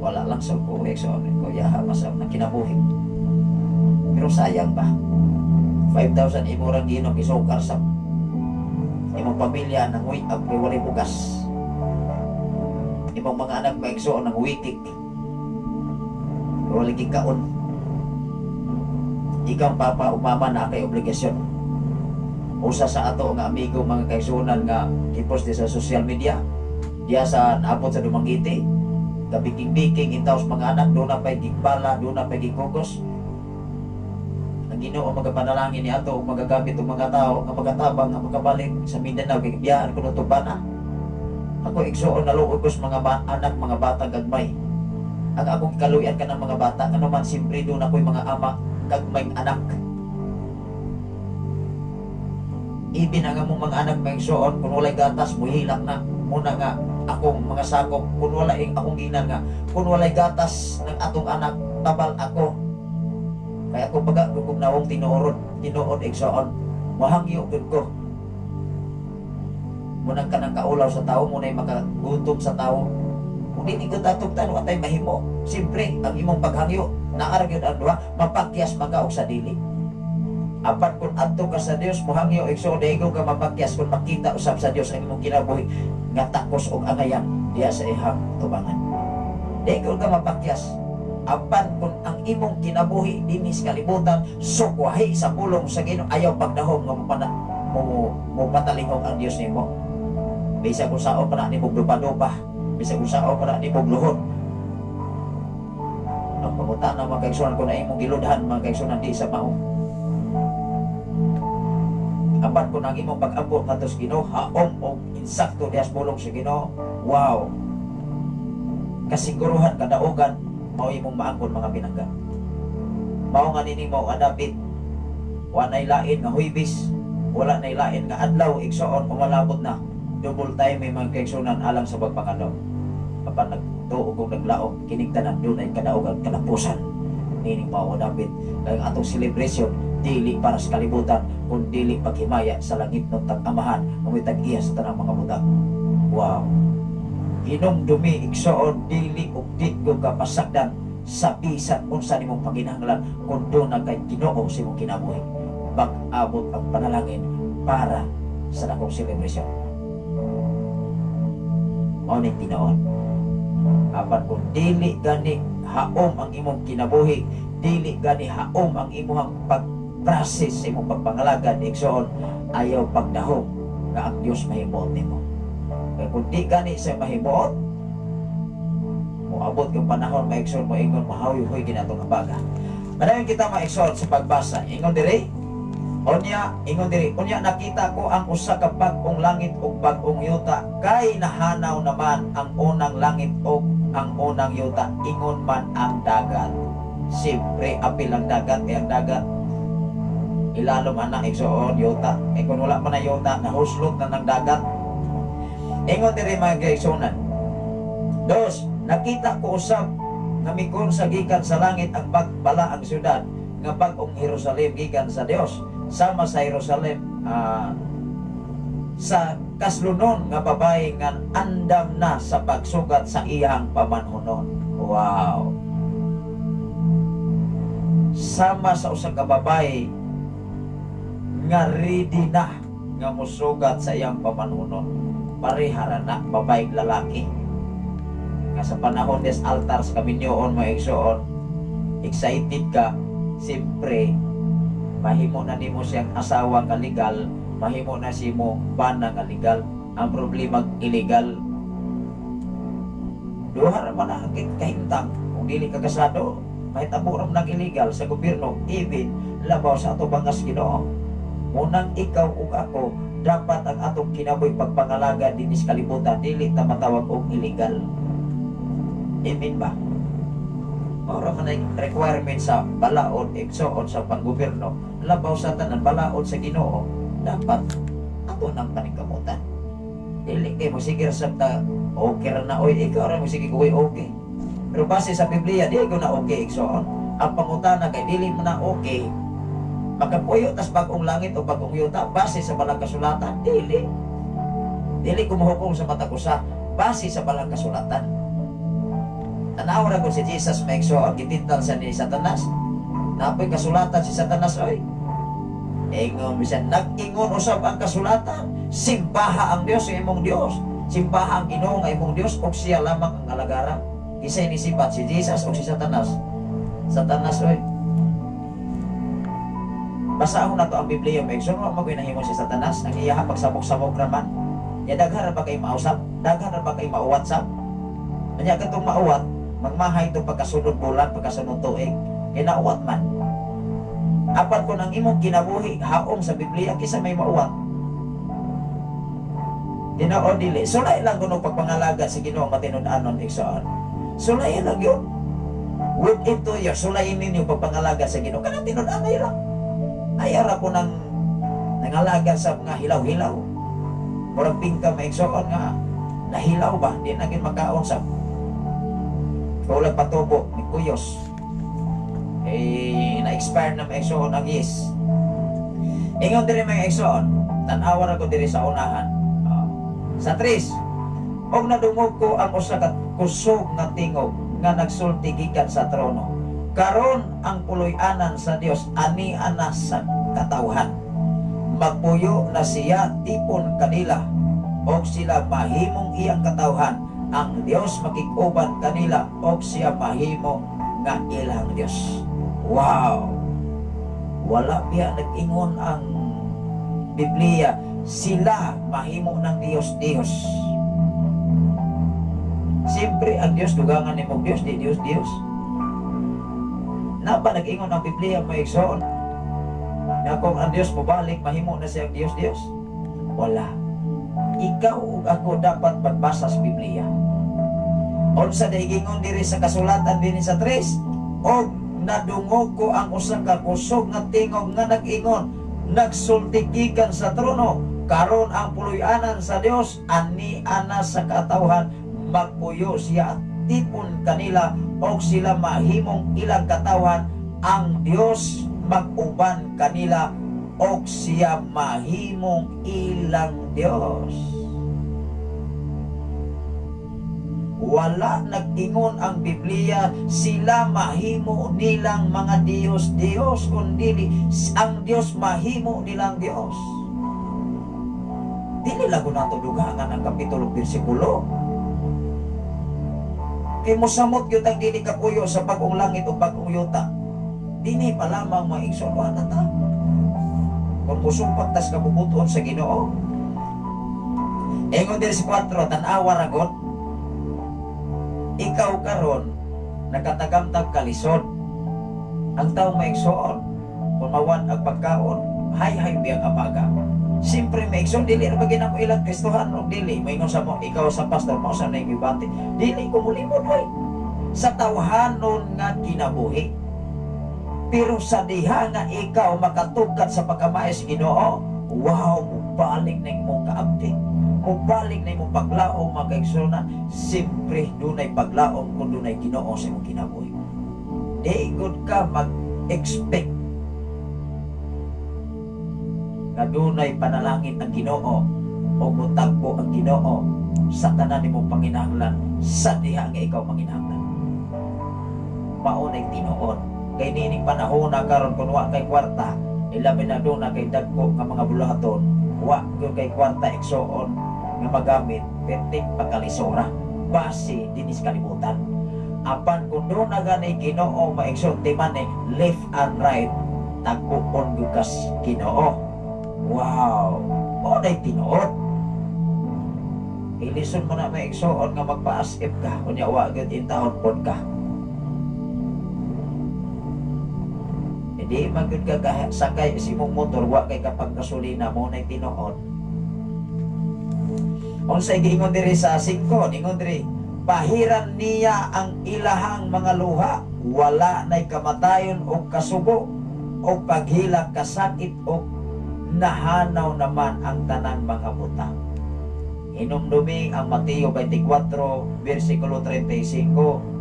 Wala lang sa ko maigsoon. Kuya masab na kinabuhi. Pero sayang ba? 5,000 imurang ginom isukar sa imong pamilya nang walay bugas. Imong mga anak maigsoon ng witik. Wala gikaon. Ikaw papa o mama na kay obligasyon. Usa sa ato nga amigo mga kaigsuonan nga gipost sa social media. Diya sa naabot sa Dumanggiti. Kabiking-biking intaws mga anak doon na pa'y gigbala, doon na pa'y gigugos. Ang Ginoo magapanalangin ni ato magagamit ang mga tao nga magatabang nga magabalik sa Mindanao kay biyaan kuno tubana. Ako igsuon na luoy ko sa mga anak, mga bata gagmay. Ang akong kaluyan ka ng mga bata, ano man simpre doon ako'y mga ama, gagmayng anak. Ibin ang among mga anak may igsuon, kung walay gatas, muhilak na. Muna nga, akong mga sakop, kung walay akong ginan nga, kung walay gatas ng atong anak, tabal ako. Kaya ako baga, kung nawong tinuod igsuon, mahangyo ko. Munang ka ng kaulaw sa tao, muna'y makagutom sa tao. Kung hindi ko tatugtan, watay mahimo. Siyempre, ang imong paghangyo, naaragyon ang duha, mapakyas magaog sa dili. Apat kung adto ka sa Dios, muhangyo, igso, daigo ka mapakyas kung makita usab sa Dios ang imong kinabuhi, nga takos o angayan, diya sa ihang tubangan. Daigo ka mapakyas. Apan kung ang imong kinabuhi, dinis kalibutan, sukwahi sa pulong sa Ginoo, ayaw pagdahom, nga mo patalingog ang Dios nimo. Bisa kung sao pa na ni dupa-dupa. Bisa kung sao pa na ni luhod. Ang pangutan na mga kaigsunan kung na imong giludhan mga kaigsunan di sa mao. Apan kung ang imong pag-ambot nga sa Ginoo, haom o insakto diyas bulong sa Ginoo, wow! Kasiguruhan, kadaugan, mao imong maangkon mga binangga. Mao nga nini mao adapit. Wanay lain nga huybis, wala nay lain nga adlaw igsoon kung malabot na. Double time may mga kaigsunan alang sa pagpangalaw. Kapag nagtuog o naglaog, kinigtanan doon ay kadaugan, kalapusan. Nining mawadapit. Kaya atong celebration, dili para sa kalibutan, kung dili paghimaya sa langit ng tag-amahan, umitag-iya sa tanang mga budak. Wow! Inong dumi, igsoon, dili o di ko kapasagdan sa bisan unsa nimong panginahanglan kung doon na kay Ginoo sa imong kinabuhi. Pag-abot ang panalangin para sa nakong celebration. Mauning tinaon. Apan kung dili gani haom ang imong kinabuhi, dili gani haom ang imong pag-process sa imong pagpangalagad, igsoon, ayaw pagdahom nga ang Dios mahimuot nimo. Kaya kung di gani sa mahimuot, moabot yung panahon maigsoon mo ingon mahawi-huy ginatong abaga. Madayon kita maigsoon sa pagbasa. Ingon diri, ingon diri, unya nakita ko ang usa ka bag-ong langit ug bag-ong yuta, kay nahanaw naman ang unang langit ug ang unang yuta, ingon man ang dagat. Siyempre apil ang dagat, kay ang dagat ilalom ana igsoon yuta. Kung wala pa na yuta, nahuslot na ng dagat. Ingon diri mga kaigsuonan. Dos, nakita ko usab nga migon sa gikan sa langit ang bagbala ang syudad nga bag-ong Jerusalem gikan sa Dios. Sama sa Jerusalem sa kaslunon nga babae nga andam na sa pagsugat sa iyang pamanhonon. Wow! Sama sa usa ka babae nga ready na nga musugat sa iyang pamanhonon. Parehara na babae lalaki. Nga sa panahon des altar sa kaminyoon maigsoon, excited ka, siyempre mahimo na nimo siyang asawa nga legal, mahimo na si mo bana nga legal. Ang problema illegal. Duha ra man ang kahintang kung dili ka kasado, mahitabo ra nang illegal sa gobyerno, even labaw sa ato bangas Ginoo. Munang ikaw ug ako, dapat ang atong kinabuhi pagpangalaga dinis kalibutan dili ta matawag og illegal. Amen ba? Ora man ay requirement sa balaod igsoon sa panggobyerno, labaw sa tanan balaod sa Ginoo, dapat ato nang paningkamutan. Dili kay mo sige sa ta okay ra na oy, ikaw ra mo sige kuy okay. Pero base sa Biblia, di ko na okay igsoon. Ang pangutana kay dili mo na okay. Makapuyo tas bagong langit o bagong yuta base sa balang kasulatan, dili. Dili ko mahukom sa mata ko sa base sa balang kasulatan. Tanaw ra ko si Jesus may igsoon gitintal sa ni Satanas. Napoy kasulatan si Satanas oy. Ingon bisan nag-ingon usab ang kasulatan, simbaha ang Dios ang imong Dios. Simbaha ang Ginoo nga imong Dios ug siya lamang ang alagara. Kisay ni sipat si Jesus o si Satanas. Satanas oy. Basahon na to ang Biblia may igsoon wa maginahimo si Satanas ang iya pagsabok-sabok raman. Ya daghan ra ba kay mausap? Daghan ra ba kay mauwat sab? Anya katong mauwat, magmahay to pagkasunod bulan, pagkasunod tuig, kinauwat man. Apat ko nang imong kinabuhi haom sa Biblia kisa may mauwat. Dinao dili. Sulay lang kuno pagpangalaga sa Ginoo matinud-anon igsoon. Sulay lang yun. With ito your sulayin ninyo pagpangalaga sa Ginoo kana tinud-anay ra. Ayara po nang nangalaga sa mga hilaw-hilaw. Murag pingka may igsoon nga nahilaw ba? Di naging makaon sa ulag patubo ni kuyos. Na-expire na may igsoon ang yes. Ingon diri may igsoon, tan-awan ako diri sa unahan. Sa 3, og nadungog ko ang usa ka kusog nga tingog nga nagsulti gikan sa trono. Karon ang puloy-anan sa Dios ani ana sa katawhan. Magpuyo na siya tipon kanila og sila mahimong iyang katawhan. Ang Dios makig-uban kanila og siya mahimo nga ilang Dios. Wow! Wala biya nag-ingon ang Biblia sila mahimo ng Dios. Siyempre ang Dios dugangan ni mo Dios, di Dios. Na ba nag-ingon ang Biblia may igsoon na kung ang Dios mobalik mahimo na siyang Dios? Wala. Ikaw ug ako dapat magbasa sa Biblia. Unsa dahigingon diri sa kasulatan dinhi sa 3, og nadungog ko ang usa ka kusog nga tingog nga nag-ingon, nagsulti gikan sa trono, karon ang puloy-anan sa Dios ani ana sa katawhan, magpuyo siya tipon kanila og sila mahimong ilang katawhan. Ang Dios mag-uban kanila og siya mahimong ilang Dios. Wala nag-ingon ang Biblia sila mahimo nilang mga Diyos kundi ang Dios mahimo nilang Dios. Dili lago nato dugangan ang kapitulo bersikulo. Kay mosamot gyud ang dili kapuyo sa bagong langit o bagong yuta. Dini pa lamang maigsoon na ta. Kung musumpat tas kabubuton sa Ginoo. Ingon diri sa 4, tan-awa ragot. Ikaw karon nakatagamtag kalisod. Ang taong maigsoon kung mawan ang pagkaon, hay biyang apaga. Siyempre maigsoon dili ra bagay na mo ilang Kristohan o dili maingon sa mo ikaw sa pastor mo sa naigibante. Dili ko mulimod way sa tawhanon nga kinabuhi. Pero sa diha nga ikaw makatugkad sa pagkamaes Ginoo, wow, mubalik na imong kaabdi. Mubalik na imong paglaom mga kaigsunan. Siyempre dunay paglaom kung dunay Ginoo sa imong kinabuhi. Di good ka mag-expect na dunay panalangin ang Ginoo o mutagpo ang Ginoo sa tanan nimong panginahanglan sa diha nga ikaw manginahanglan. Maunay tinuod. Kay nining panahon na karon kun wa kay kwarta, ilabi na doon na kay dagko nga mga bulahaton, wa kay kwarta igsoon nga magamit perting pagkalisora base dinis kalibutan. Apan kun doon na gani Ginoo maigsoon timane left and right, tagpuon gyud kas Ginoo. Wow, mo day tinuod. Ilison mo na maigsoon nga magpa-asip ka kunya wa gyud intahon pod ka. Di magud ka sakay sa imong motor wa kay kapag gasolina mo na tinuod. Unsay giingon diri sa 5, ingon diri, pahiran niya ang ilahang mga luha, wala nay kamatayon o kasubo o paghilak kasakit o nahanaw naman ang tanan mga butang. Hinumdumi ang Mateo 24 versikulo 35.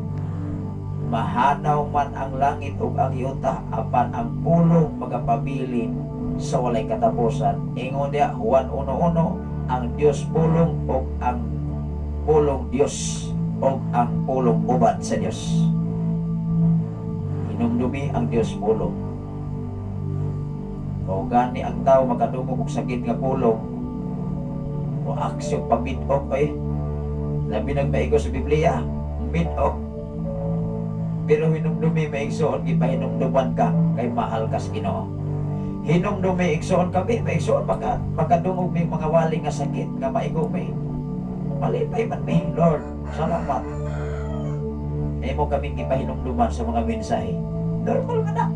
mahanaw man ang langit ug ang yuta, apan ang pulong magapabilin sa walay katapusan. Ingon dia Juan 1:1, ang Dios pulong ug ang pulong Dios ug ang pulong uban sa Dios. Hinumdumi ang Dios pulong. O gani ang tao makadungog og sakit nga pulong o aksyon pabidok ay labi nagmaigo sa Biblia, bidok. Pero hinumdumi maigsoon, gipahinumduman ka kay mahal ka sa Ginoo. Hinumdumi igsoon kami, maigsoon makadungog may mga wali nga sakit nga maigo may malipay man may Lord, salamat. Imo kaming gipahinumduman sa mga mensahe. Normal man na.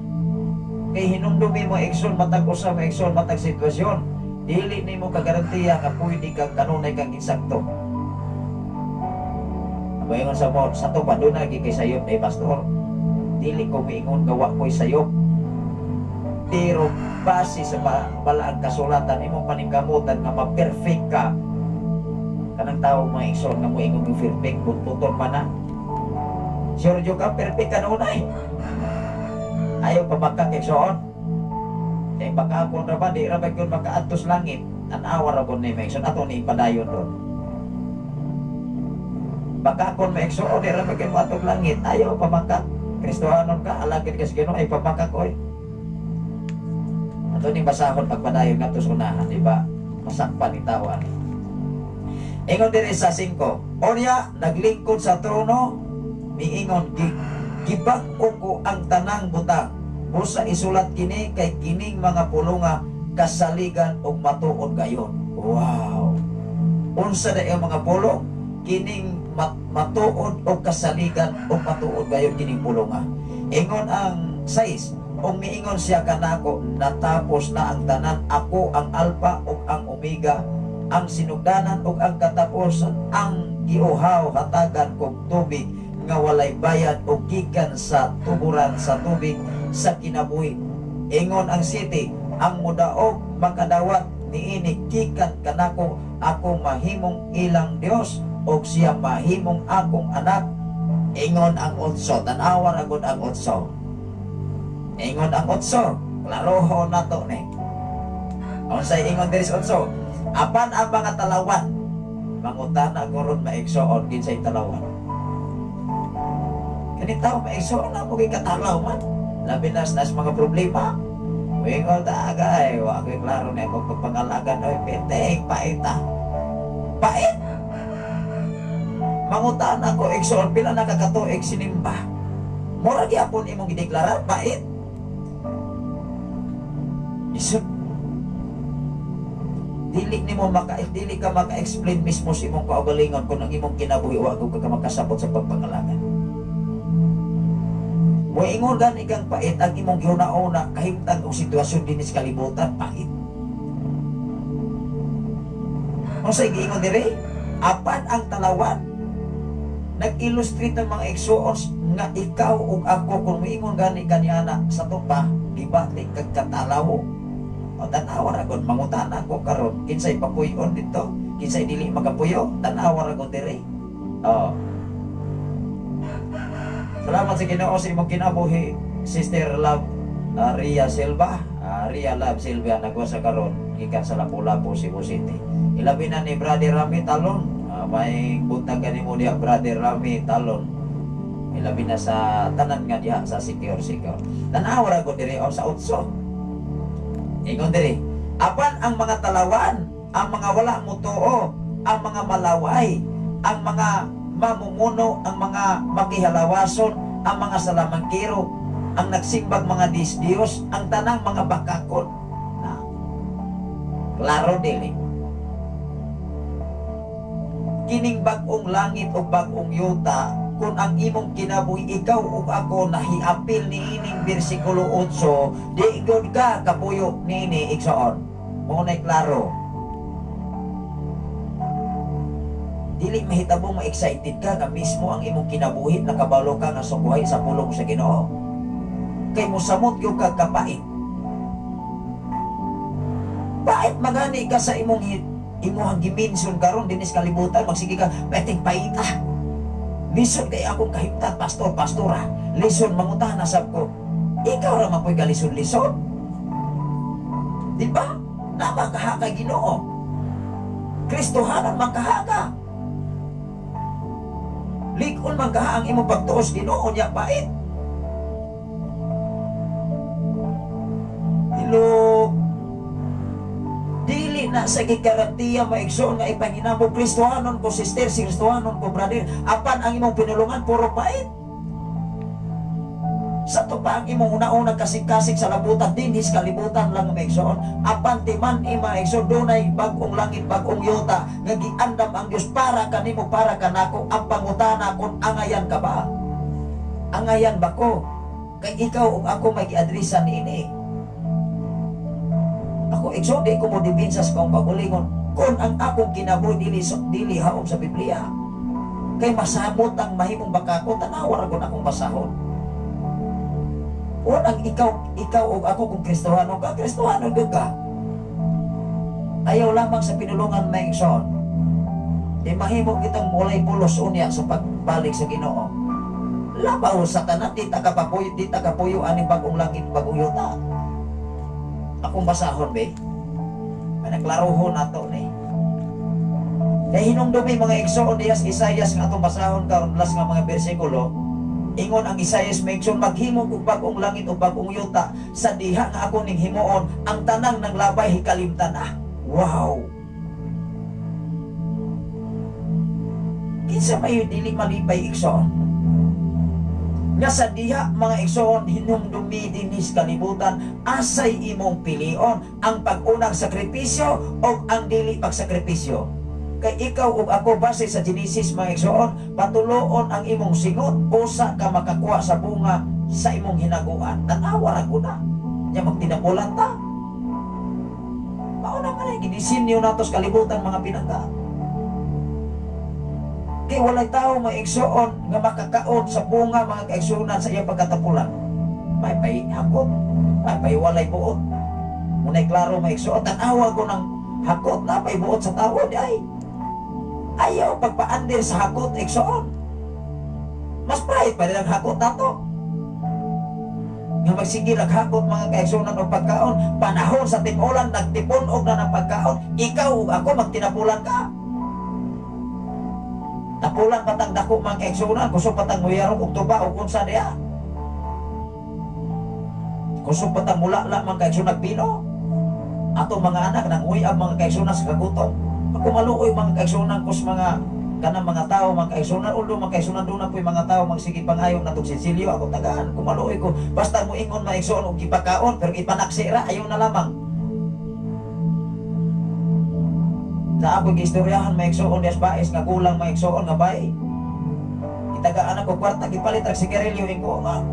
Kay hinumdumi mo igsoon matag usa, maigsoon matag sitwasyon, dili nimo kagarantiya nga pwede kang kanunay kang insakto. Maingon sa mo, sa to pa doon lagi kay sayop na pastor. Dili ko miingon gawa ko'y sayop. Pero base sa balaang kasulatan, imong paningkamutan nga ma-perfect ka. Kanang tao mga igsoon nga mo ingon yung perfect, putputon man na. Sure ka, perfect ka nunay. Ayaw pa baka igsoon. Kaya baka ako na ba, di rabag yun makaantos langit. Tanawa ra ko ni Mason, ato ni padayon doon. Baka kung may ekso, di ra maging matog langit, ayaw pamakat. Kristohanon ka, alagid ka sa Ginoo, ay pamakak ko eh. Ito ni basahon pagpadayon nga ito sunahan, di ba? Masakpan ni tawan. Ingon din sa 5, Orya, naglingkod sa trono, miingon, gibag-o ko ang tanang butang. Busa isulat kini kay kining mga pulunga kasaligan og matuod gayon. Wow! Unsa da yung mga pulong? Kining matuod o kasaligan o matuod gayon kining pulonga. Ingon ang 6, o miingon siya kanako, natapos na ang tanan, ako ang alpha o ang omega, ang sinugdanan o ang katapusan, ang giuhaw hatagan kog tubig nga walay bayad o gikan sa tuburan sa tubig sa kinabuhi. Ingon ang 7, ang mudaog makadawat niini gikan kanako, ako mahimong ilang Dios o siya mahimong akong anak. Ingon ang 8, tanawa ra gud ang 8. Ingon ang 8, klaroho na to ni. Unsay ingon diri sa 8, apan ang mga talawan mangutana goron maigsoon kinsay talawan. Kani tao maigsoon na mo kay katalaw man. Labi na sa mga problema. Ingon ta agay, wa koy klaro na kung pagpangalagan oy peteng paita. Pait. Mangutana ko igsoon pila nakakatuig sinimba. Mura gyapon imong gideklarar pait. Isip dili ka maka-explain mismo sa imong kaugalingon kung ang imong kinabuhi wa ka makasabot sa pagpangalagan. Moingon gani kang pait ang imong giuna-una kahimtang og sitwasyon dinhi sa kalibutan pait. Unsay giingon diri? Apan ang talawan nag-illustrate ang mga igsoons nga ikaw ug ako kung moingon gani kaniana sa tupa dibati kag katalawo. O tanawa ra gud mangutana ko karon kinsay papuyon dito, kinsay dili magapuyo, tanawa ra gud diri. Oh. Salamat sa Ginoo sa imong kinabuhi, Sister Love Ria Silva. Ria Love Silva nagwa sa karon gikan sa Lapu-Lapu, Cebu City. Ilabi na ni Brother Rami Talon. May buntag kanimo diha Brother Rami Talon. Ilabi na sa tanan nga diha sa Secure. Tanawa ra gud diri sa 8. Ingon diri, apan ang mga talawan, ang mga wala mutuo, ang mga malaway, ang mga mamumuno, ang mga makihalawason, ang mga salamangkiro, ang nagsimbag mga disdiyos, ang tanang mga bakakon. Na, klaro dili. Kining bag-ong langit o bag-ong yuta, kung ang imong kinabuhi ikaw ug ako nahiapil niining bersikulo 8, di gud ka kapuyo nini igsoon. Mo nay klaro. Dili mahitabo ma-excited ka nga mismo ang imong kinabuhi nakabalo ka nga sugway sa pulong sa Ginoo. Kay mosamot gyud ka kapait. Pait magani ka sa imong giminsun karon dinis kalibutan magsige ka peteng paita. Lison kay akong kahimtad, pastor, pastora. Lison, mangutana sab ko. Ikaw ra man po'y kalison-lison. Diba? Namakaha kay Ginoo. Kristohanan makaha ka. Likon makaha ang imong pagtuos Ginoo niya bait. Hello. Dili na sa gikarantiya maigsoon nga ipanginamo Kristohanon ko sister, si Kristohanon ko brother, apan ang imong pinulungan puro bait. Sa to pa ang imong una-una kasing-kasing sa labutan, dinhis kalibutan lang maigsoon, apan timan maigsoon dunay bag-ong langit, bag-ong yuta nga giandam ang Dios para kanimo, para kanako. Ang pangutana kon angayan ka ba? Angayan ba ko? Kay ikaw ug ako may giadresan niini. Ako igsoon di ko mo dibinsas kung pagulingon kung ang akong kinabuhi dili haom sa Biblia. Kay masamot ang mahimong bakako, tanawa ra gud akong basahon. Unang ikaw o ako kung Kristohano ka, Kristohano ka. Ayaw lamang sa pinulungan may igsoon. Di mahimo kitang mulay pulos unya sa pagbalik sa Ginoo. Labaw sa tanan, di takapuyo ani bagong langit, bagong yuta. Akong basahon, be. May naglaruhon nato ni. Dahil hinumdumi mga igsoon diyas Isayas nga atong basahon karon las nga mga bersikulo. Ingon ang Isayas maigsoon, maghimo og bagong langit o bagong yuta sa diha nga ako ning himuon, ang tanang ng labay hikalimtan na. Wow. Kinsa may dili malipay igsoon. Nga sa diha mga igsoon hinumdumi dinis kalibutan, asay imong pilion ang pag-unang sakripisyo o ang dili pagsakripisyo. Kay ikaw ug ako base sa Genesis mga igsoon, patuloon ang imong singot, usa ka makakuha sa bunga sa imong hinaguan. Tanawa ra gud na. Nya magtinapulan ta. Mao na man ginisinyo natos kalibutan mga pinangga. Kay walay tao maigsoon nga makakaon sa bunga mga kaigsunan sa iyang pagkatapulan. May hakot, may walay buot. Muna'y klaro maigsoon, tanawa ko ng hakot na may buot sa tao di ay. Ayaw pagpaandir sa hakot igsoon. Mas pride pa rin ang hakot nato. Nga magsigil ang hakot mga kaigsunan o pagkaon, panahon sa timulan nagtipon og na ng pagkaon, ikaw ug ako magtinapulan ka. Napulang patang dako mga kaigsunan, kusog patang nguyarong og tuba o unsa diya. Kusog patang mula lang mga kaigsunan pino. Ato mga anak nang uyab mga kaigsunan sa kagutom. Ako maluoy mga kaigsunan kus mga kanang mga tao mga kaigsunan, ulo mga kaigsunan doon na po'y mga tao magsige pangayon na itong Cecilio, ako tagaan, kumaluoy ko. Basta mo ingon maigsoon o gipakaon, pero ipanaksira, ayaw na lamang. Na ako gistoryahan maigsoon des bais nga kulang maigsoon nga bay. Itagaan ako kwarta gipalit ra sigarilyo ko nga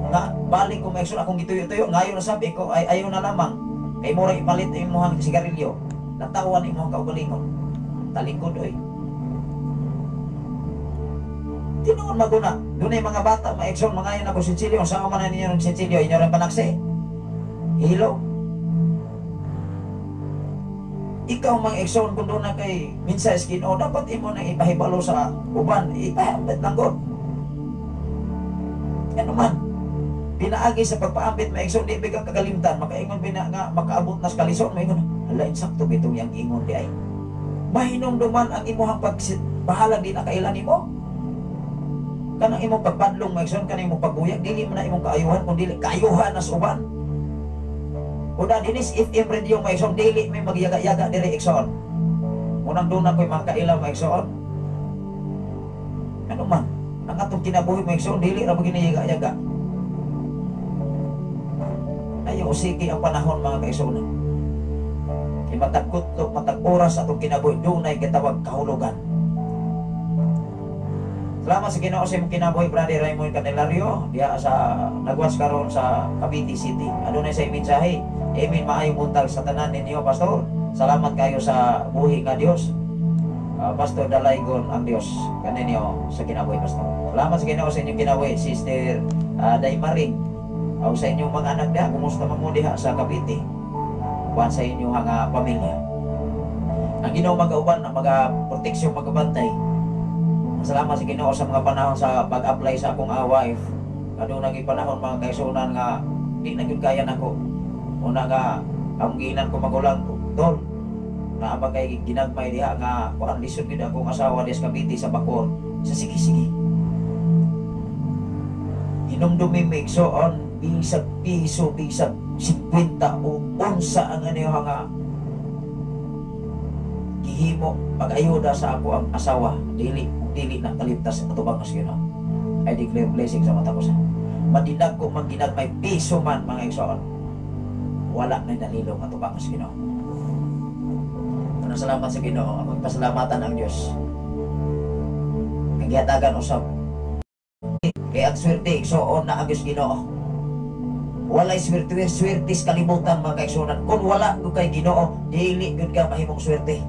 balik ko maigsoon akong gituyo-tuyo ngayon na sabi ko ay ayaw na lamang. Kay mura ipalit imong sigarilyo. Natawan imong kaugalingon. Talingkod oy. Tinuon maguna. Dunay mga bata maigsoon mangayon ako Cecilio, sama man ninyo ng Cecilio inyo rin panakse. Hilo. Ikaw mga igsoon kung doon na kay minsa Ginoo, dapat imo nang ipahibalo sa uban, ipahambit lang God. Ano man, pinaagi sa pagpaambit mga igsoon, di bigang kagalimtan, makaingon bina nga, makaabot na sa kalison, maingon, hala, insakto bitong yang ingon di ay. Mahinumduman ang imuhang pagbahalang di na kailan mo. Kanang imong pagpadlong mga igsoon, kanang imong pagbuyag, dili man na imong kaayuhan, kundi kaayuhan na sa uban. Uda dinis FM radio may igsoon, dili may magyaga-yaga diri igsoon. Unang doon ako'y mga kailaw may igsoon. Ano man, ang atong kinabuhi may igsoon, dili ra maginayaga-yaga. Ayaw sige ang panahon mga kaigsoon. Kay matagkutlog, matag oras atong kinabuhi, doon ay kitawag kahulugan. Salamat sa Ginoo sa imong kinabuhi, Brother Raymond Candelario, diya sa nagwas karon sa Cavite City. Adunay sa mensahe. Amen, maayong buntag sa tanan ninyo, Pastor. Salamat kayo sa buhi nga Dios. Pastor Dalaygon ang Dios kaninyo sa kinabuhi, Pastor. Salamat sa Ginoo sa inyong kinabuhi, Sister Daymaring. O sa inyong mga anak diha, kumusta man mo diha sa Cavite? Kuan sa inyong mga pamilya. Ang Ginoo mag-uban, mag-proteksyon, mag-bantay Salamat sa Ginoo sa mga panahon sa pag-apply sa akong wife. Kadung naging panahon mga kaigsunan nga di na gyud kaya nako. Una nga ang ginan ko magulang tol. Na abang kay ginagmay diha nga kuan lisod gid akong asawa des Cavite sa Bacor. Sa sige. Hinumdumi mi igsoon bisag piso bisag 50 o unsa ang ano nga gihimo pag-ayuda sa ako ang asawa dili na kaliptas sa atubang mas Ginoo. I declare blessing sa mata ko sa madinag ko man ginagmay piso man mga igsoon wala na dalilong atubang mas Ginoo. Salamat sa Ginoo, ang pasalamatan ang Dios. Nagyatagan usab. Kaya ang swerte igsoon na ang Dios Ginoo. Walay swerte kalibutan mga kaigsunan. Kung wala ko kay Ginoo, dili gyud ka mahimong swerte.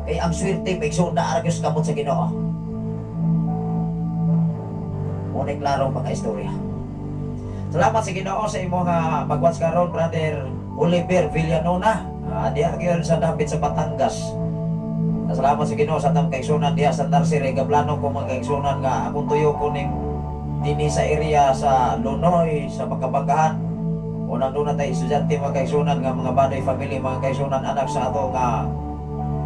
Kaya ang swerte igsoon na ang Dios kamot sa Ginoo. Unay klaro mga istorya. Salamat sa Ginoo sa imong pag-watch karon, Brother Oliver Villanona. Diya gyud sa dapit sa Batangas. Salamat sa Ginoo sa atong kaigsunan diha sa Narcere. Gablano ko mga kaigsunan nga akong tuyo ko ning dinhi sa area sa Lunoy sa Pagkabanggahan. Unang doon na tayo estudyante mga kaigsunan nga mga Badoy family mga kaigsunan anak sa ato nga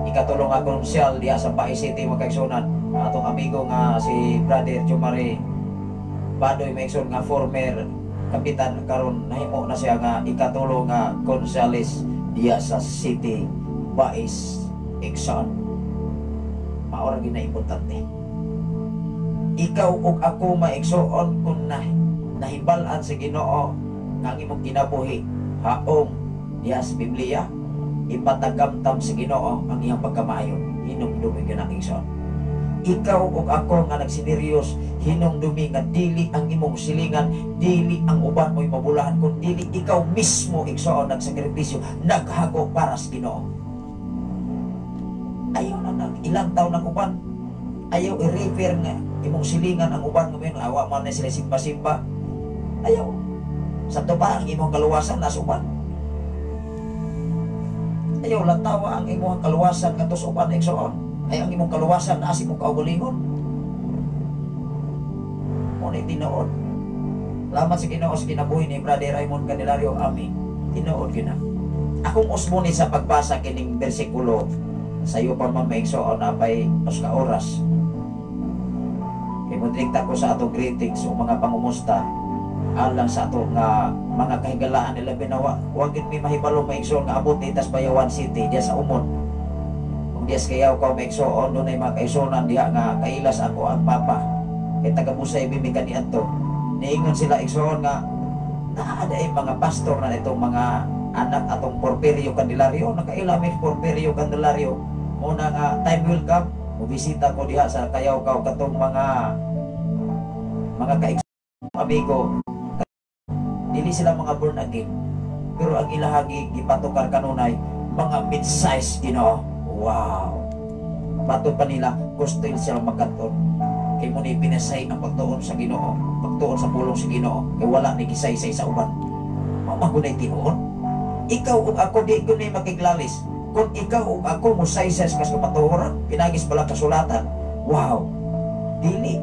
ikatulong nga konsyal diha sa Pai City mga kaigsunan. Atong amigo nga si Brother Jomari Badoy maigsunan nga former kapitan karon nahimo na siya nga ikatulong nga konsyales diya sa City Bais Exxon. Maura gina importante. Ikaw ug ako maigsuon kung nahibalan sa Ginoo nga ang imong kinabuhi haong diha sa Biblia ipatagamtam sa Ginoo ang iyang pagkamaayo. Hinumdumi gyud ang igsoon. Ikaw ug ako nga nagsineryos hinumdumi nga dili ang imong silingan, dili ang uban mo'y mabulahan, kun dili ikaw mismo igsoon nagsakripisyo, naghago para sa Ginoo. Ayaw na ilang taon ng uban, ayaw i-refer nga imong silingan ang uban ngayon, awa man na sila simba-simba. Ayaw. Sa ba ang imong kaluwasan nas uban? Ayaw lang tawa ang imong kaluwasan katos uban igsoon. Ay ang imong kaluwasan na imong kaugalingon. Muna tinood. Salamat sa Ginoo sa kinabuhi ni Brother Raymond Candelario. Amen. Tinood gina. Akong usmoni sa pagbasa kining bersikulo sa iyo pa man maigsoon apay uska oras. Imutrikta ko sa atong greetings o mga pangumusta alang sa ato nga mga kahigalaan nila binawa. Huwag yun may mahibalo maigsoon nga abot itas Bayawan City diya sa Umon. Kung diya kayaw ko maigsoon doon ay mga kaigsunan diya nga kailas ako ang papa kay taga-Busay bimikan ni Anto. Niingon sila igsoon nga naada ay mga pastor na itong mga anak atong Porfirio Candelario, nakailamig Porfirio Candelario. Muna nga time will come, mubisita ko diha sa kayaw-kaw katong mga kaigsoon amigo. Dili sila mga born again, pero ang ilahagi gipatukar kanunay mga mid-size Ginoo. Wow. Bato pa nila gusto sila magkaton. Kay mo ni pinasay ang pagtuon sa Ginoo, pagtuon sa pulong sa Ginoo, kay wala ni kisay-say sa uban. Mamagunay tinuon. Ikaw ug ako di ko ni makiglalis. Kung ikaw ug ako mo say-say kas kapatuoran, pinagis bala kasulatan. Wow. Dili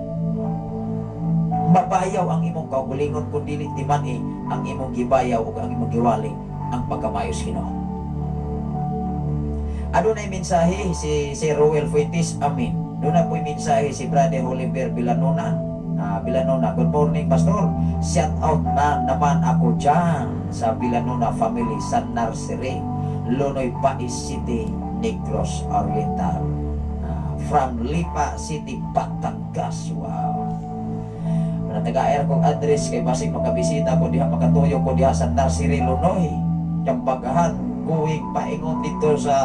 mabayaw ang imong kaugalingon kun dili di man ang imong gibayaw ug ang imong giwali ang pagkamayos Ginoo. Adunay mensahe si Roel Fuentes. Amen. Doon na po'y mensahe si Brother Oliver Villanona. Villanona, good morning Pastor. Shout out na naman ako dyan sa Villanona family sa Narcere, Lunoy, Pai City, Negros Oriental. From Lipa City, Batangas. Wow. Taga-air kong address kay basig makabisita ko diha, makatuyo ko diha sa Narcere, Lunoy. Kampagahan, kuwing paingon dito sa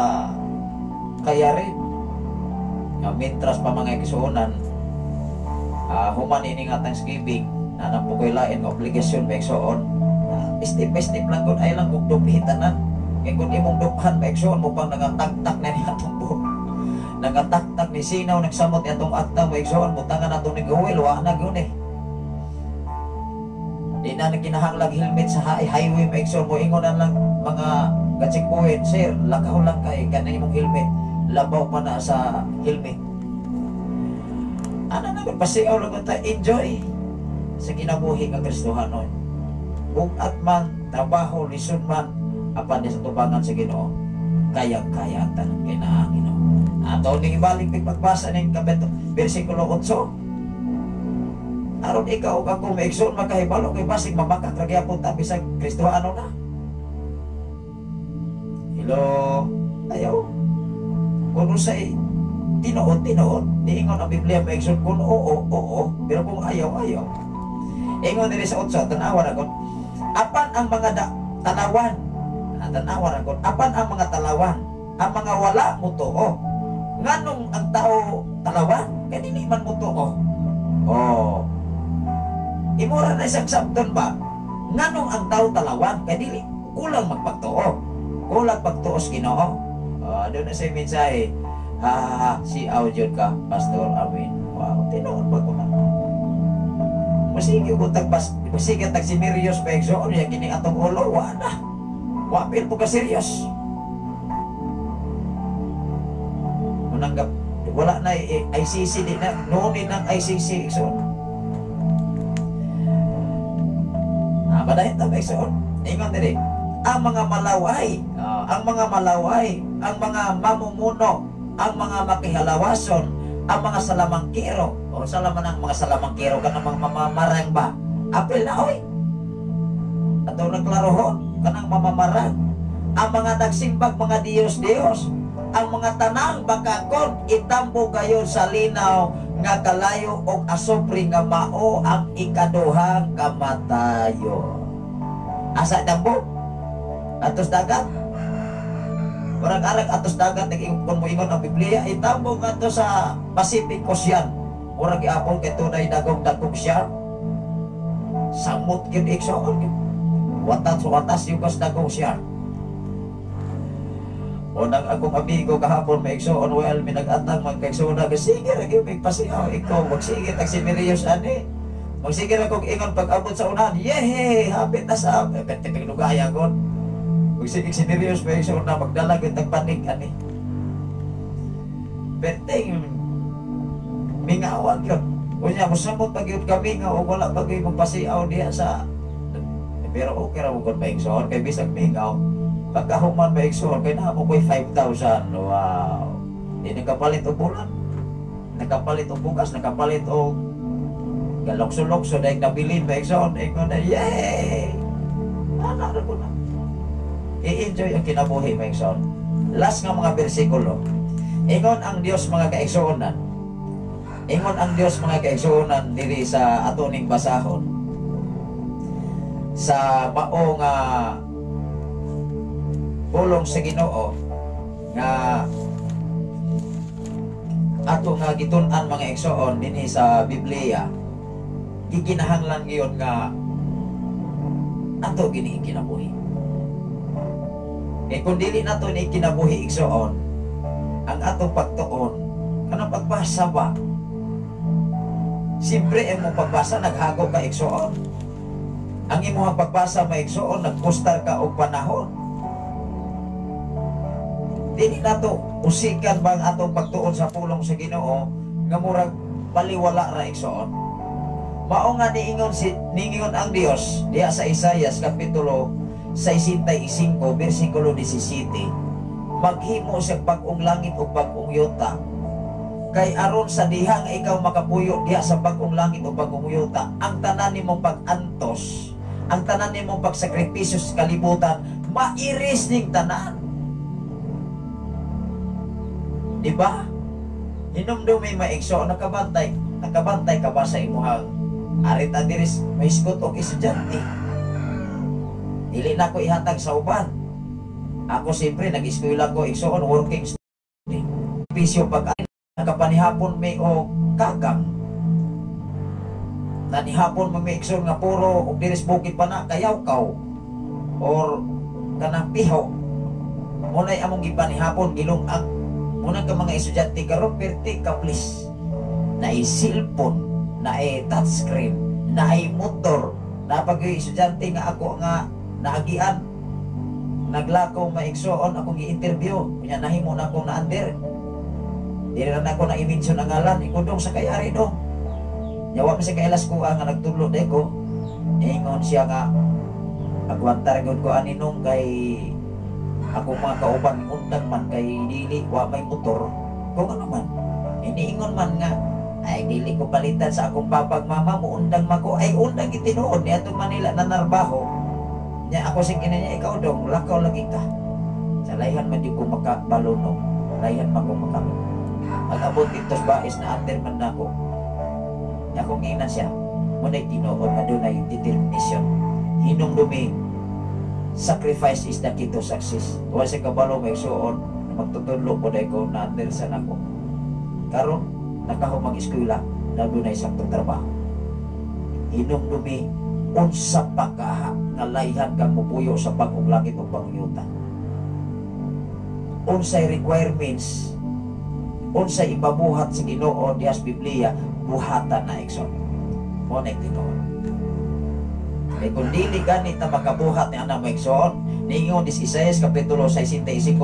Kayarin. Mintras pa mga igsuonan, human ini nga Thanksgiving, nanang po ko'y lain nga obligasyon may igsuon. Step by step lang kung ay lang kung dupitanan. Kaya kung imong dupahan may igsuon mo pang nangataktak na niya itong buhok. Nangataktak ni Sinaw, nagsamot niya itong akta may igsuon, butangan na itong nag-uwil, wala yun eh. Di na nagkinahanglag helmet sa highway may igsuon mo, ingonan lang mga katsikpuhin, sir, lakaw lang kay kanang imong helmet. Labaw pa na sa helmet. Ano na pasigaw lang ta enjoy sa kinabuhi nga Kristohanon. Bugat man, trabaho, lisod man, apan sa tubangan sa Ginoo, kayang-kaya ang tanang kinaang Ginoo. Ato ning ibalik ning pagbasa ning bersikulo 8. Aron ikaw ug ako maigsoon makahibalo kay basig mamakak ra gyapon ta bisag Kristohano na. Hello, ayaw. Kung say tinuod, di ingon ang Biblia maigsoon kung oo, pero kung ayaw. Ingon diri sa 8, tanawan ako. Apan ang mga talawan, tanawan ako. Apan ang mga talawan, ang mga wala mutuo. Nganong ang tao talawan, kaya di man mutuo. Oh. Imura na isang sabton ba? Nganong ang tao talawan, kaya dili kulang magpagtuo. Kulang pagtuos Ginoo. Doon na sa mensahe. Si audio ka, Pastor Amin. Wow, tinuod pa ko na. Masige ko masige tag serious pa egsoon ya kini atong ulo wala. Wapil po ka serious. Mananggap wala na ICC di na noon ng ICC egsoon. Padayon ta egsoon. Ingon diri. Ang mga malaway, ang mga mamumuno, ang mga makihalawason, ang mga salamangkero, o salaman ang mga salamangkero ka namang mamamarang ba? Apil na oy. Ato nagklarohon kanang mamamarang. Ang mga nagsimbag mga Diyos, ang mga tanang bakakon itambo kayo sa linaw nga kalayo og asopri nga mao ang ikaduhang kamatayo. Asa tambo? Atos dagat. Orang-arag atos dagat kung mo ingon ang Biblia itambong ato sa Pacific Ocean. Orang giapon kay tunay dagog-dagog siya. Samot gyud igsoon. Watas yung kas dagog siya. O nang akong amigo kahapon may igsoon well minag-atang magkaigsoon na sige ra gyud pagpasiyaw ikaw magsige tag serious ani. Magsige ra kog ingon pag abot sa unahan. Yehe, hapit na sa petipig lugaya kon. Magsige serious pa igsoon na magdala gyud tag panig ani. Beteng mingawag yun. Kunya, musamot pag yun kami nga o wala pag yun magpasiaw diya sa pero okay ra mo kung maigsoon kay bisag mingaw pagkahuman maigsoon kay na mo ko'y 5,000. Wow, di nakapalit o bulan, nakapalit o bugas, nakapalit o galokso-lokso dahil nabilin maigsoon ingon na yay ana ra ko na i-enjoy ang kinabuhi maigsoon. Last nga mga bersikulo ingon ang Dios mga kaigsoonan. Ingon ang Dios mga kaigsuonan diri sa atoning basahon sa mao nga pulong sa Ginoo nga ato nga gitun-an mga igsoon dinhi sa Biblia. Gikinahanglan giyon nga ato gini kinabuhi. Kay kun dili nato ni kinabuhi igsoon ang atong pagtuon kanang pagbasa ba. Siyempre, ang mong pagbasa, naghago ka igsoon. Ang imong pagbasa maigsoon, nagpostar ka og panahon. Dili nato usikan bang atong pagtuon sa pulong sa Ginoo nga murag baliwala ra igsoon. Mao nga niingon ang Dios diha sa Isaias kapitulo 65 bersikulo 17. Maghimo sa pag-ong langit o pag-ong yuta. Kay aron sa dihang ikaw makapuyo diha sa bagong langit o bagong yuta, ang tanan nimong pag-antos, ang tanan nimong pagsakripisyo sa kalibutan, mairis ning tanan. Diba? Hinumdumi maigso, nakabantay ka ba sa imuhang arit adiris may iskot o estudyante? Dili na ko ihatag sa uban. Ako siyempre nag-eskwela ko igsoon working student. Pisyo pag nakapanihapon may o kagang nanihapon may ikson nga puro og diris bukid pa na kayaw kaw or kanang piho munay among gipanihapon gilung-ang munang ka mga estudyante karon perti ka please na cellphone na touchscreen na motor na pag estudyante nga ako nga naagian naglakaw maigsoon akong gi-interview kunya nahimo na akong na-under Di rin ako na i-mention ang ngalan, ikudong sa kayari do. Nyawa mo sa kailas ko nga nagtulog de ko. Ingon siya nga, agwantar gud ko aninong kay ako mga kauban undang man kay dili wa may motor. Kung ano man, iniingon man nga, ay dili ko palitan sa akong papag mama mo undang mako ay undang itinuod ni atong Manila na narbaho. Nya ako sing ina niya ikaw dong lakaw lagi ka. Sa layhan man di ko makabalunong, layhan man ko makabot. Mag-abot itos bais na under man nako. Nya kung ina siya, muna'y tinuod na doon ay determination. Hinumdumi, sacrifice is the key to success. Huwag sa kabalo may suon, magtutulog ko dahil ko na under sa nako. Karon nakahumang eskwela na doon ay saktong trabaho. Hinumdumi, unsa pa ka nga layhan kang mupuyo sa bagong langit o bagong yuta. Unsay requirements, unsay ibabuhat sa Ginoo dias Biblia, buhatan na ekson. Mo na tinuod. Kaya kung dili ganit na makabuhat ni Ana Maikson, niingon 16 kapitulo 65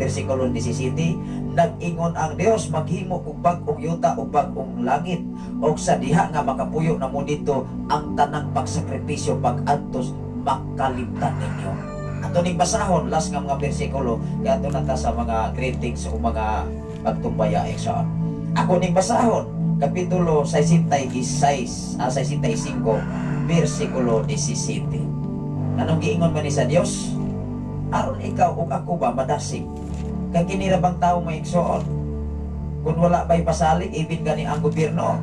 versikulo 17, nag-ingon ang Dios maghimo og bag-ong yuta o bag-ong langit, o sa diha nga makapuyo na mo dito ang tanang pagsakripisyo pag-antos makalimtan ninyo. Ato ning basahon last nga mga bersikulo kaya ato na ta sa mga greetings o mga pagtumbaya ekson. Ako ning basahon kapitulo 65 versikulo 17. Anong giingon man ni sa Dios? Aron ikaw ug ako ba madasig kay kinira bang tawo may igsoon kung wala ba'y pasalig even gani ang gobyerno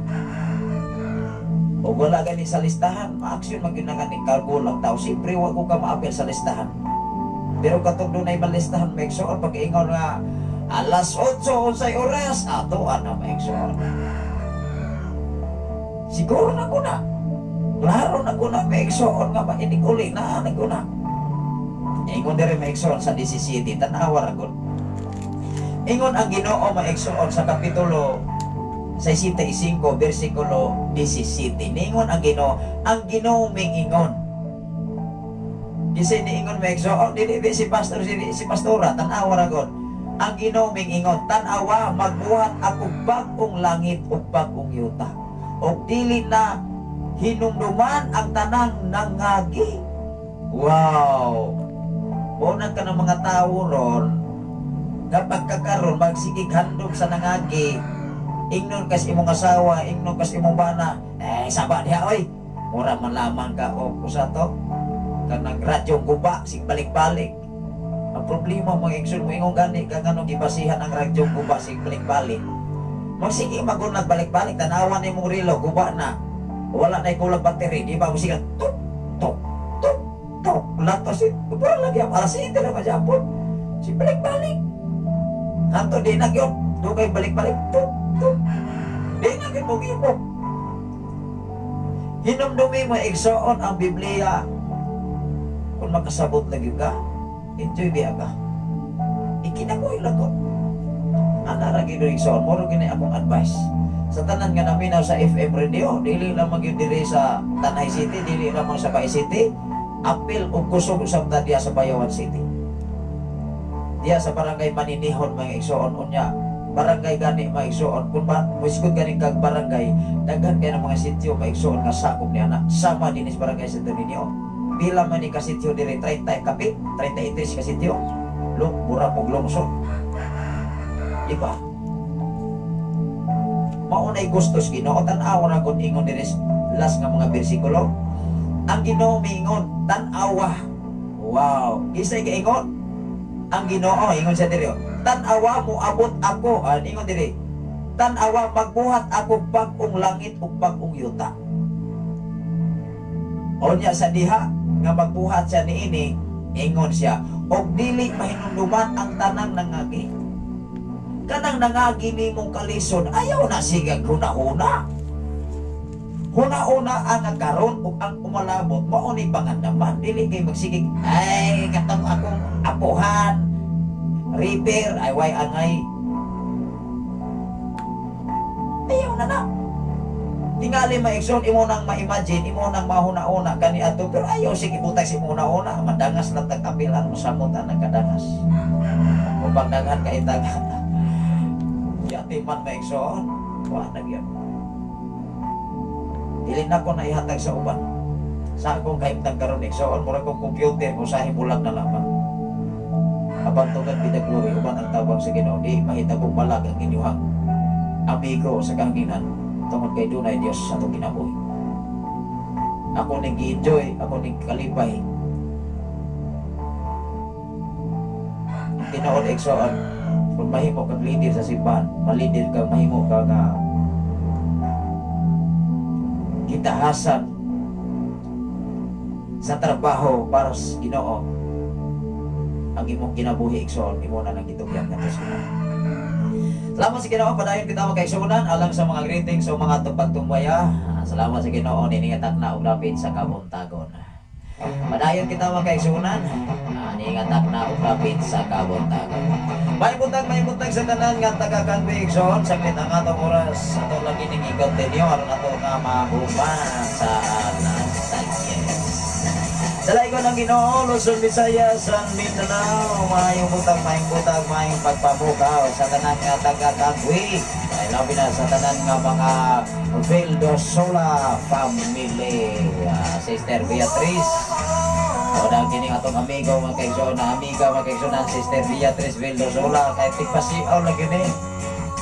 o wala gani sa listahan ma-aksyon maginangan ni kargo lang tao. Siyempre wag ko ka maapel sa listahan, pero katong doon ay malistahan may igsoon pag-ingon nga alas 8 unsay oras ato ana may igsoon. Siguro na ko na klaro na ko na may igsoon nga mainig uli na ko na. Ingon diri may igsoon sa 17 tanawa ra gud. Ingon ang Ginoo maigsoon sa kapitulo 65 versikulo 17. Ningon ang Ginoo mingingon. Kasi niingon maigsoon dili si pastor si pastora tanawa ra gud. Ang Ginoo mingingon, tanawa magbuhat ako bag-ong langit ug bag-ong yuta. Og dili na hinumduman ang tanang nangagi. Wow! Unang ka ng mga tao ron, kapag kakaroon, magsigig handog sa nangagi, ingnon kas imong asawa, ingnon kas imong bana, saba diha, oy! Mura man lamang ka, o kusa to, kanang radyong guba, sig balik-balik. Ang problema mga iksun mo, ingong gani, kang anong ibasihan ang radyong guba, sig balik-balik. Magsige magun nagbalik-balik, tanawan ni mong rilo, guba na. Wala na ikulang battery, di ba? Musikan, tuk, tuk, tuk, tuk. Latos, parang lagi ang alas ito na masyapon. Si balik-balik. Kanto, di na yun. Doon kayo balik-balik, tuk, tuk. Di na yun mong ipok. Hinumdumi mo, igsoon ang Biblia. Kung makasabot lagi ka, enjoy biya ka. Ikinakoy lang ko. Anaragi do igsoon, moro gini akong advice. Sa tanan nga naminaw sa FM radio, dili lamang yun diri sa Tanay City, dili lamang sa Bay City, apil o kusog sa diya sa Bayawan City. Diya sa barangay Maninihon mga igsoon unya, barangay gani mga igsoon, kung musikot gani kag barangay, daghan kaya ng mga sityo mga igsoon nga sakop ni anak, sama din sa barangay Santo Niño. Pila man ni kasityo diri 30 kapit, 33 kasityo, mura pog lungsod. Iba? Maunay gustos Ginoo tan-awa ra kun ingon diri last nga mga bersikulo. Ang Ginoo miingon tan-awa. Wow, kisay giingon ang Ginoo ingon sa diri. Tan-awa mo abot ako, ingon diri. Tan-awa magbuhat ako bag-ong langit ug bag-ong yuta. Onya sa diha nga magbuhat siya niini, ingon siya, og dili mahinumduman ang tanang nangagi. Kanang nangagi nimong kalison, ayaw na sige huna-huna. Huna-huna ang karon ug ang umalabot, mao ni pangandaman, dili kay magsigig, ay katong akong apuhan, repair, ay way angay. Ayaw na na. Tingali maigsoon, imo nang ma-imagine, imo nang mahuna-una kani ato, pero ayaw sige butay si huna-una, madangas lang tagkapilan mo sa mutan ng kadangas. O pagdagan ka itaga. timan na igsoon. Wa nagyan. Dili na ko na ihatag sa uban. Sa akong kaimtang karon igsoon, mura kong computer kung sa himulat na lamang. Abantugan bidag glory, uban ang tabang sa Ginoo, di mahitabong malag ang inyuhang amigo sa kahanginan tungod kay dunay Dios sa atong kinabuhi. Ako ning gi-enjoy, ako ning kalipay. Tinuod igsoon, kung mahimo kang leader sa simbahan, malider ka, mahimo ka nga kitahasan sa trabaho para sa Ginoo. Ang imong kinabuhi igsoon, imo na nang gitugyan nga sa Ginoo. Salamat sa Ginoo, padayon kita magkaigsunan alang sa mga greetings o mga tupagtumbaya. Salamat sa Ginoo, niningatak na og lapit sa kabuntagon. Padayon kita magkaigsunan, niningatak na og lapit sa kabuntagon. May buntag sa tanan nga taga-conviction, saglit ang atong oras, ato lagi ning i-continue aron ato nga mahuman sa anas sa yes. Dalay ko ng Ginoo, Luzon, Visayas, San Mindanao, mayong butag, mayong pagpabukaw sa tanan nga taga-Kagwi. Ay labi na sa tanan nga mga Vildosola family, Sister Beatrice. O na kining atong amigo magkaigsunan, Sister Beatrice Vildosola, kay tigpasiaw lagi ni.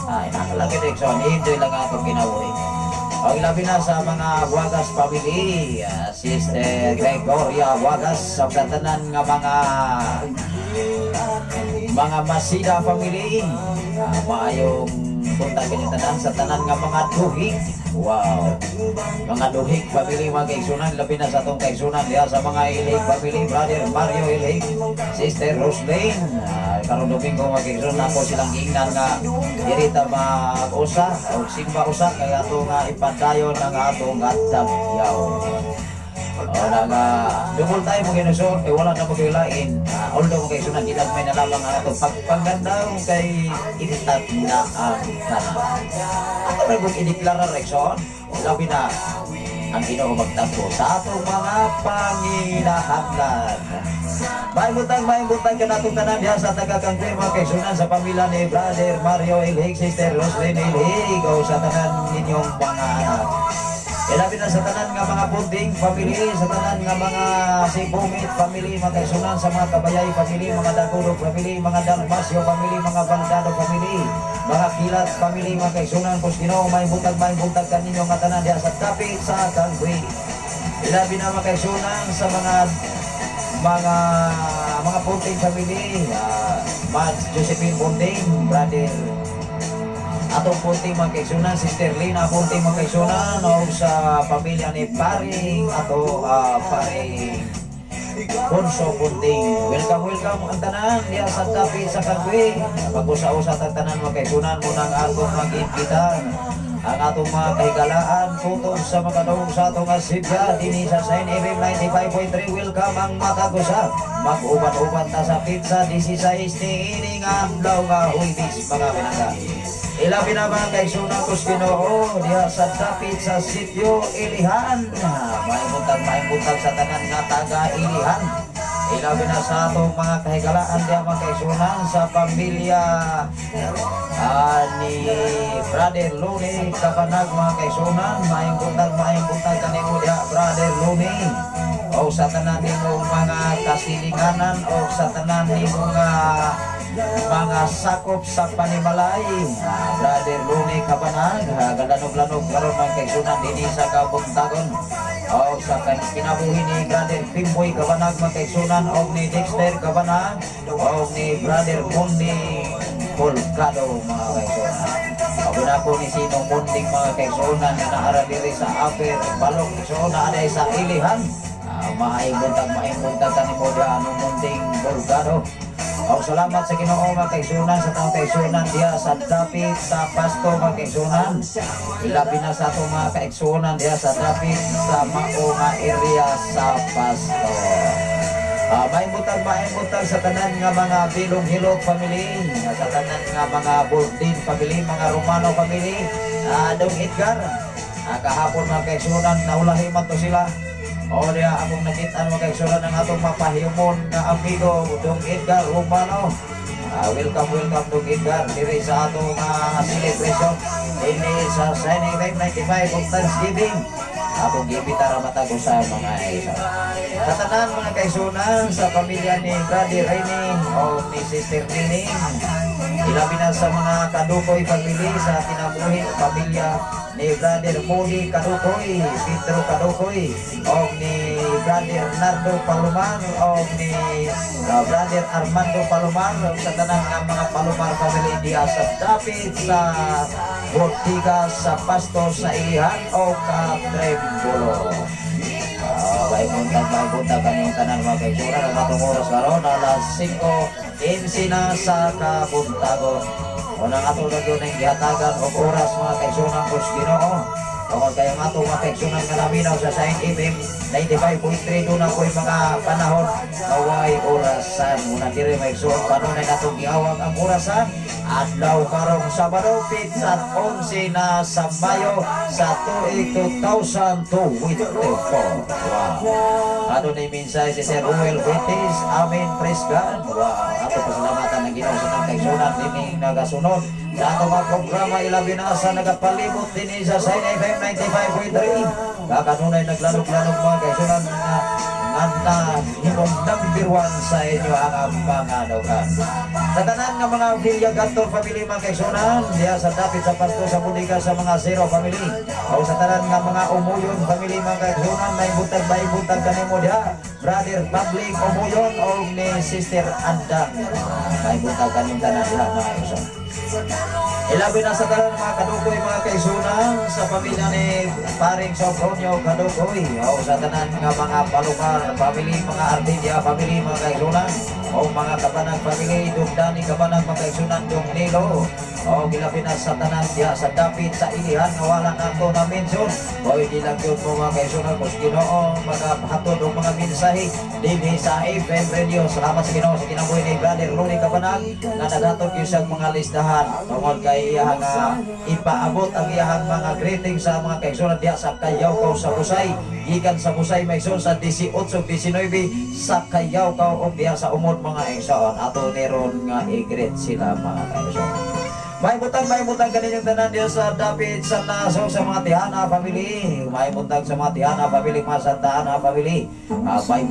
Ay nakalagi ni igsunan, enjoy lang atong kinabuhi. O ilabi na sa mga Wagas family, Sister Gregoria Wagas, sa tanan nga mga Masida family, maayong buntag kanyang tanan sa tanan nga mga duhig. Wow, mga duhig family, mga kaigsunan, labi na sa itong kaigsunan diya sa mga Ilig family, Brother Mario Ilig, Sister Roslyn. Karong Domingo mga kaigsunan, ako silang giingnan nga dirita mag-usa o simba usa kaya ito nga ipadayon ng atong atagyaw. O dumul tayo mga inusor kay wala na magilain. Although mga kaigsunan, ginagmay na lamang ang atong pagpangandaw kay initag na ang tanan. Ato na kung ideklara rekson, labi na ang Ginoo magtagpo sa atong mga panginahanglan. May butang ka natong tanan diha sa taga-Kagwi mga kaigsunan, sa pamilya ni Brother Mario Ilig, Sister Roslyn Ilig, o sa tanan ninyong mga anak. Ilabi na sa tanan nga mga Bunding family, sa tanan nga mga Sibumit family, mga kaigsunan, sa mga Kabayay family, mga Daguro family, mga Dalmasio family, mga Baldado family, mga Kilat family, mga kaigsunan, kung Ginoo may buntag kaninyo nga tanan diha sa kapit sa Kagwi. Ilabi na mga kaigsunan sa mga Bunding family, Mads Josephine Bunding, Brother atong punting mga kaigsunan, Sister Lina punting mga kaigsunan, o sa pamilya ni Paring Paring Ponso punting. Welcome ang tanan diya sa Tapi sa Kagwi. Pag-usa-usa ang tanan mga kaigsunan, munang atong mag-imbitan ang atong mga kahigalaan tutong sa makadong sa atong asibya dini sa Sign FM 95.3. Welcome ang matagusa, mag-uban-uban ta sa pizza 16 ni ining adlaw nga Huwebes mga pinangga. Ilabi na mga kaigsunan ko sa Ginoo diha sa dapit sa sitio Ilihan. May buntag sa tanan nga taga Ilihan. Ilabi na sa atong mga kahigalaan diha mga kaigsunan sa pamilya ni Brother Luni Kapanag mga kaigsunan. Mayong buntag kanimo diha Brother Luni, o sa tanan nimo mga kasilinganan, o sa tanan nimo mga sakop sa panimalay, Brother Luni Kapanag, galanog-lanog karon mga kaigsunan dinhi sa kabuntagon, o sa kinabuhi ni Brother Pimboy Kapanag mga kaigsunan, o ni Dexter Kapanag, o ni Brother Mundi Colgado mga kaigsunan. Pagod ako ni Sinong Munding mga kaigsunan na naara diri sa Upper Balong, so naaday sa Ilihan. Maayong buntag kanimo diha anong Munding Colgado. O salamat sa Ginoo mga kaigsunan, sa taong kaigsunan diha sa dapit sa Pasto mga kaigsunan. Ilabi na sa atong mga kaigsunan diha sa dapit sa mao nga area sa Pasto. May butag sa tanan nga mga Bilong Hilot family, sa tanan nga mga Burdin family, mga Romano family, Dong Edgar. Kahapon mga kaigsunan, naulahi man to sila. O diya akong nakita mga kaigsunan ng atong mapahimon na amigo Dong Edgar Romano. Welcome to Edgar diri sa atong celebration ini sa Shining Time 95 of Thanksgiving. Atong gibitara matago sa mga isa. Sa tanan mga kaisunan sa pamilya ni Brother Rene o ni Sister Nining, ilabi na sa mga Kadukoy family sa tinabuhi pamilya ni Brother Modi Kadukoy, Pedro Kadukoy, o ni Brother Nardo Palomar, o ni Brother Armando Palomar, sa tanan nga mga Palomar family diya sa dapit sa Bortiga sa Pasto sa Ilihan o Katrembolo. May punta kanyang tanan mga kaisura na natong oras karon alas 5:15 na sa Kabuntagon. Unang ato na yun ang gihatagan o oras mga kaisunan ko Ginoo. Tungkol kayong ato mga kaisunan nga naminaw sa Saint FM 95.3 doon ako'y mga panahon naway orasan. Muna diri may suot panunay natong giawag ang orasan. Adlaw karong Sabado sa 11 na sa Mayo sa tuig 2024. Wow. Ano na yung mensahe si Sir Ruel Betis. Amen. Praise God. Wow. Ato pasalamatan ng Ginoo sa mga kaisunan din nagasunod sa ato mga programa ilabi na sa nagapalibot din sa Saint FM 95.3. Kakanunay naglanog-lanog mga kaisunan na anta himong number 1 sa inyo ang mga daukan. Sa tanan nga mga Villa Gator family mga kaisunan diya sa dapit sa Pasto sa Budiga sa mga Zero family o sa tanan nga mga Umuyon family mga kaisunan may butag kanimo diha Brother Public Umuyon o ni Sister Andang may butag kanimo tanan diha mga kaisunan. Ilabi na sa tanan mga Kadukoy mga kaisunan sa pamilya ni Paring Sopronio Kadukoy o sa tanan nga mga Palomar family, mga Artidia family mga kaisunan o mga Kabanag family, Dugdani Kabanag mga kaisunan, Dug Nilo o gilabi na sa tanan diya sa dapit sa Ilihan nga wala nato na mention o hindi lang yun po mga kaisunan kung Ginoo mga hatod o mga mensahe din sa FM Radio. Salamat sa Ginoo sa kinabuhi ni Brother Ronnie Kabanag na naghatod yung siyang mga listahan tungkol kay iyang ipaabot ang iyang mga greeting sa mga kaisunan diya sa Kayawkaw sa Busay gikan sa Busay may sa 18-19 sa Kayawkaw o diya sa umod mga igsoon ato neron nga i-greet sila mga kaisunan. May butang kaninyong tanan diya sa dapit sa Naso sa mga Tihana family. May butang sa mga Tihana family, mga Santa Ana family. May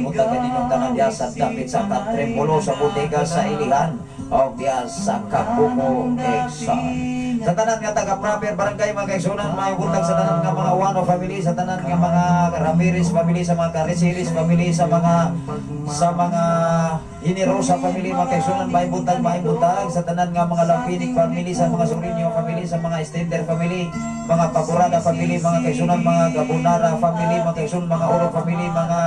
butang kaninyong tanan diya sa dapit sa Katrembolo sa Budiga sa Ilihan o diya sa Kabuko Exxon. Sa tanan nga taga-proper barangay mga kaisunan, may butang sa tanan nga mga Wano family, sa tanan nga mga Ramirez family, sa mga Cariciris family, sa mga Hinirosa family mga kaisunan, may butang sa tanan nga mga Lampinik family, sa mga Sorinio family, sa mga Estender family, mga Paburada family mga kaisunan, mga Gabunara family mga kaisunan, mga Oro family, mga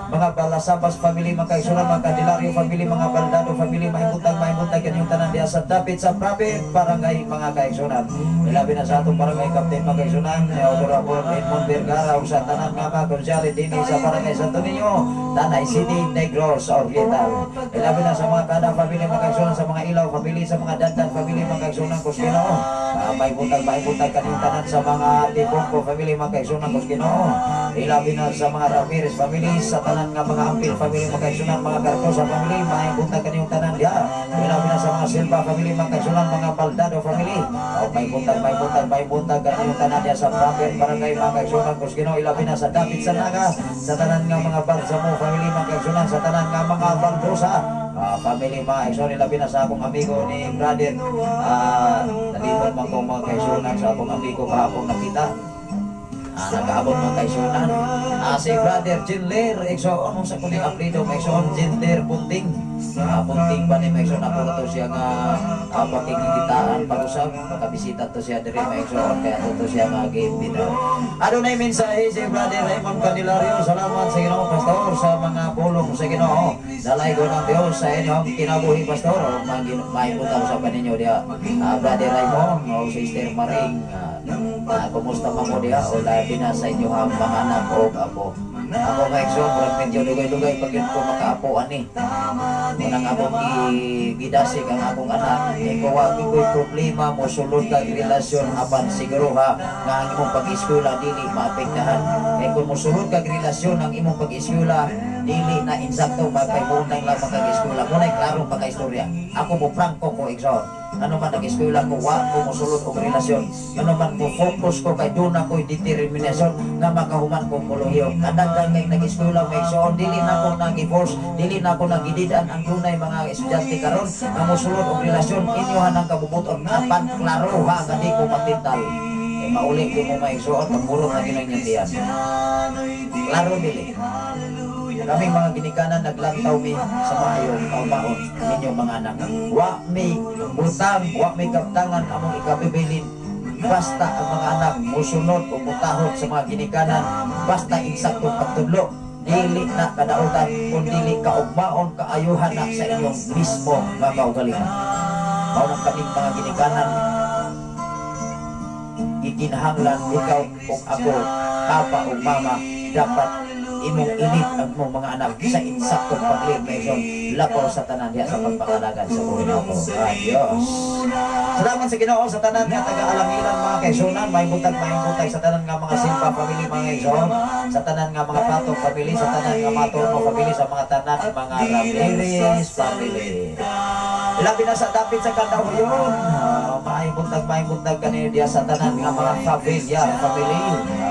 Balasabas family mga kaisunan, mga Candelario family, mga Baldado family, may butang kanyang tanan diya sa dapit sa proper barangay mga kaisunan. Ilabi na sa atong barangay Captain mga kaisunan, Honorable Edmond Vergara o sa tanan nga mga konsyali din sa barangay Santo Niño, Tanay City, Negros, Oriental. Ilabi na sa mga Kada family mga kaisunan, sa mga Ilaw family, sa mga Dandan family mga kaisunan Kuskino. May butang kanyang tanan sa mga Tibongko family mga kaisunan Kuskino. Ilabi na sa mga Ramirez family, sa tanan nga mga Ampil family mga kaisunan, mga Carcosa family, may butang kanyang tanan diya. Ilabi na sa mga Silva family mga kaisunan, mga Baldado family. May butang kanyang tanan diya sa proper barangay mga kaisunan Kuskino. Ilabi na sa dapit sa Naga, sa tanan nga mga Barzamo family mga kaisunan, sa tanan nga mga Baldosa family mga kaisunan. Ilabi na sa akong amigo ni Brother nalimot man kong mga kaisunan sa akong amigo kahapon nakita nag-aabot mga kaisunan si Brother Jinler Exoon mong sa kuling aplido may Exoon Jinler Punting Punting ba ni may Exoon ako na to siya nga pakikikitaan pag-usap makabisita to siya diri may Exoon kaya to siya nga game dito. Ano na yung mensahe si Brother Raymond Candelario. Salamat sa Ginoo Pastor sa mga pulong sa Ginoo dalay ko ng Diyos sa inyong kinabuhi Pastor o may butang sa paninyo diya Brother Raymond o Sister Maring Kumusta pa mo diha o labi na sa inyo ang mga anak o apo. Ako nga Igsoon, murag medyo lugay-lugay pag yun ko makaapo ani. Munang akong gidasig ang akong anak. Ikaw wagi ko'y problema mo sulod kag relasyon apan siguro ha nga ang imong pag-eskwela dili maapektahan. Kaya kung musulod kag relasyon ang imong pag-eskwela dili na insakto magpaybunan lang mag-eskwela. Muna'y klarong pagka-istorya. Ako mo prangko ko Igsoon. Ano man nag-eskwela ko, wa ko musulod og relasyon. Ano man ko focus ko kay doon ako'y determinasyon nga makahuman ko kolohiyo. Kadaghan kay nag-eskwela may Igsoon, dili na ko nag-divorce, dili na ko nagididan ang dunay mga estudyante karon nga musulod og relasyon. Inyohan ang kabubuton apan klaro ha nga di ko matintal. Mauli ko mo may Igsoon, magburot na ginanyandian. Klaro dili. Kaming mga ginikanan naglantaw mi sa maayong kaumahon ninyo mga anak. Wa may butang, wa may kaptangan among ikabibilin. Basta ang mga anak musunod o mutahod sa mga ginikanan, basta insaktong pagtudlo. Dili na kadautan kung dili kaugmaon kaayuhan na sa inyong mismo nga kaugalingon. Mao nang kaming mga ginikanan ikinahanglan ikaw o ako, papa o mama, dapat imong ilit ang mong mga anak sa insaktong pag-live lapaw sa tanan diya sa pagpangalagan sa buhay na ako. Adios. Salamat sa Ginoo sa tanan nga taga-alangilan mga kaigsunan, may butag sa tanan nga mga Simpa family mga kaigsunan, sa tanan nga mga Patok family, sa tanan nga mga Torno family, sa mga tanan mga Ramirez family. Ilabi na sa dapit sa kandaw yun. May buntag kanina diya sa tanan nga mga Favilla family.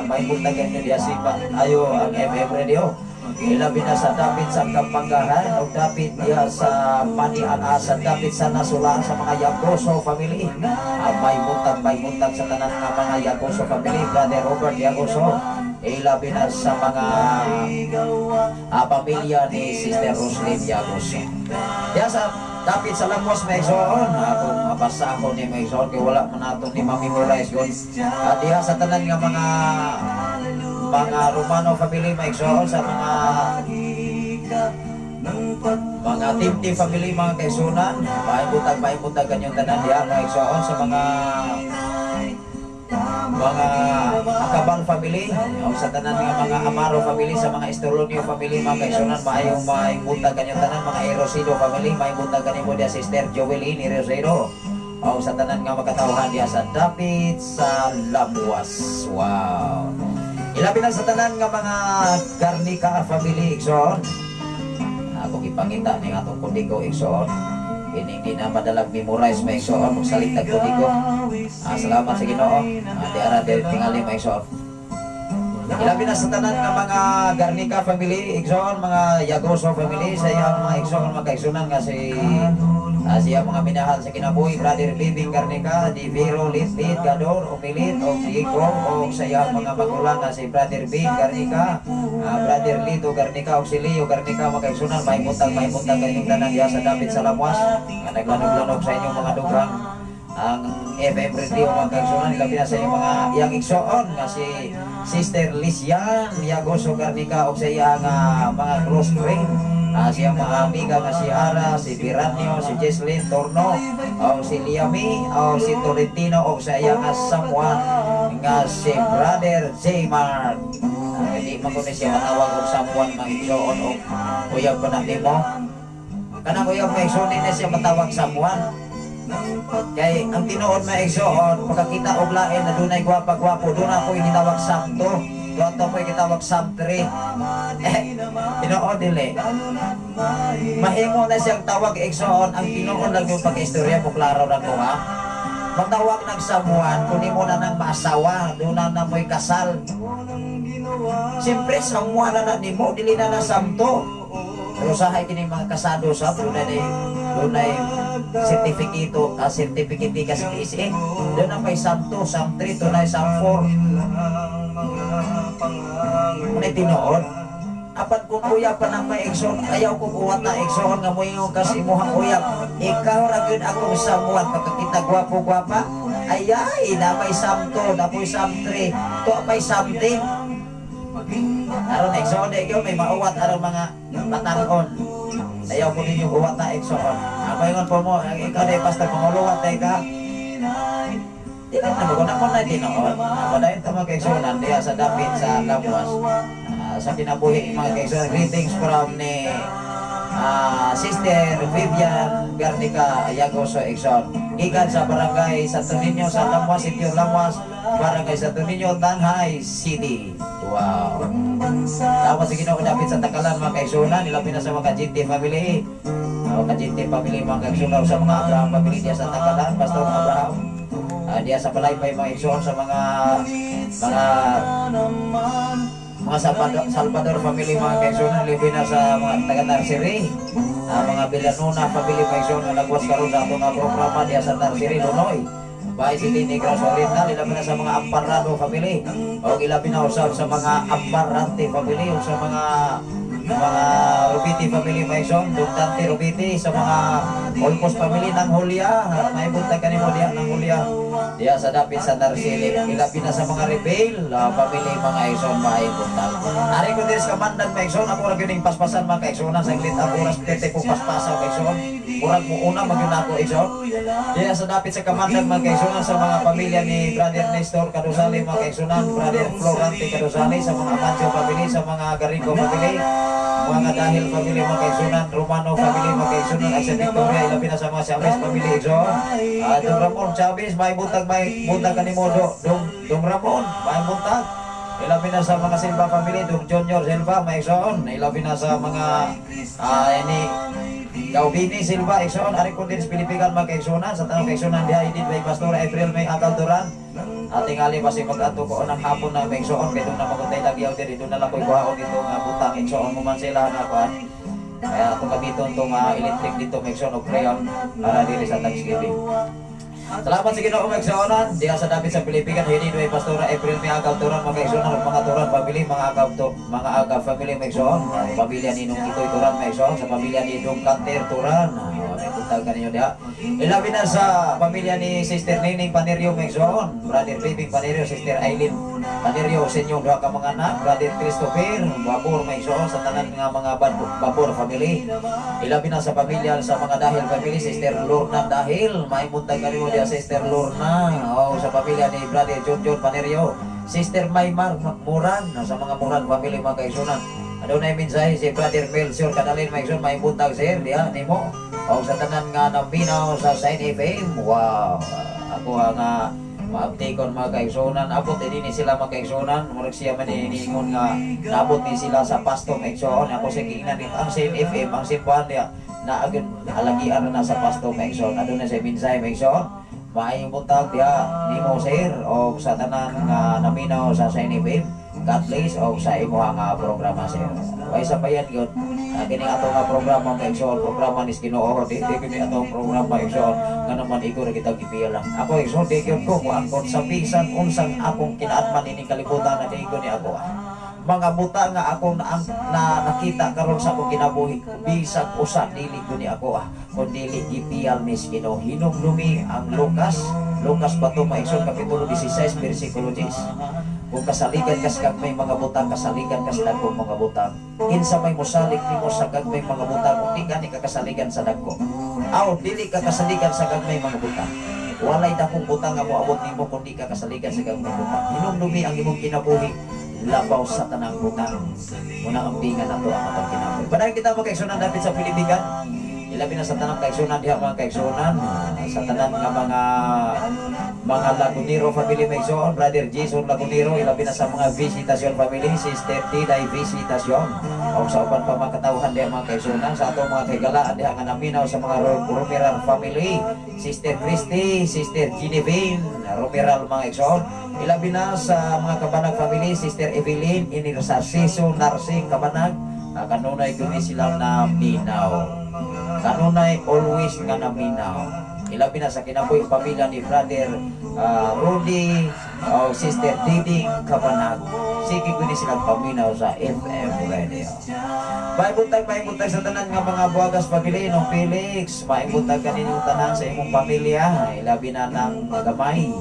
May buntag kanina diya si ayo ang FM Radio. Ilabi na sa dapit sa Kapanggahan o dapit diya sa Manian-asa, dapit sa Nasulaan sa mga Yagoso family. May buntag sa tanan nga mga Yagoso family, Brother Robert Yagoso. Ilabi na sa mga pamilya ni Sister Roslyn Yagoso. Diya sa dapit sa Lamos may Igsoon, akong mabasa ako ni may Igsoon kaya wala man nato ni memorize yun. Diha sa tanan nga mga Romano family may Igsoon, sa mga Timti family mga kaisunan, may butag kanyang tanan diha may Igsoon, sa mga Akabal family, o sa tanan nga mga Amaro family, sa mga Estolonio family mga kaisunan, may buntag kanyang tanan mga Erosido family, may buntag kanimo dia Sister Joelyn Erosido, o sa tanan nga makatawhan dia sa dapit sa Labuas. Wow. Ilabi na sa tanan nga mga Garnica family Igsoon. Ako ipangita ning atong kodigo Igsoon. Hindi na madalag memorize may Igsoon magsalitag kodigo. Salamat sa Ginoo. Di ara tingali may Igsoon. Ilabi na sa tanan nga mga Garnica family Igsoon, mga Yagoso family, sa iyang mga Igsoon mga kaigsunan nga siya mga minahal sa kinabuhi, Brother Bibing Garnica, Di Vero, Litlit, Gador, Umilit, o Diego, o sa iyang mga magulang nga si Brother Bing Garnica, Brother Lito Garnica, o si Leo Garnica, mga kaigsunan, may buntag kanyang tanan diya sa dapit sa Lamuas, nga naglanog-lanog sa inyong mga dugang ang FM Radio mga kaigsunan. Ilabi na sa inyong mga iyang Igsoon nga si Sister Lisian Yagoso Garnica, o sa iyang mga close friend, siyang mga amiga nga si Ara, si Piranio, si Jesslyn Torno, o si Liami, o si Tolentino, o sa iyang Samuan nga si Brother J. Mark. Hindi man ko na siya matawag og Samuan mga Igsoon o uyab ko na mo. Kanang uyab mga Igsoon na siya matawag Samuan. Kay ang tinuod mga Igsoon, pagkakita og lain na dunay gwapa-gwapo, doon ako initawag Santo. Doon ako itawag Samtre. Tinuod dili. Mahimo na siyang tawag Igsoon, ang tinuod lang yung pag-istorya po klaro na ko ha. Magtawag ng Samuan, kunin mo na ng maasawa, doon na mo'y kasal. Siyempre, Samuan na ni mo, dili na na Samto. Pero sahay kini mga kasado sa doon ay sertifikati kasi TSA. Doon na may Samto, Samtre, doon ay Samfor. May tinuod. Apat kung uyap pa ng may Igsoon, ayaw kong uwat na Igsoon nga mo yung kasi muhang uyap. Ikaw ra gyud akong Samuan, pagkakita gwapo-gwapa. Ayay, na may Samto, na may Samtre, to may something. Aron Igsoon, may mauwat aron mga matanon. Ayaw ko ninyo uwat na Igsoon. Amayon po mo, ikaw na pastor, panguluwat na ka. Di na mo na tinoon. Padayon ta mga kaigsunan diya sa dapit sa Lawas. Sa kinabuhi mga kaigsunan, greetings from ni Sister Vivian Garnica Yagoso Exxon. Ikan sa barangay Santo Niño sa Lawas, Sitio Lawas, barangay Santo Niño, Tanhay City. Wow. Tapos sige na dapit sa Takalan mga kaigsunan, ilapin na sa mga GT family. Mga GT family mga kaigsunan sa mga Abraham family diya sa Takalan, Pastor Abraham. Diya sa Palaypay mga igsoon sa mga Salvador family mga kaigsoon, libi na sa mga taga-Tarsiri, mga Villanona family mga igsoon na nagwas karon sa atong programa diya sa Tarsiri, Lunoy. Bahay City Negros Oriental, ilabi na sa mga Amparado family, o ilabi na usab sa mga Amparante family, o sa mga Rubiti family mga igsoon, Dugdante Rubiti, sa mga Olpos family ng Hulya, may buntag kanimo diya ng Hulya. Diya sa dapit sa Tarsili, ilabi na sa mga Rebel family mga igsoon, bahay buntag. Ari ko din sa kamandan mga igsoon, ako ra gyud paspasan mga kaigsunan sa glit ako oras pete ko paspasan mga igsoon. Murag mo una magyud ako igsoon. Diya sa dapit sa kamandan mga kaigsunan sa mga pamilya ni Brother Nestor Kadusali mga kaigsunan, Brother Florante Kadusali, sa mga Amancio family, sa mga Garrigo family, mga Dahil family mga kaigsunan, Romano family mga kaigsunan, at sa Victoria ilabi na sa mga Chavez family igsoon. Dong Ramon Chavez may buntag kanimo Dong Ramon may buntag. Ilabi na sa mga Silva family, Dong Junior Silva may igsoon. Ilabi na sa mga ini Gaubini Silva igsoon. Ari ko din sa Pilipigan mga kaigsunan, sa tanong kaigsunan diha edit by Pastor April May Atalduran. Tingali basi mag-ato ko ng hapon na may igsoon kay dong na maguntay lagi diri doon na lang koy kuhaon dito nga butang igsoon mo man sila na kuan. Kaya itong gamiton itong electric dito may igsoon o crayon para diri sa Thanksgiving. Salamat sa Ginoo mga igsoonan diha sa dapit sa Pilipigan, hini duay Pastora April May Agawturan mga igsoonan, mga Turan family, mga Agaw family mga igsoon, pamilya ni Nung Itoy Turan mga igsoon, sa pamilya ni Dong Kanter Turan, may puntag kaninyo diha. Ilabi na sa pamilya ni Sister Nining Panerio mga igsoon, Brother Baby Panerio, Sister Aileen Panerio, sa inyong duha ka mga anak, Brother Christopher Babor mga igsoon, sa tanan nga mga Babor family. Ilabi na sa pamilya sa mga Dahil family, Sister Lorna Dahil, may puntag kaninyo Sister Lorna, sa pamilya ni Brother John Panerio, Sister Maymar Muran, sa mga Muran family mga kaigsunan. Ano na mensahe si Brother Melcior Kadalin mga igsoon, may buntag sir diha nimo, o sa tanan nga naminaw sa Sign FM. Wow, ako nga maaptikon mga kaigsunan, abot din sila mga kaigsunan, murag siya man iniingon nga naabot ni sila sa pasto mga igsoon. Ako sa giingnan ang Sign FM, ang simpuhan niya na agad halagian na sa pasto mga igsoon. Ano na siya mensahe mga igsoon, maayong buntag diha nimo sir o sa tanan nga naminaw sa Sign FM. God bless o sa imo nga programa sir. Way sa bayan gyud kini ato nga programa mga igsoon, programa ni Ginoo, di kini ato programa igsoon nga naman iko ra kita gipilang. Ako igsoon di gyud ko angkon sa bisan unsang akong kinaatman ini kalibutan na di ko ni ako. Mga buta nga akong na nakita karon sa akong kinabuhi, bisag usa dili ko ni ako kun dili gipiyal ni Ginoo. Hinumdumi ang Lucas bato maigsoon kapitulo 16 bersikulo 10. Kung kasaligan kas gagmay mga butang, kasaligan kas dagkong mga butang. Kinsa may mosalig nimo sa gagmay mga butang, kung di ka ni kakasaligan sa dagko. Aw, dili ka kasaligan sa gagmay mga butang. Walay dakong butang nga moabot nimo kung di ka kasaligan sa gagmay butang. Hinumdumi ang imong kinabuhi, labaw sa tanang butang. Muna ang bingan nato ang atong kinabuhi. Padayon kita mga kaigsunan dapit sa Pilipigan. Ilabi na sa tanang kaigsunan diha mga kaigsunan, sa tanan nga mga Lagunero family mga igsoon, Brother Jason Lagunero, ilabi na sa mga Visitasyon family, Sister Tiday Visitasyon, o sa uban pa mga katawhan diha mga kaigsunan, sa atong mga kaigalaan diha nga naminaw sa mga Romeral family, Sister Christy, Sister Genevieve Romeral mga igsoon. Ilabi na sa mga Kabanag family, Sister Evelyn Inirsaciso Narsing Kabanag, kanunay kuni silang naminaw. Kanunay always nga naminaw. Ilabi na sa kinabuhi pamilya ni Brother Rudy o Sister Didi Kabanag. Sige ko ni silang paminaw sa FM Radio. Maibutag sa tanan nga mga buwagas pamilya no Felix. Maibutag kaninyong tanan sa imong pamilya. Ilabi na ng gamay.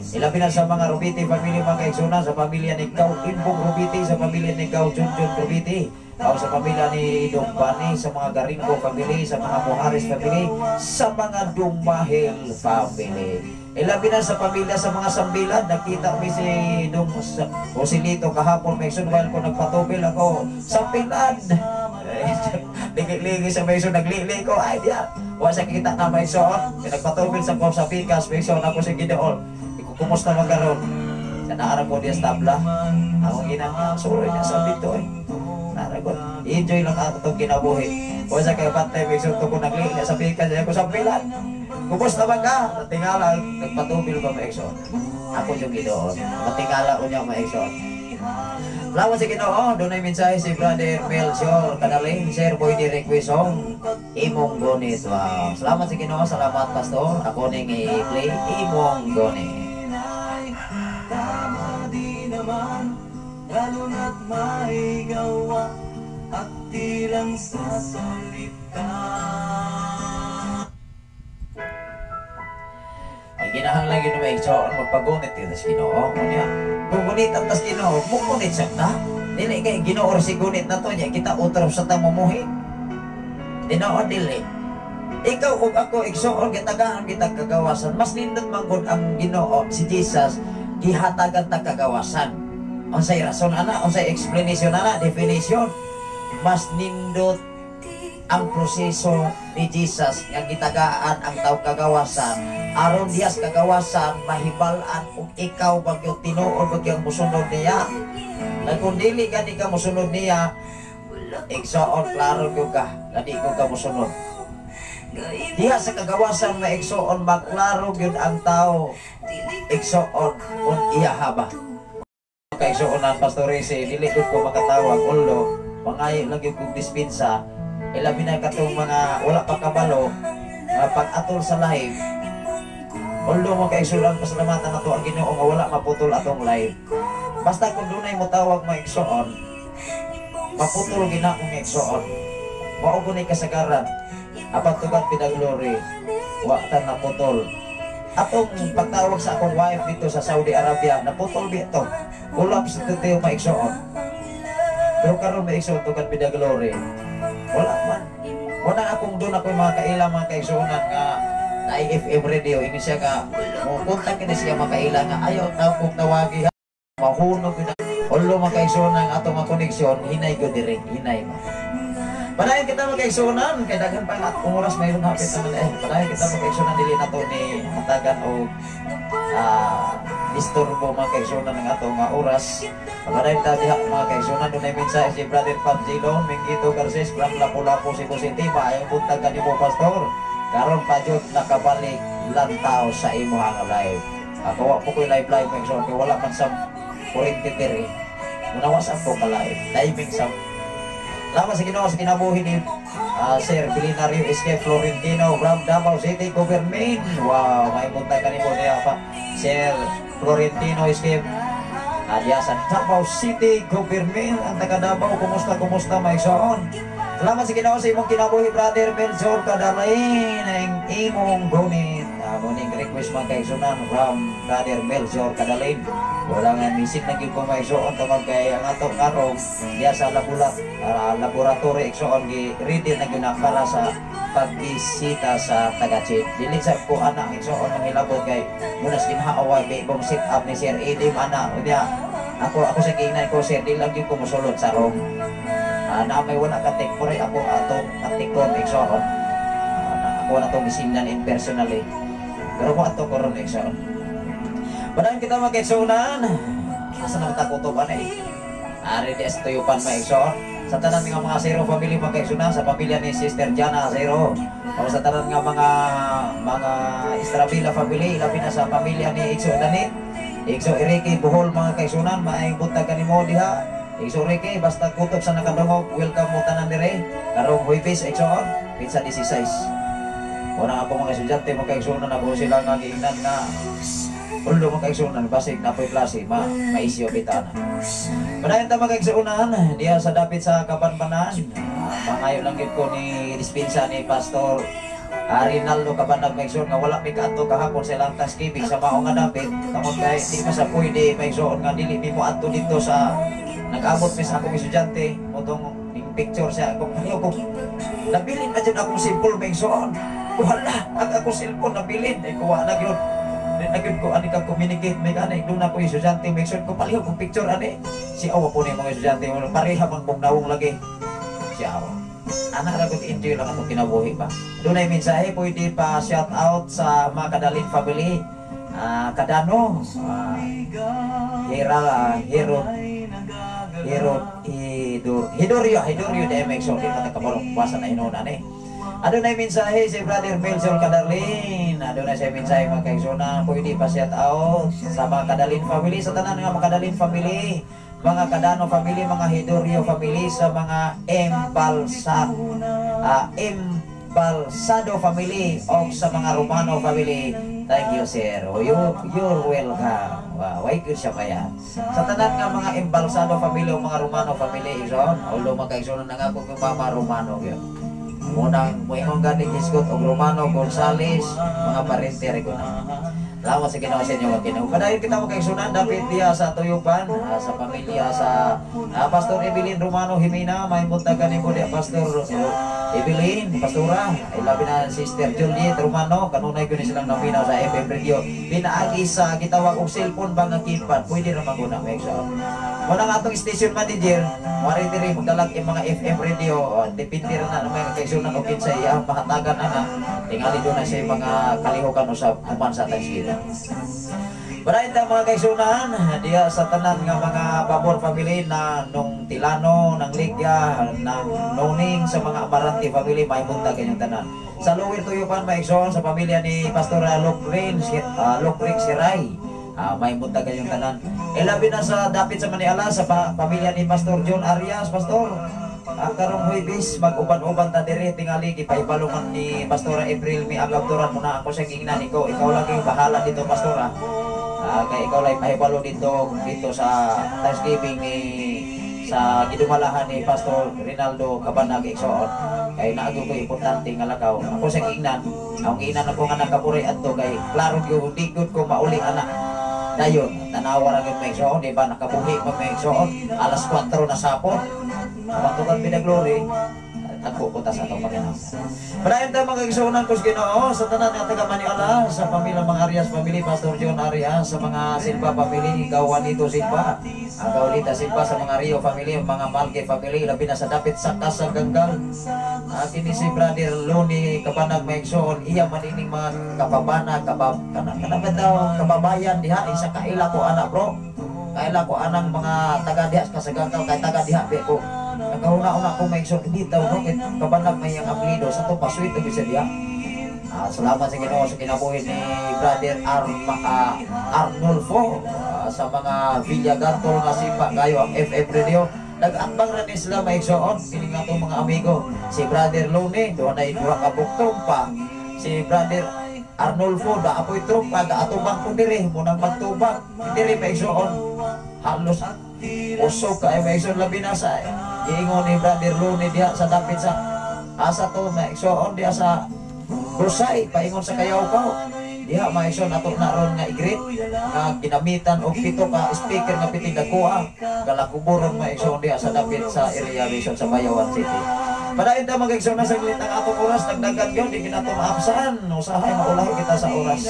Ilabi na sa mga Rubiti family mga kaigsunan, sa pamilya ni Kau Imbong Rubiti, sa pamilya ni Kau Junjun Rubiti, o sa pamilya ni Dong Bani, sa mga Garingo family, sa mga Muharis family, sa mga Dumahil family. Ilabi na sa pamilya sa mga sambilan, nakita mi si Dong Joselito kahapon, Mason, while ko nagpatubil ako, sambilan. Ligi-ligi sa Mason, naglili ko, ay diya, wala sa kita na Mason, nagpatubil sa ko sa Pikas, Mason, ako si Gideon, kumusta magkaroon? Sa naarap ko diya sa tabla, akong ginang suroy niya sa dito eh. Naragot, enjoy lang ako itong kinabuhi. Kung sa kayo patay, may sunto ko naglili sa Pikas, ako sa pilan. Kumusta ba ka? Natingala, nagpatubil ba Mason? Ako yung Gideon, natingala ko niya Mason. Salamat sa Ginoo, doon ay mensahe si Brother Melchior Kadaling, Sir Boy Di Requisong, Imong Gonit. Wow. Salamat sa Ginoo, salamat Pastor. Ako ning i-play Imong Gonit. Tama di naman, lalo na't may gawa at di lang sa salita. Ay ginahanglan yun may Mason, magpagunit yun sa Ginoo. Gugunit ang tas Ginoo, mugunit siya na. Dili kay Ginoo si gunit na to niya, kita utrop sa tamumuhi. Ginoo dili. Ikaw ug ako igsuon gitagaan kita kagawasan. Mas nindot manggod ang Ginoo si Jesus gihatagan ta kagawasan. Unsay rason ana, unsay explanation ana, definition. Mas nindot ang proseso ni Jesus nga gitagaan ang tao kagawasan aron diyas kagawasan mahibal-an ug ikaw bagyo tinuod bagyo mosunod niya. Kung dili gani ka mosunod niya, igsuon klaro gyud ka gani ka mosunod. Diha sa kagawasan nga igsuon magklaro gyud ang tao. Igsuon kun iya haba. Kay igsuonan Pastor Risi, dili gud ko makatawag ulo, pangayo lang gyud kog dispensa. Ilabi na katong mga wala pa kabalo pag-atol sa live. Although mo kay sulang pasalamatan nato ang Ginoo nga wala maputol atong live. Basta kung dunay mo tawag mo igsuon, maputol gina kong igsuon. Mao gunay kasagaran. Apat tugat pinaglory, wa ta naputol. Atong pagtawag sa akong wife dito sa Saudi Arabia, naputol bito. Ulap sa tutiyo maigsuon. Pero karon maigsuon tugat pinaglory. Wala man. Wala akong doon ako mga kaila mga kaigsunan nga na IFM radio. Ini siya nga, kontak ini siya mga kaila nga ayaw na kong tawagi ha. Mahunog yun. Olo mga kaigsunan ang atong mga koneksyon, hinay ko direct, hinay mo. Panayin kita mga kaigsunan, kaya dagan pa nga kung oras mayroon hapit naman eh. Panayin kita mga kaigsunan, dili na to ni matagan o disturbo mga kaigsunan ng atong mga oras. Pagkadahin tayo mga kaigsunan, doon ay mensahe si Brother Pabzilon, Mingito Garces, from Lapu-Lapu, Cebu City, maayong buntag ka ni mo Pastor. Karon pa dyan nakabalik lantaw sa imo ang live. Ako wa po ko'y live mga kaigsunan, kaya wala man sa 43. Munawas ako ka live, timing sa lama sa Ginoo sa kinabuhi ni Sir Bilinario Escape Florentino from Davao City Government. Wow, may buntag ka ni mo niya pa Sir Florentino Escape diya sa Davao City Government. Ang taga Davao, kumusta maigsoon. Salamat sa Ginoo sa imong kinabuhi Brother Melchior Kadalain ang imong gonit. Muning request mga kaigsunan from Brother Melchior Kadalain. Wala nga misik na gyud ko maigsoon tungod kay ang atong karong diya sa laboratory igsoon gi ready na gyud para sa pagbisita sa Tagachit. Dili sa ko ana igsoon ang hilabot kay munas ginhaaway kay bong sit up ni Sir Edim ana unya ako sa kinay ko Sir di lang gyud ko mosulod sa room. Na may wala ka take for ako atong atikon igsoon. Ako na tong gisindan in personally. Pero mo ato ko ron igsoon. Padayon kita mag-igsunan. Asa naman takutoban eh. Ari di sa tuyupan maigsoon. Sa tanan nga mga Zero family mag-igsunan, sa pamilya ni Sister Jana Zero. O sa tanan nga mga Estrabila family, labi na sa pamilya ni Igso Danit. Igso Iriki Buhol mga kaigsunan, maayong buntag kanimo diha. Igso Iriki, basta kutob sa nakadungog, welcome mo tanan dire. Karong Huwebes igsoon, pizza 16. Wala ako mga estudyante mga kaigsunan na po sila nga giingnan na ulo mga kaigsunan, basig na po'y klase, maisyo bitana. Padayon ta mga kaigsunan, diya sa dapit sa Kapanbanan, mangayo lang yun ko ni dispensa ni Pastor Rinaldo Kabanag maigsuon nga wala may kaadto kahapon sa ilang Thanksgiving sa mao nga dapit. Tungod kay di pa sa pwede maigsuon nga dili mi mo adto dito sa nag-abot mis akong estudyante, motong picture siya akong ko. Nabilin na dyan akong simple maigsuon. Wala, ang akong cellphone nabilin, ay kuha na yun. agad ko ani ka communicate may kanay doon ako estudyante make sure ko paliho kong picture ani si awa po ni mga estudyante pareha man mong nawong lagi si awa anak ra gud enjoy lang atong kinabuhi ba doon ay mensahe pwede pa shout out sa mga Kadalin family Kadano Hidorio de make sure di matakabalong puwasan na inunan adunay mensahe si Brother Melchor Kadarlin adunay siya mensahe mga kaigsunan pwede pa shout out sa mga Kadalin family sa tanan nga mga Kadalin family mga Kadano family mga Hidorio family sa mga Embalsado family o sa mga Romano family thank you sir you're welcome wow why good siya pa yan sa tanan nga mga Embalsado family o mga Romano family ison although mga kaigsunan na nga kung yung mga Romano yun munang muhimong ganit Iskot o Romano Gonzales mga parente rin ko na salamat sa ginawa sa inyo mga Ginoo padayon kita mga kaigsunan dapat diya sa Tuyupan sa pamilya sa Pastor Evelyn Romano Jimena may muntagan ni po diya Pastor Evelyn Pastora ay labi na Sister Juliet Romano kanunay ko ni silang naminaw sa FM Radio pinaagi sa gitawag og cellphone bang ang keypad pwede ra maguna mga kaigsunan muna nga atong station manager mari diri magdalag yung mga FM radio depende rin na mga kaigsunan o kinsa iya mahatagan na tingali doon na siya mga kalihukan usab human sa Thanksgiving Barayin ta mga kaigsunan diya sa tanan nga mga Babor family na nung Tilano, ng Ligya, ng Noning sa mga Amarante family may munta kanyang tanan sa Lower Tuyupan maigsoon sa pamilya ni Pastor Lucrin Siray may munta kanyang tanan ilabi na sa dapit sa Maniala sa pamilya ni Pastor John Arias Pastor karong Huwebes mag-uban-uban ta diri tingali gipaibalungan ni Pastora April mi agabturan muna ako sa ingnan ko ikaw lang yung bahala dito Pastora kay ikaw lang mahibalo dito sa Thanksgiving ni sa gidumalahan ni Pastor Rinaldo Cabanag Exoon kay naago ko importante nga lakaw ako sa ingnan ang ingnan ako nga nagkaburi adto kay klaro gyud digod ko mauli anak dayon tanawa ra gyud may Exoon di ba nakabuhi pa may Exoon alas 4 na sapon Patukan pinaglory at pupunta sa atong Panginoon. Padayon tayo mga kaigsunan ko sa Ginoo sa tanan nga taga Maniala sa pamilya mga Arias family Pastor John Arias sa mga Silva family ikaw Juanito Silva Gaulita Silva sa mga Rio family mga Malke family labi na sa dapit sa Kasang Ganggal kini si Brother Loni Kabanag Maigsoon iya manining mga kababayan diha isa kaila ko anak bro kaila ko anang mga taga diha sa Ganggal kay taga diha ko nagkauna-una ko may isang dito no Kabanag may ang aplido sa to pasuit to bisa dia salamat sa Ginoo sa kinabuhi ni Brother Arnulfo sa mga Villagartol nga sipa gayo ang FM Radio nag-ambang ra ni sila may igsoon piling nga itong mga amigo si Brother Lone doon ay duha ka trompa si Brother Arnulfo da apoy trompa da atubang ko diri munang magtubang diri may igsoon halos usok kay may igsoon labi na sa iingon ni Brother Lone diha sa dapit sa asa to may igsoon diha sa Brusay paingon sa Kayawkaw diha may igsoon ato na ron nga igreet nga ginamitan og pito ka speaker nga piting dagkuha kalakuburon may igsoon diha sa dapit sa area Vision sa Bayawan City. Padayon ta mga igsoon na saglit ang atong oras nagdagan gyud di ginato maapsan usahay maulahi kita sa oras.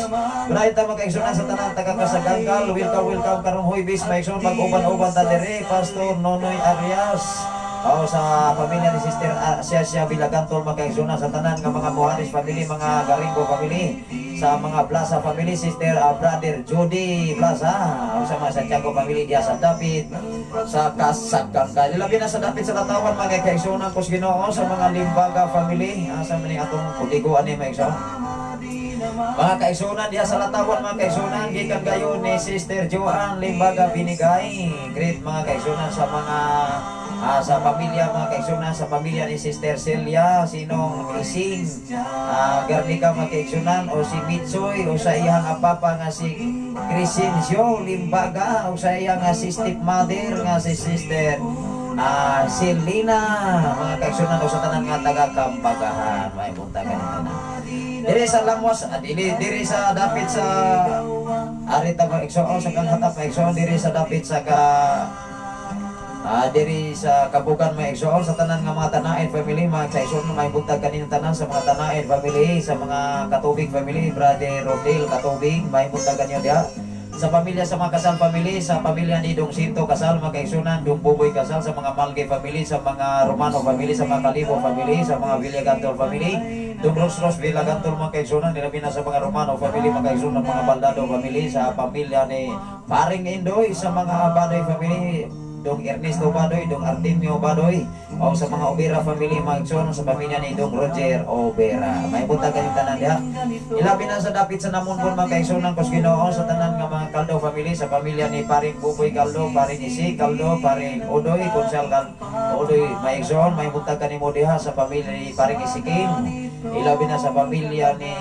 Padayon ta mga igsoon sa tanan taga Kasaganggal welcome karong Huwebes may igsoon mag-uban-uban ta diri Pastor Nonoy Arias sa pamilya ni Sister Asia Vilagantol magkaigsoon sa tanan nga mga Mohanes family mga Garingo family sa mga Plaza family Sister Brother Jody Plaza sa mga Santiago family diya sa David sa Kasaganggal labi na sa David sa Latawan mga kaigsunan ko sa Ginoo sa mga Limbaga family sa mani atong kuliguan ni maigsoon mga kaigsunan diya sa Latawan mga kaigsunan gikan gayon ni Sister Joan Limbaga Binigay great mga kaigsunan sa mga sa pamilya mga kaigsunan sa pamilya ni Sister Celia sinong Ising Garnica mga kaigsunan o si Mitsoy o sa iyang apapa nga si Crescencio Limbaga o sa iyang si stepmother nga si Sister Selena mga kaigsunan o sa tanan nga taga Kambagahan may punta ganito na diri sa Lamos diri sa dapit sa arita mga kaigsunan sa Kalhatap kaigsunan diri sa dapit sa Diri sa Kabugan may igsoon sa tanan nga mga Tanaid family, mga kaigsoon may buntag kaninang tanan sa mga Tanaid family, sa mga Katubig family, Brother Rodel Katubig, may buntag kanyo dia. Sa pamilya sa mga Kasal family, sa pamilya ni Dong Sinto Kasal, mga kaigsunan, Dong Buboy Kasal, sa mga Malgay family, sa mga Romano family, sa mga Kalibo family, sa mga Villagantol family, Dong Ros Villagantol mga kaigsunan, nilabi na sa mga Romano family, mga kaigsunan, mga Baldado family, sa pamilya ni Paring Indoy, sa mga Badoy family, Dong Ernesto Badoy, Dong Artemio Badoy, o sa mga Obera family, mga igsoon, sa pamilya ni Dong Roger Obera. May buntag kayong tanan dia. Ilabi na sa dapit sa Namunbon mga kaigsoon kus Ginoo, sa tanan nga mga Caldo family, sa pamilya ni Paring Buboy Caldo, Paring Isi Caldo, Paring Odoy, Konsal Odoy, may igsoon, may buntag kanimo diha sa pamilya ni Paring Isikin. Ilabi na sa pamilya ni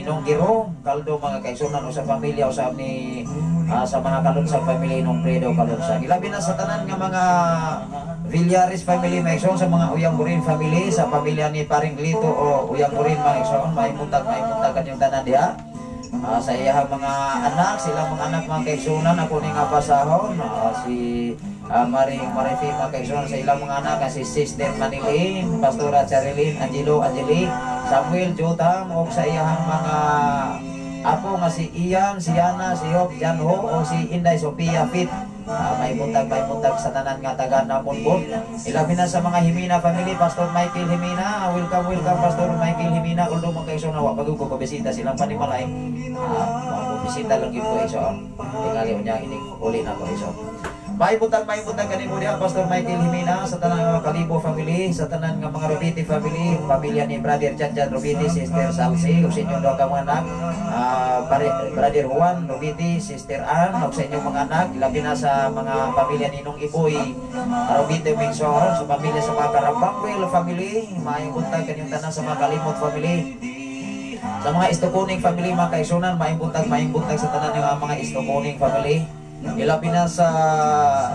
Nong Giro Caldo mga kaigsoon, o sa pamilya usab ni sa mga Kalunsag family nung Predo Kalunsag. Ilabi na sa tanan nga mga Villares family mga igsoon, sa mga Uyang Burin family, sa pamilya ni Paring Lito o Uyang Burin mga igsoon, may buntag kanyang tanan diha. Sa iyang mga anak, silang mga anak mga kaigsunan, ako ni nga pasahon, si Maring Marifi mga kaigsunan, sa ilang mga anak, si Sister Manilin, Pastora Charilyn, Angelo Angeli, Samuel Jotam, o sa iyang mga apo nga si Ian, si Yana, si Hop, Janho, o si Inday Sophia Fit. May buntag sa tanan nga taga Namunbon. Ilabi na sa mga Himina family, Pastor Michael Himina, welcome Pastor Michael Himina. Although mga kaigsoon nawa bago ko bisita silang panimalay, mga bisita lang yun ko igsoon. Tingali niya ining uli na ko igsoon. May buntag kanimo diha Pastor Michael Himina, sa tanan nga Kalibo family, sa tanan nga mga Robiti family, pamilya ni Brother Janjan Robiti, Sister Salsi, ug sa inyong duha ka mga anak, Brother Juan Robiti, Sister Ann, ug sa inyong mga anak, ilabi na sa mga pamilya ni Nong Iboy Robiti Mingson, sa pamilya sa mga Karabangwel family, may buntag kanyang tanan sa mga Kalimot family. Sa mga Istokuning family mga kaigsunan, may buntag sa tanan nga mga Istokuning family. Ilabi na sa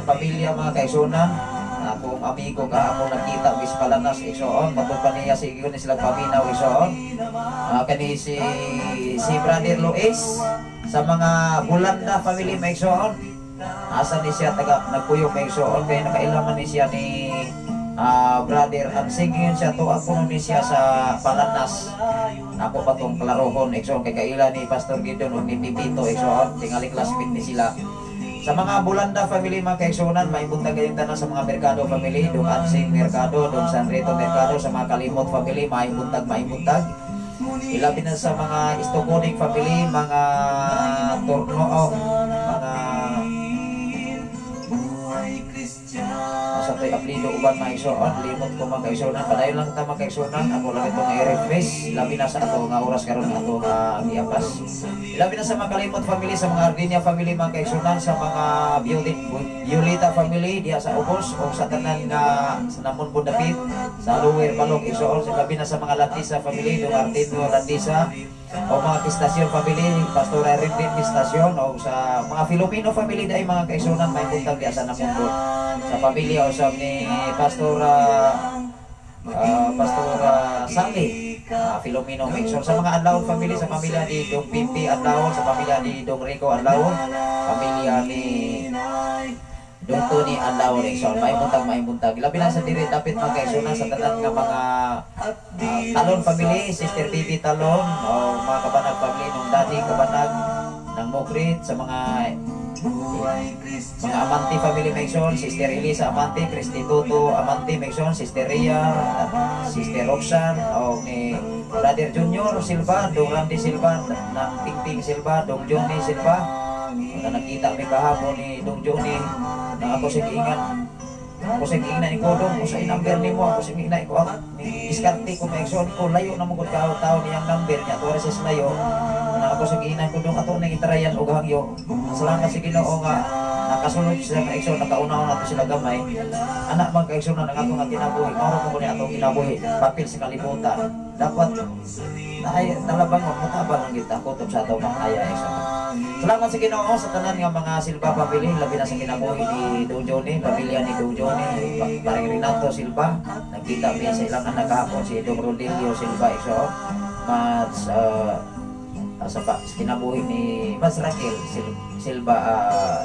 pamilya mga kaigsunan, akong amigo ka ako nakita wis palanas igsoon, matod pa niya sige ni sila paminaw igsoon. Kani si Brother Luis sa mga Bulanda family may igsoon. Asa ni siya taga nagpuyo may igsoon, kaya nakailaman ni siya ni Brother Ansing yun siya to, ako ni siya sa Palanas. Ako pa tong klarohon igsoon, kay kaila ni Pastor Gideon o ni Pipito igsoon, tingali classmate ni sila. Sa mga Bulanda family mga kaigsunan, may buntag kayong tanan sa mga Mercado family, Dong Ansing Mercado, Dong San Rito Mercado, sa mga Kalimot family, may buntag. Ilabi na sa mga Istokuning family, mga Tornoo, mga sa to'y aplido uban mga igsoon, limot ko mga kaigsunan, padayon lang kita mga kaigsunan, ako lang itong i-refresh, ilabi na sa ato nga oras karon ato nga giapas. Ilabi na sa mga Kalimot family, sa mga Ardinia family mga kaigsunan, sa mga Violeta family diha sa Ubos, o sa tanan nga sa Namunbon dapit, sa Lower Balog igsoon, ilabi na sa mga Landisa family, Dong Artemio Landisa, o mga Pistasyon family, Pastora Rendin Pistasyon, o sa mga Filipino family dahil mga kaigsunan, may buntag diha sa Namunbon. Sa pamilya usab ni Pastora Sally, Filomeno Mixon, sa mga Adlaon family, sa pamilya ni Dong Pimpi Adlaon, sa pamilya ni Dong Rico Adlaon, pamilya ni Dong Tony Adlaon Mixon, may buntag. Ilabi na sa diri dapit mga kaigsunan, sa tanan nga mga Talon family, Sister Bibi Talon, o mga Kabanag family nung dati Kabanag ng Mokrit, sa mga Amante family Mexon, Sister Elisa Amante, Christy Toto Amante Mexon, Sister Ria, Sister Roxanne, o ni Brother Junior Silva, Dong Randy Silva, ng Pingping Silva, Dong Johnny Silva, na nakita may kahapon ni Dong Johnny, na ako sigingan ko dong, kung sa number ni mo, ako sigingan ko, iskarte ko Mexon ko, layo na mong tao niyang number niya, tuwa sa layo, na ako sigingan ko dong, ato nang itarayan o gahangyo. Salamat sa Ginoo nga nakasunod sila ka igsoon, nakaunaw nato sila gamay. Anak mga kaigsoon na ato nga kinabuhi, maro ko ni ato kinabuhi, papel sa kalibutan. Dapat talabang magmutabang ang kita kutob sa ato mga kaya igsoon. Salamat sa Ginoo sa tanan nga mga Silva family, labi na sa kinabuhi ni Dong Johnny, pamilya ni Dong Johnny, Paring Renato Silva. Nagkita mi sa ilang anak kahapon si Dong Rodilio Silva igsoon. Sa kinabuhi ni Mas Raquel Silva,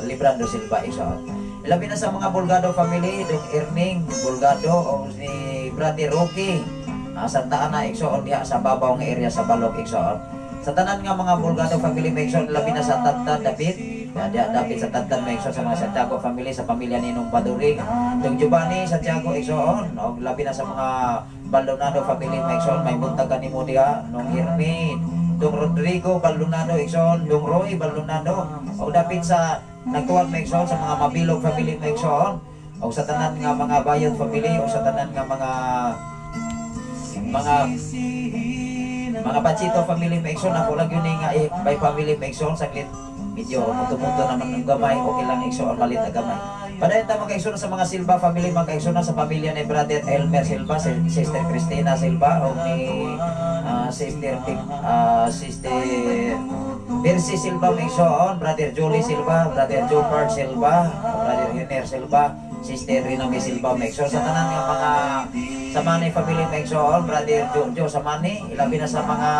Librando Silva igsoon. Ilabi na sa mga Bulgado family, Dong Erning Bulgado o ni Brother Rocky. Santa Ana igsoon diha sa babaw nga area sa Balog igsoon. Sa tanan nga mga Bulgado family igsoon labi na sa Tatan David. Diha David sa Tatan igsoon sa mga Santiago family sa pamilya ni Nung Paduring. Dong Giovanni Santiago igsoon o labi na sa mga Baldonado family igsoon may buntagan nimo diha Nung Irmin. Dong Rodrigo Baldonado igsoon, Dong Roy Baldonado o dapat sa nagtuwag igsoon sa mga Mabilog family igsoon o sa tanan nga mga Bayod family o sa tanan nga mga Pachito family igsoon. Ako lang yun nga by family igsoon saglit medyo muto-muto naman ng gamay, okay lang igsoon malit na gamay. Padayon ta mga igsoon sa mga Silva family, mga igsoon sa pamilya ni Brother Elmer Silva, Sister Cristina Silva o ni Sister Percy Silva igsoon, Brother Julie Silva, Brother Jobert Silva, Brother Hiner Silva, Sister Rinami Silva igsoon sa tanan nga mga Samani family igsoon, Brother Jojo Samani, ilabi na sa mga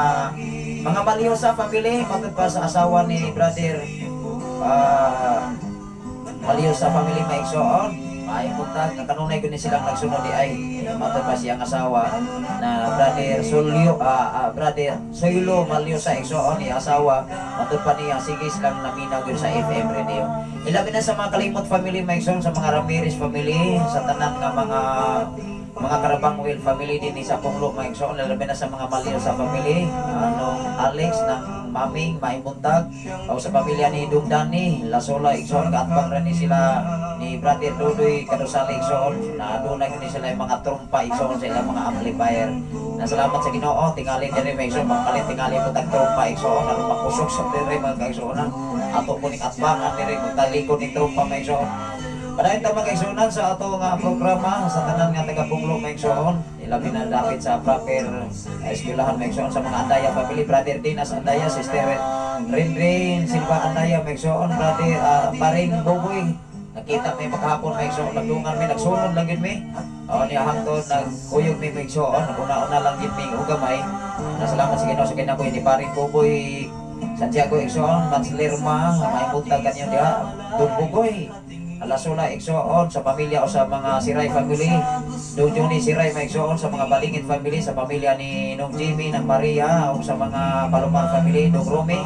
Maliosa family, matod pa sa asawa ni Brother Maliosa family igsoon. Ay puntag nga kanunay ko ni silang nagsunod di ay matod pa siyang asawa na Brother Soylo Maliosa igsoon ni asawa matod pa niya sige silang naminaw yun sa FM radio. Ilabi na sa mga Kalimot family igsoon, sa mga Ramirez family, sa tanan nga mga Karabangwil family din sa Punglo igsoon, labi na sa mga Maliosa family, Alex ng Maming Maimuntag o sa pamilya ni Dong Dani Lasola igsoon, kaatbang rin sila ni Brother Dudoy Kadosali igsoon, na adunay ni sila yung mga trumpa igsoon sa ilang mga amplifier. Nasalamat sa Ginoo tingali diri igsoon, magpalit tingali mo tag trumpa igsoon, ang makusok sa diri mga igsoon ato po ning atbangan diri magtalikod ni trumpa igsoon. Padayon ta mga igsunan sa ato nga programa sa tanan nga taga Punglo igsoon, ilabi na dapit sa proper eskwelahan igsoon sa mga Andaya family, Brother Dinas Andaya, Sister Rinrin Silva Andaya igsoon, Brother Paring Boboy. Nakita may maghapon igsoon, nagdungan mi nagsunod lang gid mi. Ni hangtod nagkuyog mi igsoon, una-una lang gid mi ugamay. Nasalamat sa Ginoo sa kinabuhi ni Paring Boboy Santiago igsoon, Manslirma, may buntag kanyo diha, Dumbugoy Alasula igsoon sa pamilya o sa mga Siray family, Dong Johnny Siray igsoon sa mga Balingit family, sa pamilya ni Nong Jimmy ng Maria o sa mga Palomar family, Dong Romy,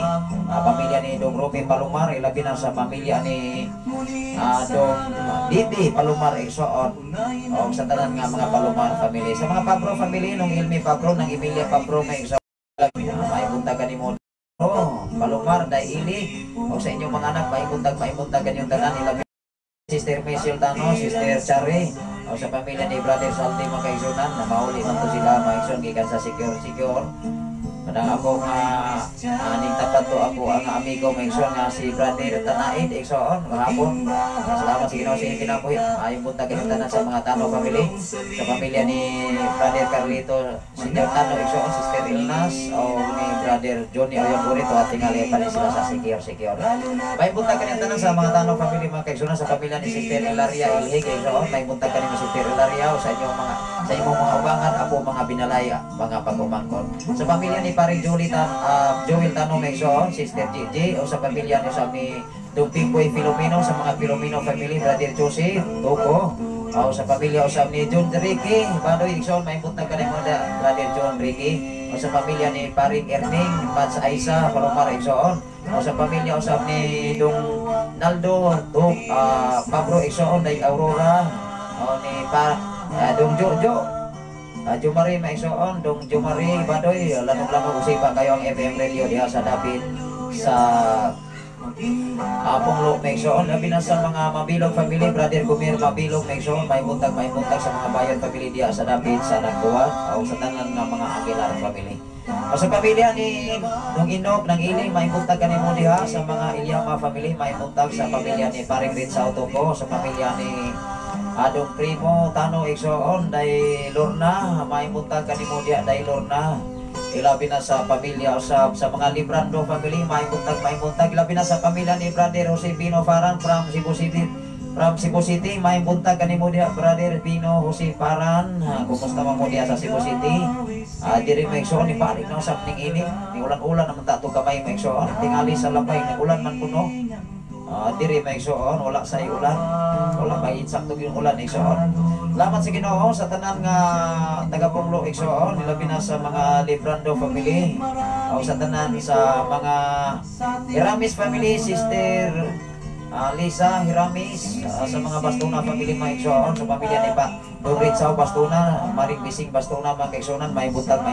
pamilya ni Dong Romy Palomar, ilabi na sa pamilya ni Dong Bibi Palomar igsoon o sa tanan nga mga Palomar family, sa mga Pabro family, Nong Ilmi Pabro ng Emilia Pabro igsoon, may buntagan ni mo Palomar Daili o sa inyong mga anak may buntagan yung tanan, ilabi Sister Michelle Tano, Sister Chari o sa pamilya ni Brother Salty mga kaigsunan na mauli man to sila mga igsoon gikan sa secure. Kadang ako nga aning tapat to ako ang amigo mga igsoon nga si Brother Tanaid igsoon mahapon. Salamat sa Ginoo sa inyong kinabuhi. Ayong punta kayo tanan sa mga Tano family, sa pamilya ni Brother Carlito Senior Tano igsoon, Sister Ilnas o ni Brother Johnny Oyamburito at tingali pa rin sila sa secure. May punta kayo tanan sa mga Tano family mga kaigsunan, sa pamilya ni Sister Ilaria Ilhig igsoon, may punta kayo ni Sister Ilaria o sa inyong mga ubangan apo mga binalaya mga pagumangkon. Sa pamilya ni Paring Joel Tano igsoon, Sister Gigi o sa pamilya ni Dong Pingpoy Filomeno, sa mga Filomeno family, Brother Jose Toko o sa pamilya usab ni John Ricky Badoy igsoon, may punta ka ng mga Brother John Ricky o sa pamilya ni Paring Erning Mats Aisa Palomar igsoon o sa pamilya usab ni Dong Naldo Pabro igsoon, Day Aurora o ni Dong Jojo Jumari maigsoon, Dong Jumari Badoy, lanong-lanong usipa kayo ang FM radio diha sa David sa Punglo maigsoon, labi na sa mga Mabilog family, Brother Gumir Mabilog maigsoon, may buntag sa mga Bayan family diha sa David sa Nagduwa o sa tanan nga mga Aguilar family. O sa pamilya ni Dong Inok ng Iling, may buntag kanimo diha sa mga Ilyama family, may buntag sa pamilya ni Paring Ritsa Otoko, sa pamilya ni Adong Primo Tano igsoon, Day Lorna, may buntag kanimo diha Day Lorna. Ilabi na sa pamilya usab sa mga Librando family, may buntag ilabi na sa pamilya ni Brother Jose Pino Faran from Cebu City, may buntag kanimo diha Brother Pino Jose Faran. Kumusta man mo diha sa Cebu City? Diri maigsoon ni paring na usab ning init, ni ulan-ulan naman ta to kamay maigsoon, tingali sa lapay ni ulan man kuno. diri maigsoon wala sa ulan, wala pa insakto yung ulan igsoon. Salamat sa Ginoo sa tanan nga taga-Punglo igsoon, ilabi na sa mga Librando family o sa tanan sa mga Hiramis family, Sister Lisa Hiramis, sa mga Bastuna family maigsoon, sa pamilya ni Pa Dugrit sa Bastuna, Maring Bising Bastuna mga kaigsonan, may buntag.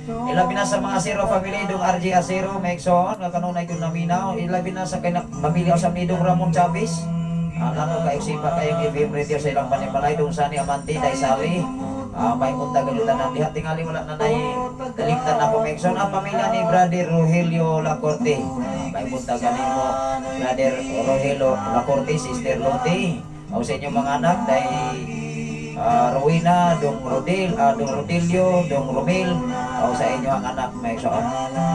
Ilabi na sa mga Zero family, dong RJ Asero maigsoon, nga kanunay kong naminaw. Ilabi na sa pamilya sa nidong Ramon Chavez, lalo kayo sipa kayong FM radio sa ilang panimalay, dong Sani Amante, Day Sali, may buntag galutan na dihat tingali wala na dalimtan na po maigsoon. Ang pamilya ni Brother Rogelio Lacorte, may buntag ganin mo Brother Rogelio Lacorte, Sister Lotte, o sa inyong mga anak day Rowena, Dong Rodelio, Dong Romel, o sa inyo ang anak maigsoon.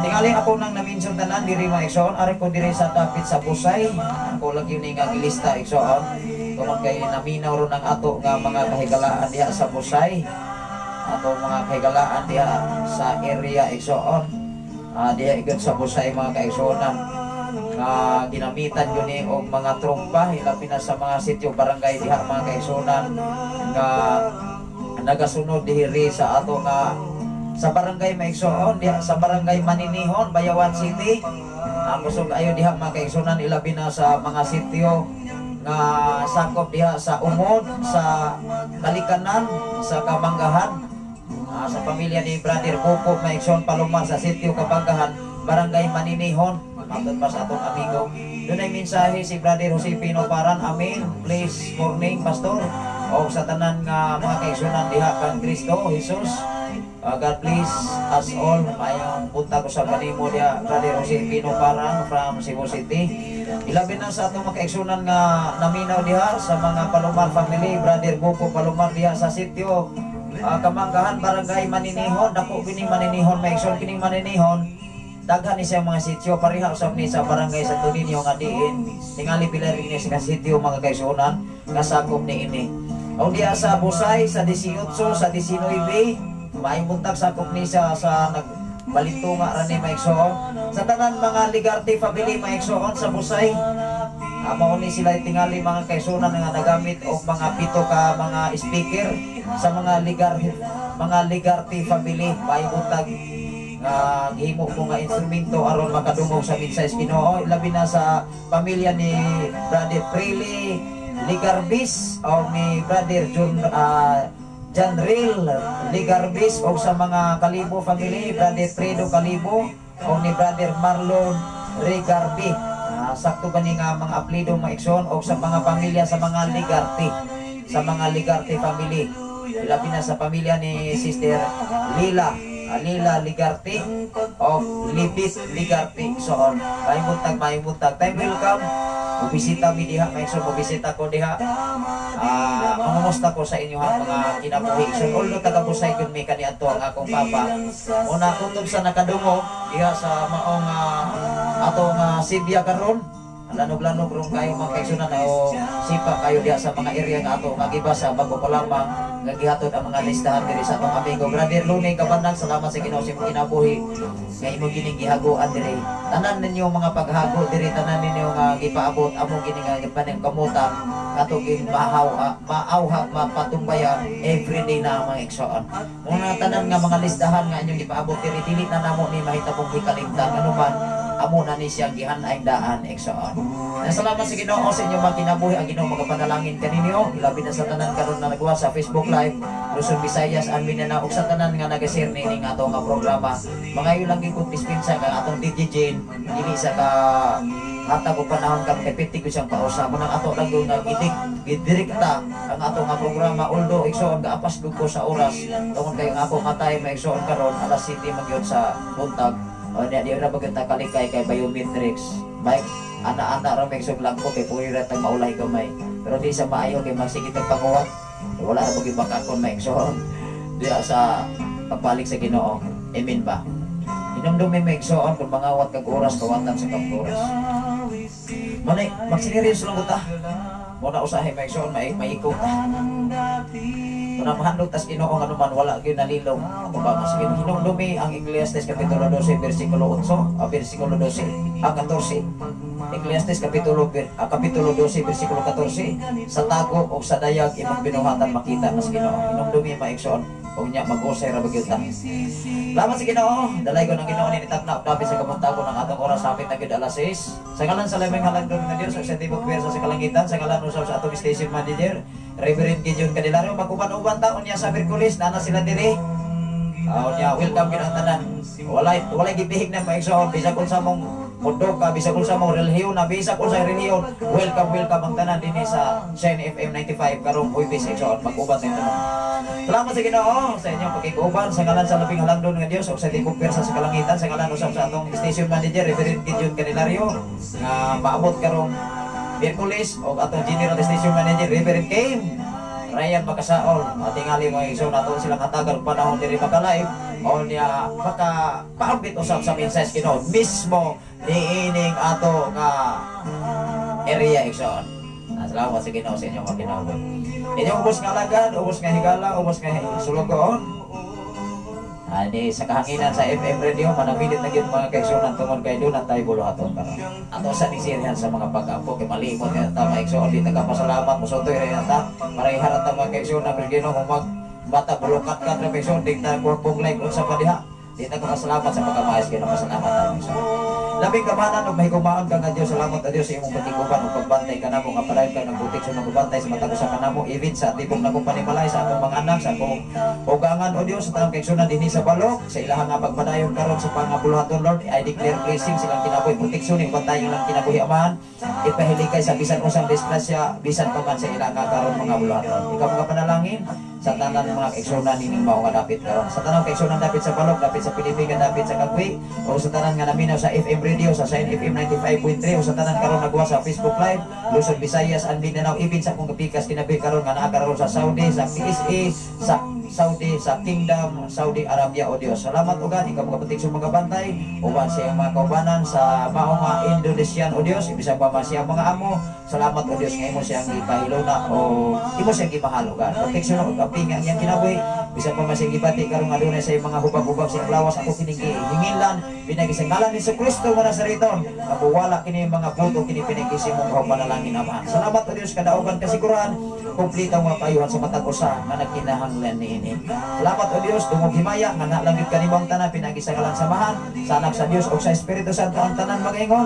Tingali ako nang naminsyon tanan diri maigsoon, ari ko diri sa dapit sa Busay. Ako lang yun nga ilista igsoon. Kung kay naminaw ron ang ato nga mga kahigalaan diha sa Busay, ato mga kahigalaan diha sa area igsoon, diha igod sa Busay mga kaigsonan, nga ginamitan yun og mga trompa, ilabi na sa mga sityo barangay diha mga kaigsonan nga nagasunod diri sa ato nga sa barangay maigsoon diha sa barangay Maninihon, Bayawan City. Kusog ayo diha mga kaigsonan, ilabi na sa mga sityo nga sakop diha sa Umod, sa Kalikanan, sa Kabanggahan, sa pamilya ni Brother Buko maigsoon Palumar sa sityo Kabanggahan, barangay Maninihon. Matod pa sa atong amigo. Doon ay mensahe si Brother Jose Pino Paran. Amen. Please, morning, Pastor. O sa tanan nga mga kaigsunan diha kang Kristo, Jesus. God bless us all. Mayong punta ko sa kanimo diha, Brother Jose Pino Paran from Cebu City. Ilabi na sa atong mga kaigsunan nga naminaw diha sa mga Palomar family, Brother Buko Palomar diha sa sityo Kamanggahan, barangay Maninihon. Dako kining Maninihon, maigsoon kining Maninihon. Daghan ni siya mga sityo, pareha usab ni sa barangay Santo Niño nga diin. Tingali pila rin ni sa sityo mga kaigsunan nga sakop ni ini. O diya sa Busay, sa 18, sa 19, maimuntag sakop ni siya sa nagbalintunga ran ni maigsoon. Sa tanan mga Ligarte family maigsoon sa Busay, mao ni sila tingali mga kaigsunan nga nagamit og mga pito ka mga speaker sa mga Ligarte family maimuntag gihimo ko nga instrumento aron makadungog sa mensahe Ginoo. Labi na sa pamilya ni Brother Prilly Ligarbis o ni Brother Janril Ligarbis o sa mga Kalibo family, Brother Fredo Kalibo o ni Brother Marlon Rigarbi. Sakto ba ni nga mga aplido maigsoon o sa mga pamilya sa mga Ligarte, sa mga Ligarte family. Labi na sa pamilya ni Sister Lila Ligarte o Lipit Ligarte. So may buntag time welcome. Mubisita mi diha, maigsoon mubisita ko diha. Mangumusta ko sa inyo ha mga kinabuhi. So although taga Busay gyud mi kaniadto ang akong papa. Una kutob sa nakadungog diha sa maong atong Sibya karon. Lanog-lanog ron kayo mga kaigsunan o sipa kayo diha sa mga area nga ato nga gibasa bago pa lamang nga gihatod ang mga listahan diri sa atong amigo Brother Luni Kabandang. Salamat sa Ginoo sa imong kinabuhi nga imo gining gihagoan diri. Tanan ninyo mga paghago diri, tanan ninyo nga gipaabot amo gini nga gipaneng kamutan ato gin maawhag mapatumbaya everyday na mga igsoon. Mga tanan nga mga listahan nga inyong gipaabot diri dili na namo ni mahitabong gikalimtan anuman amo na ni siya gihan-ay daan igsoon. Salamat sa Ginoo sa inyong mga kinabuhi. Ang Ginoo magapanalangin kaninyo ilabi na sa tanan karon na nagawa sa Facebook Live Luzon, Visayas and Mindanao ug sa tanan nga nag-share ni ato nga programa. Mga iyo lang gyud dispensa ka atong DJ Jane dili sa ka hatag og panahon kang epekti ko siyang pausa mo nang ato lang doon nga gidirekta ang ato nga programa. Although igsoon gaapas gud ko sa oras tungod kay ako matay maigsoon karon alas 7 magyud sa buntag. O di ra bagay ta kalikay kay biometrics. Mike, ana-ana ra maigsoon lang ko kay puri ra tag maulay gamay. Pero di sa maayo kay magsigit ang panguwat. Wala ra bagay bakakon maigsoon. Di sa pagbalik sa Ginoo. Amen ba? Inumdumi maigsoon kung mangawat kag oras kawatan sa kapturas. Manay, magsinirius lang ta. Muna usahay maigsoon maikot ta. Muna mahandog tas Ginoo nga naman wala gyud nalilong. Ato ba mas hinumdumi ang Ecclesiastes kapitulo 12 bersikulo 8, bersikulo 12 ang 14. Ecclesiastes kapitulo 12 bersikulo 14, sa tago o sa dayag imong binuhatan makita mas Ginoo. Inumdumi maigsoon og nya mag-usay ra bagyod ta. Salamat sa Ginoo. Dalay ko ng Ginoo ni tagna dapat sa kamuntago ng atong oras hapit na gid alas 6. Sa ngalan sa lamang halagdon nga Dios sa tibok pwersa sa kalangitan, sa ngalan usab sa atong station manager Reverend Gideon Candelario, maguban-uban taon niya sa Merkulis na sila diri. Niya welcome gid ang tanan. Walay gibihig na maigsoon bisag kun sa mong mundo ka, bisag kun sa mong relihiyon na bisag kun sa relihiyon, welcome ang tanan dinhi sa Shine FM 95 karong Huwebes igsoon mag-uban sa tanan. Salamat sa Ginoo sa inyong pagkikuban sa ngalan sa labing halangdon nga Dios ug sa tibok pwersa sa kalangitan, sa ngalan usab sa atong station manager Reverend Gideon Candelario nga maabot karong Merkulis ug atong general station manager Reverend Kim Ryan Makasaol. Tingali mo iso nato silang hatagan panahon diri makalive o niya maka paambit usab sa mensahe Ginoo mismo niining ato nga area igsoon. Salamat sa Ginoo sa inyong kinabuhi. Inyong ubos nga alagad, ubos nga higala, ubos nga sulugoon. Ani sa kahanginan sa FM radio manamilit na gyud mga kaigsunan tungod kay doon tayo buluhaton karon. Ato sa disirhan sa mga pag-ampo kay malimot nga ta maigsuon di tagapasalamat mo sotoy ra ta para iharata mga kaigsunan Ginoo humag bata bulukat ka tra kaigsuon di ta kuwang live sa padiha. Di tagapasalamat sa pagkamaayos Ginoo pasalamat ta. Labing kamanan ug mahigugmaon ka nga Dios, salamat sa Dios sa imong patiguban ug pagbantay kanamo nga paray ka nagbutik sa nagbantay sa matag sa kanamo even sa tibok na kumpanimalay sa atong mga anak sa akong ugangan o Dios sa tanang kaigsunan dinhi sa balok sa ilahang nga pagpadayon karon sa pangabuluhaton Lord. I declare blessing silang kinabuhi, proteksyon ug bantay ilang kinabuhi amahan, ipahiligay sa bisan usang disgrasya bisan pa man sa ilang nga karon mga buluhaton. Ikaw mga panalangin sa tanan mga kaigsunan nining mao nga dapit karon, sa tanang kaigsunan dapit sa balok, dapit sa Pilipinas, dapit sa Kagwi o sa tanan nga naminaw sa FM radio sa Shine FM 95.3 o sa tanan karon nagwa sa Facebook Live Luzon, Visayas and Mindanao even sa akong kapikas kinabi karon nga naa karon sa Saudi, sa PSA, sa Saudi, sa Kingdom Saudi Arabia o Dios. Salamat ugan ikaw mga proteksyon mga bantay uban sa iyang mga kaubanan sa maong nga Indonesian o Dios ibisag pa man siyang mga amo. Salamat o Dios nga imo siyang ipahiluna o imo siyang gimahal ugan proteksyon ug aping ang iyang kinabuhi bisag pa man siyang gibati karon nga adunay sa iyang mga hubag-hubag sa iyang lawas ako kining hingilan pinagisangalan ni Kristo nga Nasariton nabuwala kini mga buto kini pinagisimong panalangin Ama. Salamat o Dios kadaugan kasiguran kumplito nga payuhan sa matag usa nga nagkinahanglan niini. Salamat o Dios dungog himaya nga nalangit kanimong tanan pinagisangalan samahan sa anak sa Dios ug sa Espiritu Santo ang tanan mag-ingon.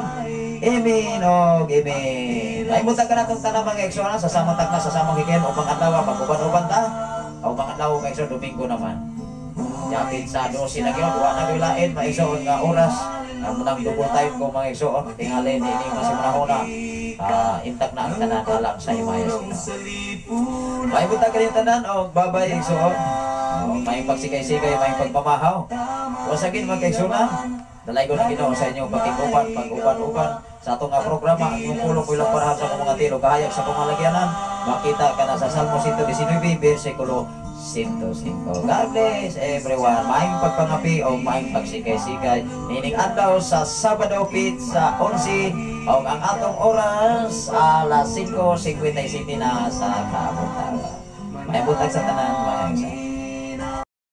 Amen o amen. Ay muta ka natong tanan mga igsoon sa samang tagna sa samang higayon o pang-adlaw pag-uban-uban ta o pang-adlaw kay igsoon Domingo naman. Yapit sa 12 na gyud wa na gilain maigsoon nga oras munang double time ko mga igsoon tingali ni ini nga simunahona intak na ang tanan alang sa himayas Ginoo. May buta ka tanan o babay igsoon. May pagsigay-sigay, may pagpamahaw. Wasagin mga kaigsunan. Dalay ko na Ginoo sa inyong pagkikuban, pag-uban-uban sa atong nga programa ang pulong ko ilang parahan sa mga tiro kahayag sa pumalagyanan. Makita ka na sa Salmo 119 versikulo 105. God bless everyone. Maayong pagpangapi o maayong pagsikay-sikay. Nining adlaw sa Sabado pit sa 11 o ang atong oras alas 5:57 na sa kabuntag. May butag sa tanan mga igsoon.